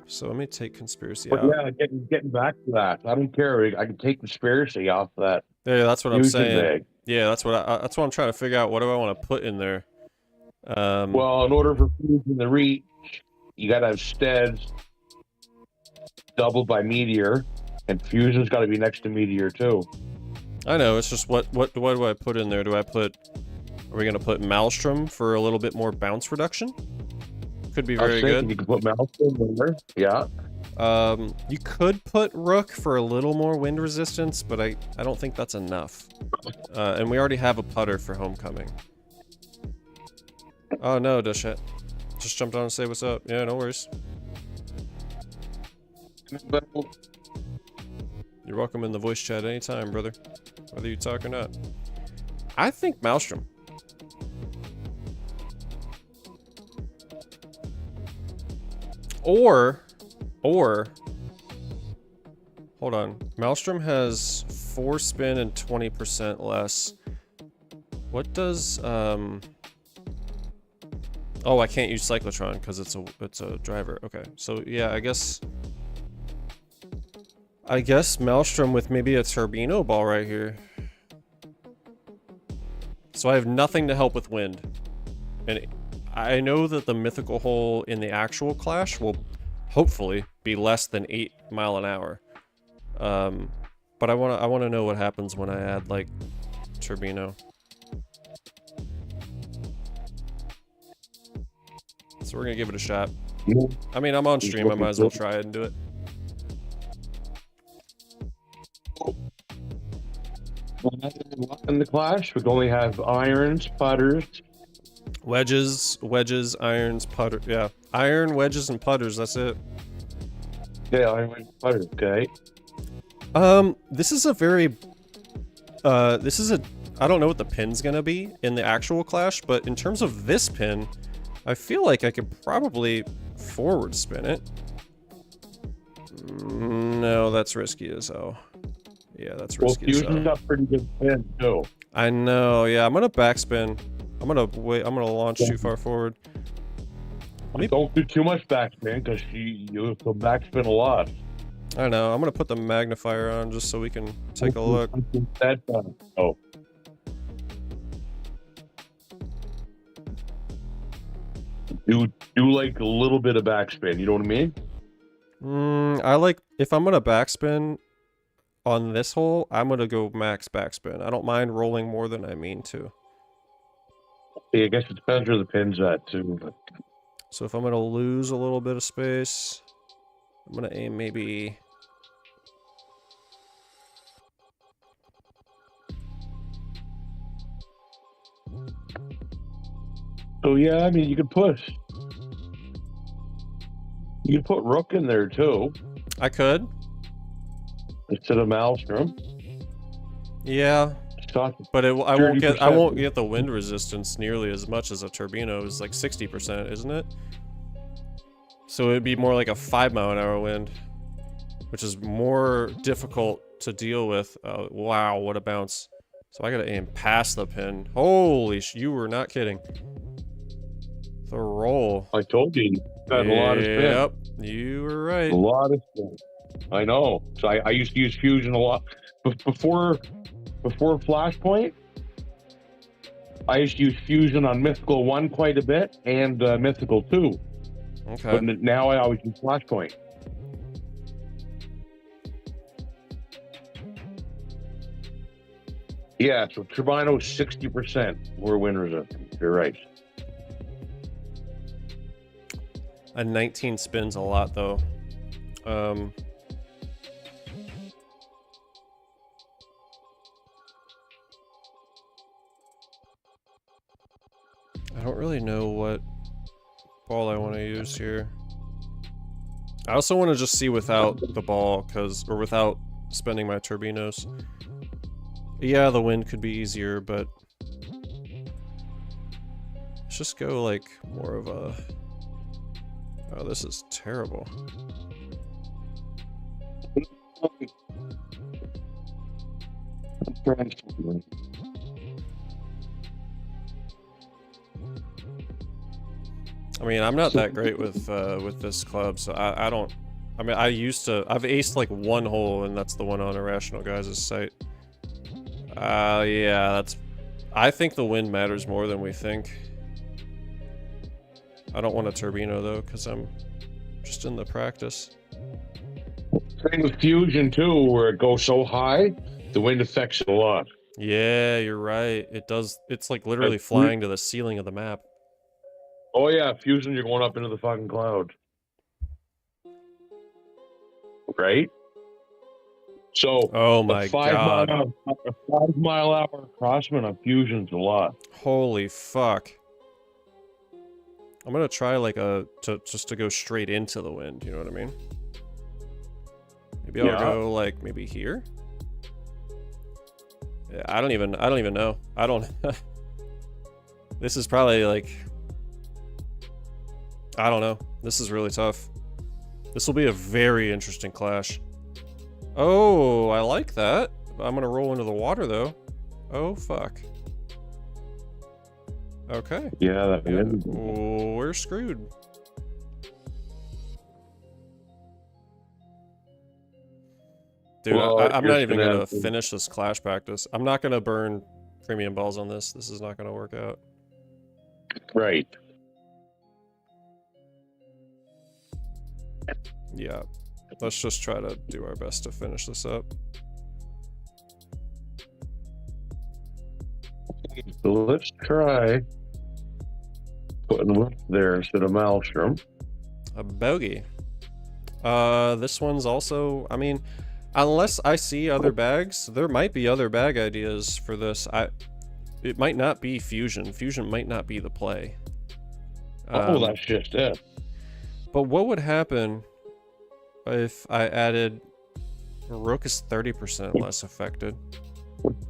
So let me take conspiracy But out. yeah, getting back to that, I don't care. I can take conspiracy off that. Yeah, that's what I'm Fusion saying. bag. Yeah, that's what I'm trying to figure out. What do I want to put in there? Well, in order for fusion to reach, you gotta have steads doubled by meteor, and fusion's got to be next to meteor too. I know. It's just what do I put in there? Do I put? Are we gonna put Maelstrom for a little bit more bounce reduction? Could be very good. You can put Maelstrom in there. Yeah. You could put Rook for a little more wind resistance, but I don't think that's enough. And we already have a putter for Homecoming. Oh no, Dushet. Just jumped on and say what's up. Yeah, no worries. You're welcome in the voice chat anytime, brother. Whether you talk or not. I think Maelstrom. Or, hold on. Maelstrom has 4 spin and 20% less. What does, oh, I can't use Cyclotron because it's a driver. Okay, so yeah, I guess Maelstrom with maybe a Turbino ball right here. So I have nothing to help with wind. And I know that the mythical hole in the actual clash will hopefully be less than 8 mile an hour. But I wanna know what happens when I add like Turbino. So we're gonna give it a shot. I mean, I'm on stream, I might as well try it and do it. In the clash, we only have irons, putters. Wedges, irons, putter. Yeah, iron, wedges, and putters. That's it. Yeah, iron, putters. Okay. This is a very. This is a. I don't know what the pin's gonna be in the actual clash, but in terms of this pin, I feel like I could probably forward spin it. No, that's risky as hell. Yeah, that's risky as hell. Fusion's got pretty good spin too. I know. Yeah, I'm gonna backspin. I'm gonna launch too far forward. Don't do too much backspin because you have to backspin a lot. I know. I'm gonna put the magnifier on just so we can take a look. Oh. Do like a little bit of backspin. You know what I mean? I like if I'm gonna backspin on this hole, I'm gonna go max backspin. I don't mind rolling more than I mean to. Yeah, I guess it depends where the pin's at too. But... So if I'm gonna lose a little bit of space, I'm gonna aim maybe. So yeah, I mean you could push. You could put Rook in there too. I could. Instead of Maelstrom. Yeah. But I won't get the wind resistance nearly as much as a Turbino. Is like 60%, isn't it? So it'd be more like a 5 mile an hour wind, which is more difficult to deal with. Wow, what a bounce! So I gotta aim past the pin. Holy you were not kidding. The roll. I told you, had a lot of spin. Yep, you were right. A lot of spin. I know. So I used to use Fusion a lot before Flashpoint. I used to use Fusion on Mythical 1 quite a bit and Mythical 2. Okay. But now I always use Flashpoint. Yeah, so Turbino is 60% more wind resistance. You're right. A 19 spins a lot though. I don't really know what ball I want to use here. I also want to just see without the ball, or without spending my turbinos. Yeah, the wind could be easier, but let's just go like more of a Oh, this is terrible. I mean, I'm not that great with this club, so I don't. I mean, I've aced like one hole, and that's the one on Irrational Guys' site. Yeah, that's. I think the wind matters more than we think. I don't want a Turbino though, because I'm just in the practice. Same with Fusion too, where it goes so high, the wind affects it a lot. Yeah, you're right. It does. It's like literally flying to the ceiling of the map. Oh yeah, Fusion, you're going up into the fucking cloud. Right? So, Oh my a 5 god. a 5 mile hour crosswind on Fusion's a lot. Holy fuck. I'm gonna try like just to go straight into the wind, you know what I mean? Maybe I'll go like maybe here? Yeah, I don't even know. I don't This is probably like I don't know. This is really tough. This will be a very interesting clash. Oh, I like that. I'm gonna roll into the water though. Oh fuck. Okay. Yeah, We're screwed. Dude, well, I'm not even gonna finish this clash practice. I'm not gonna burn premium balls on this. This is not gonna work out. Right. Yeah. Let's just try to do our best to finish this up. So let's try putting Lift there instead of Maelstrom. A bogey. This one's also, I mean, unless I see other bags, there might be other bag ideas for this. It might not be Fusion. Fusion might not be the play. That's just it. But what would happen if I added Rook is 30% less affected?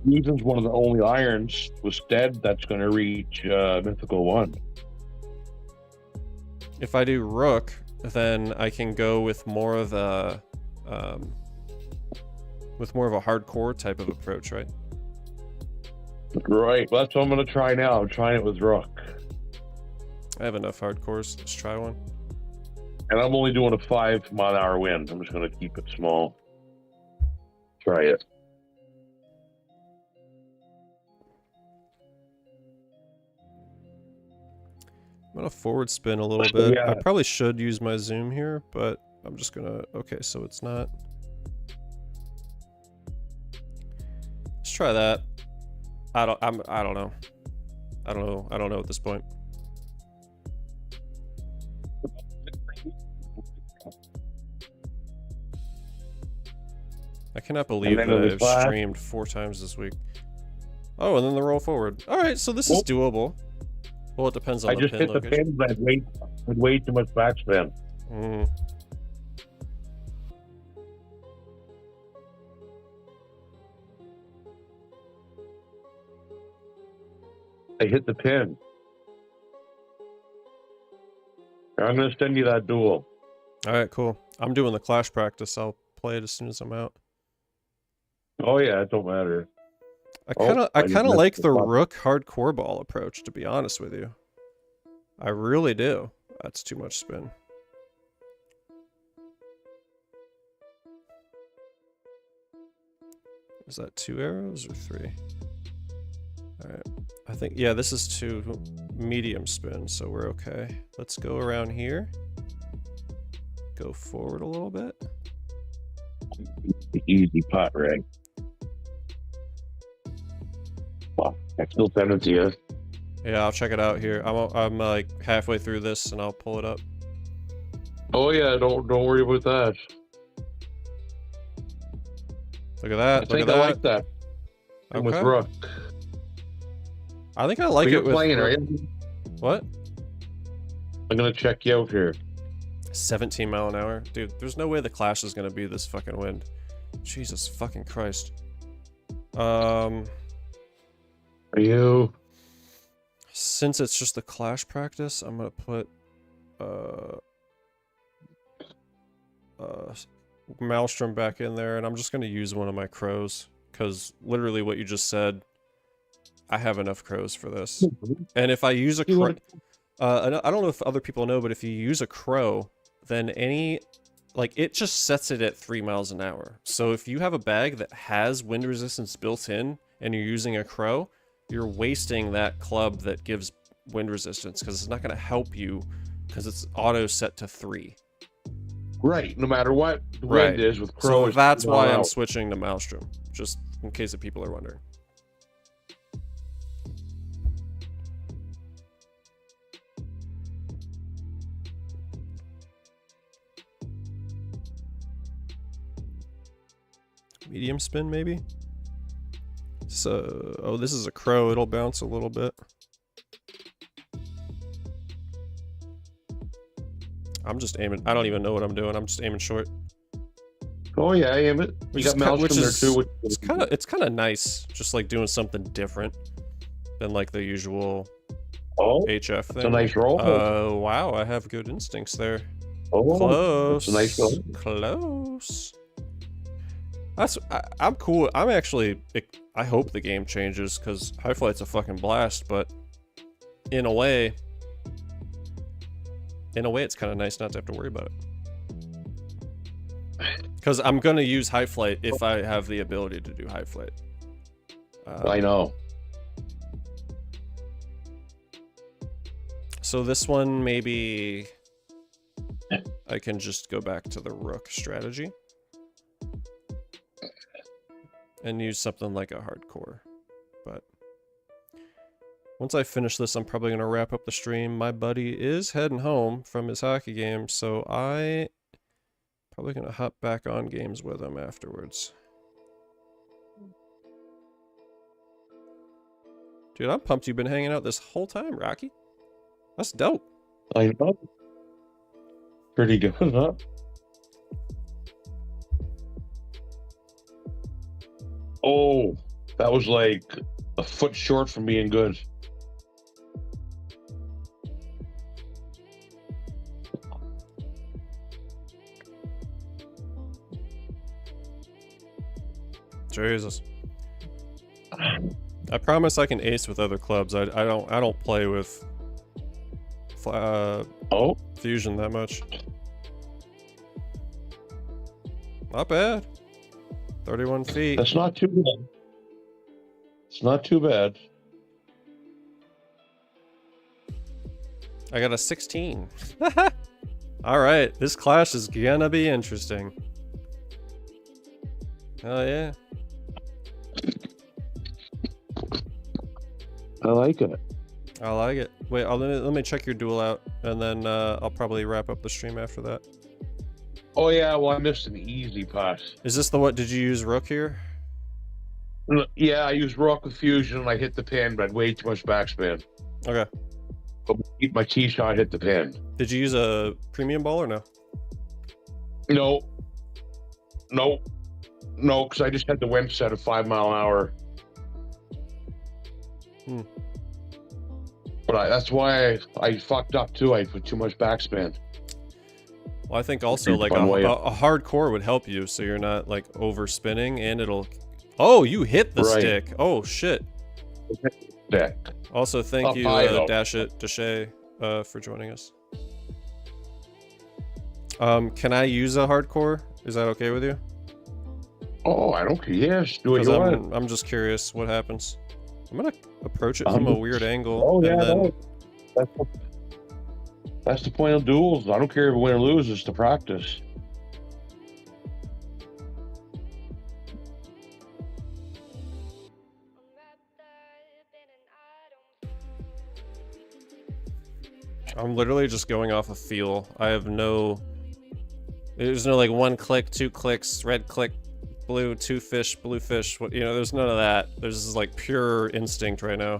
Fusion's one of the only irons with Stead that's going to reach Mythical 1. If I do Rook, then I can go with more of a hardcore type of approach, right? Right. Well, that's what I'm going to try now. I'm trying it with Rook. I have enough hardcores. Let's try one. And I'm only doing a 5 mile an hour wind. I'm just going to keep it small. Try it. I'm gonna forward spin a little bit. Yeah. I probably should use my zoom here, but I'm just gonna. Okay, so it's not. Let's try that. I don't know. I don't know at this point. I cannot believe that I've streamed 4 times this week. Oh, and then the roll forward. All right, so this is doable. Well, it depends on the pin location. I just hit the pin, but I'd way too much backspin. I hit the pin. I'm going to send you that duel. All right, cool. I'm doing the clash practice. I'll play it as soon as I'm out. Oh yeah, it don't matter. I kind of like the Rook hardcore ball approach, to be honest with you. I really do. That's too much spin. Is that 2 arrows or 3? Alright. I think, yeah, this is 2 medium spin, so we're okay. Let's go around here. Go forward a little bit. The easy pot, right? Well, I still send it to you. Yeah, I'll check it out here. I'm like halfway through this, and I'll pull it up. Oh yeah, don't worry about that. Look at that. I think I like that. Okay. With Rook. I think I like it with playing, Rook. are you? What? I'm gonna check you out here. 17 mile an hour, dude. There's no way the clash is gonna be this fucking wind. Jesus fucking Christ. Are you? Since it's just the clash practice, I'm gonna put Maelstrom back in there, and I'm just gonna use one of my crows, because literally what you just said, I have enough crows for this. And if I use a crow, I don't know if other people know, but if you use a crow, then it just sets it at 3 miles an hour. So if you have a bag that has wind resistance built in, and you're using a crow, you're wasting that club that gives wind resistance, because it's not going to help you, because it's auto set to 3. Right, no matter what the wind is with crows. So that's why I'm switching to Maelstrom, just in case if people are wondering. Medium spin, maybe? So, oh, this is a crow. It'll bounce a little bit. I'm just aiming. I don't even know what I'm doing. I'm just aiming short. Oh yeah, aim it. You got Maelstrom there too. It's kind of nice, just like doing something different than like the usual HF thing. It's a nice roll. Oh wow, I have good instincts there. Oh, Close. It's a nice roll. Close. I'm cool. I'm actually. I hope the game changes, because High Flight's a fucking blast. But in a way, it's kind of nice not to have to worry about it. Because I'm gonna use High Flight if I have the ability to do High Flight. I know. So this one, maybe I can just go back to the Rook strategy and use something like a hardcore. But once I finish this, I'm probably going to wrap up the stream. My buddy is heading home from his hockey game, so I probably going to hop back on games with him afterwards. Dude, I'm pumped you've been hanging out this whole time, Rocky. That's dope. I know. Pretty good, huh? Oh, that was like a foot short from being good. Jesus. I promise I can ace with other clubs. I don't play with Fusion that much. Not bad. 31 feet. That's not too bad. It's not too bad. I got a 16. All right, this clash is gonna be interesting. Oh yeah. I like it. I like it. Wait, let me check your duel out, and then I'll probably wrap up the stream after that. Oh yeah, well I missed an easy pass. Is this the what? Did you use Rook here? Yeah, I used Rock with Fusion and I hit the pin, but I had way too much backspin. Okay. But my tee shot hit the pin. Did you use a premium ball or no? No, because I just had the wind set at 5 mile an hour. But that's why I fucked up too. I put too much backspin. Well, I think also like a hardcore would help you, so you're not like overspinning, and it'll. Oh, you hit the stick. Oh shit. Stick. Also, thank you, Dashay, for joining us. Can I use a hardcore? Is that okay with you? Oh, I don't care. Yes, do what you want. I'm just curious what happens. I'm gonna approach it from a weird angle. Oh yeah, and then... that's the point of duels. I don't care if you win or lose. It's to practice. I'm literally just going off a feel. I have no... There's no like 1 click, 2 clicks, red click, blue, 2 fish, blue fish. What, there's none of that. There's just like pure instinct right now.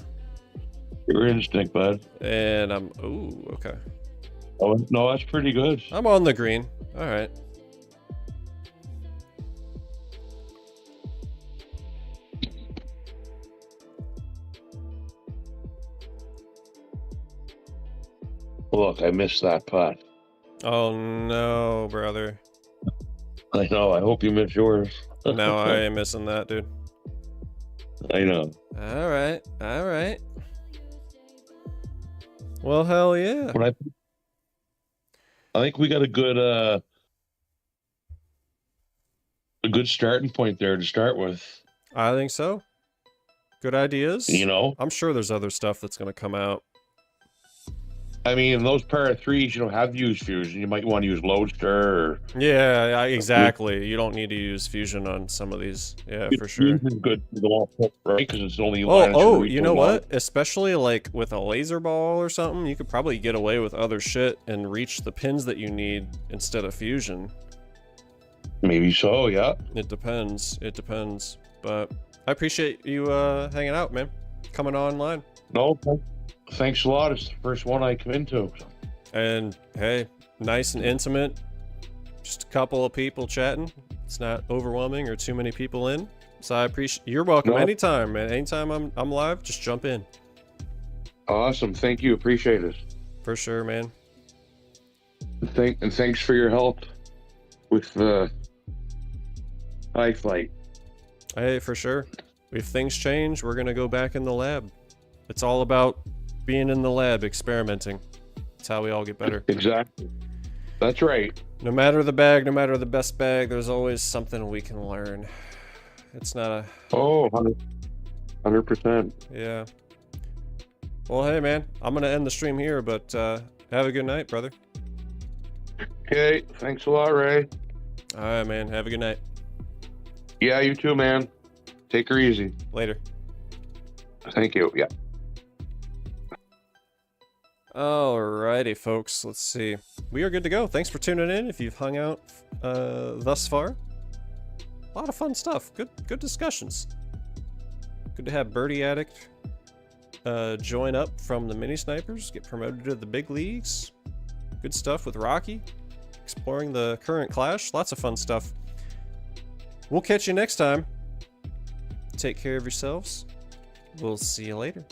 Pure instinct, bud. And I'm... Ooh, okay. Oh, no, that's pretty good. I'm on the green. All right. Look, I missed that putt. Oh no, brother. I know. I hope you miss yours. No, I ain't missing that, dude. I know. All right, all right. Well, hell yeah. But I think we got a good starting point there to start with. I think so. Good ideas. You know, I'm sure there's other stuff that's going to come out. I mean, those pair of threes, you don't have to use fusion. You might want to use Lodestar. Or Yeah, exactly. You don't need to use fusion on some of these. Yeah, for sure. Fusion's good for the long pull, right? Because it's only. Oh, you know what? Especially like with a laser ball or something, you could probably get away with other shit and reach the pins that you need instead of fusion. Maybe so. Yeah. It depends. It depends. But I appreciate you hanging out, man. Coming online. No. Thanks a lot. It's the first one I come into. And hey, nice and intimate. Just a couple of people chatting. It's not overwhelming or too many people in. So I appreciate. You're welcome anytime, man. Anytime I'm live, just jump in. Awesome. Thank you. Appreciate it. For sure, man. And thanks for your help with the iFlight. Hey, for sure. If things change, we're gonna go back in the lab. It's all about being in the lab, experimenting. That's how we all get better. Exactly. That's right. No matter the bag, no matter the best bag, there's always something we can learn. It's not a... Oh, 100%. Yeah. Well, hey, man. I'm gonna end the stream here, but have a good night, brother. Okay. Thanks a lot, Ray. All right, man. Have a good night. Yeah, you too, man. Take her easy. Later. Thank you. Yeah. Alrighty, folks. Let's see. We are good to go. Thanks for tuning in. If you've hung out thus far, a lot of fun stuff. Good discussions. Good to have Birdie Addict join up from the mini snipers, get promoted to the big leagues. Good stuff with Rocky, exploring the current clash. Lots of fun stuff. We'll catch you next time. Take care of yourselves. We'll see you later.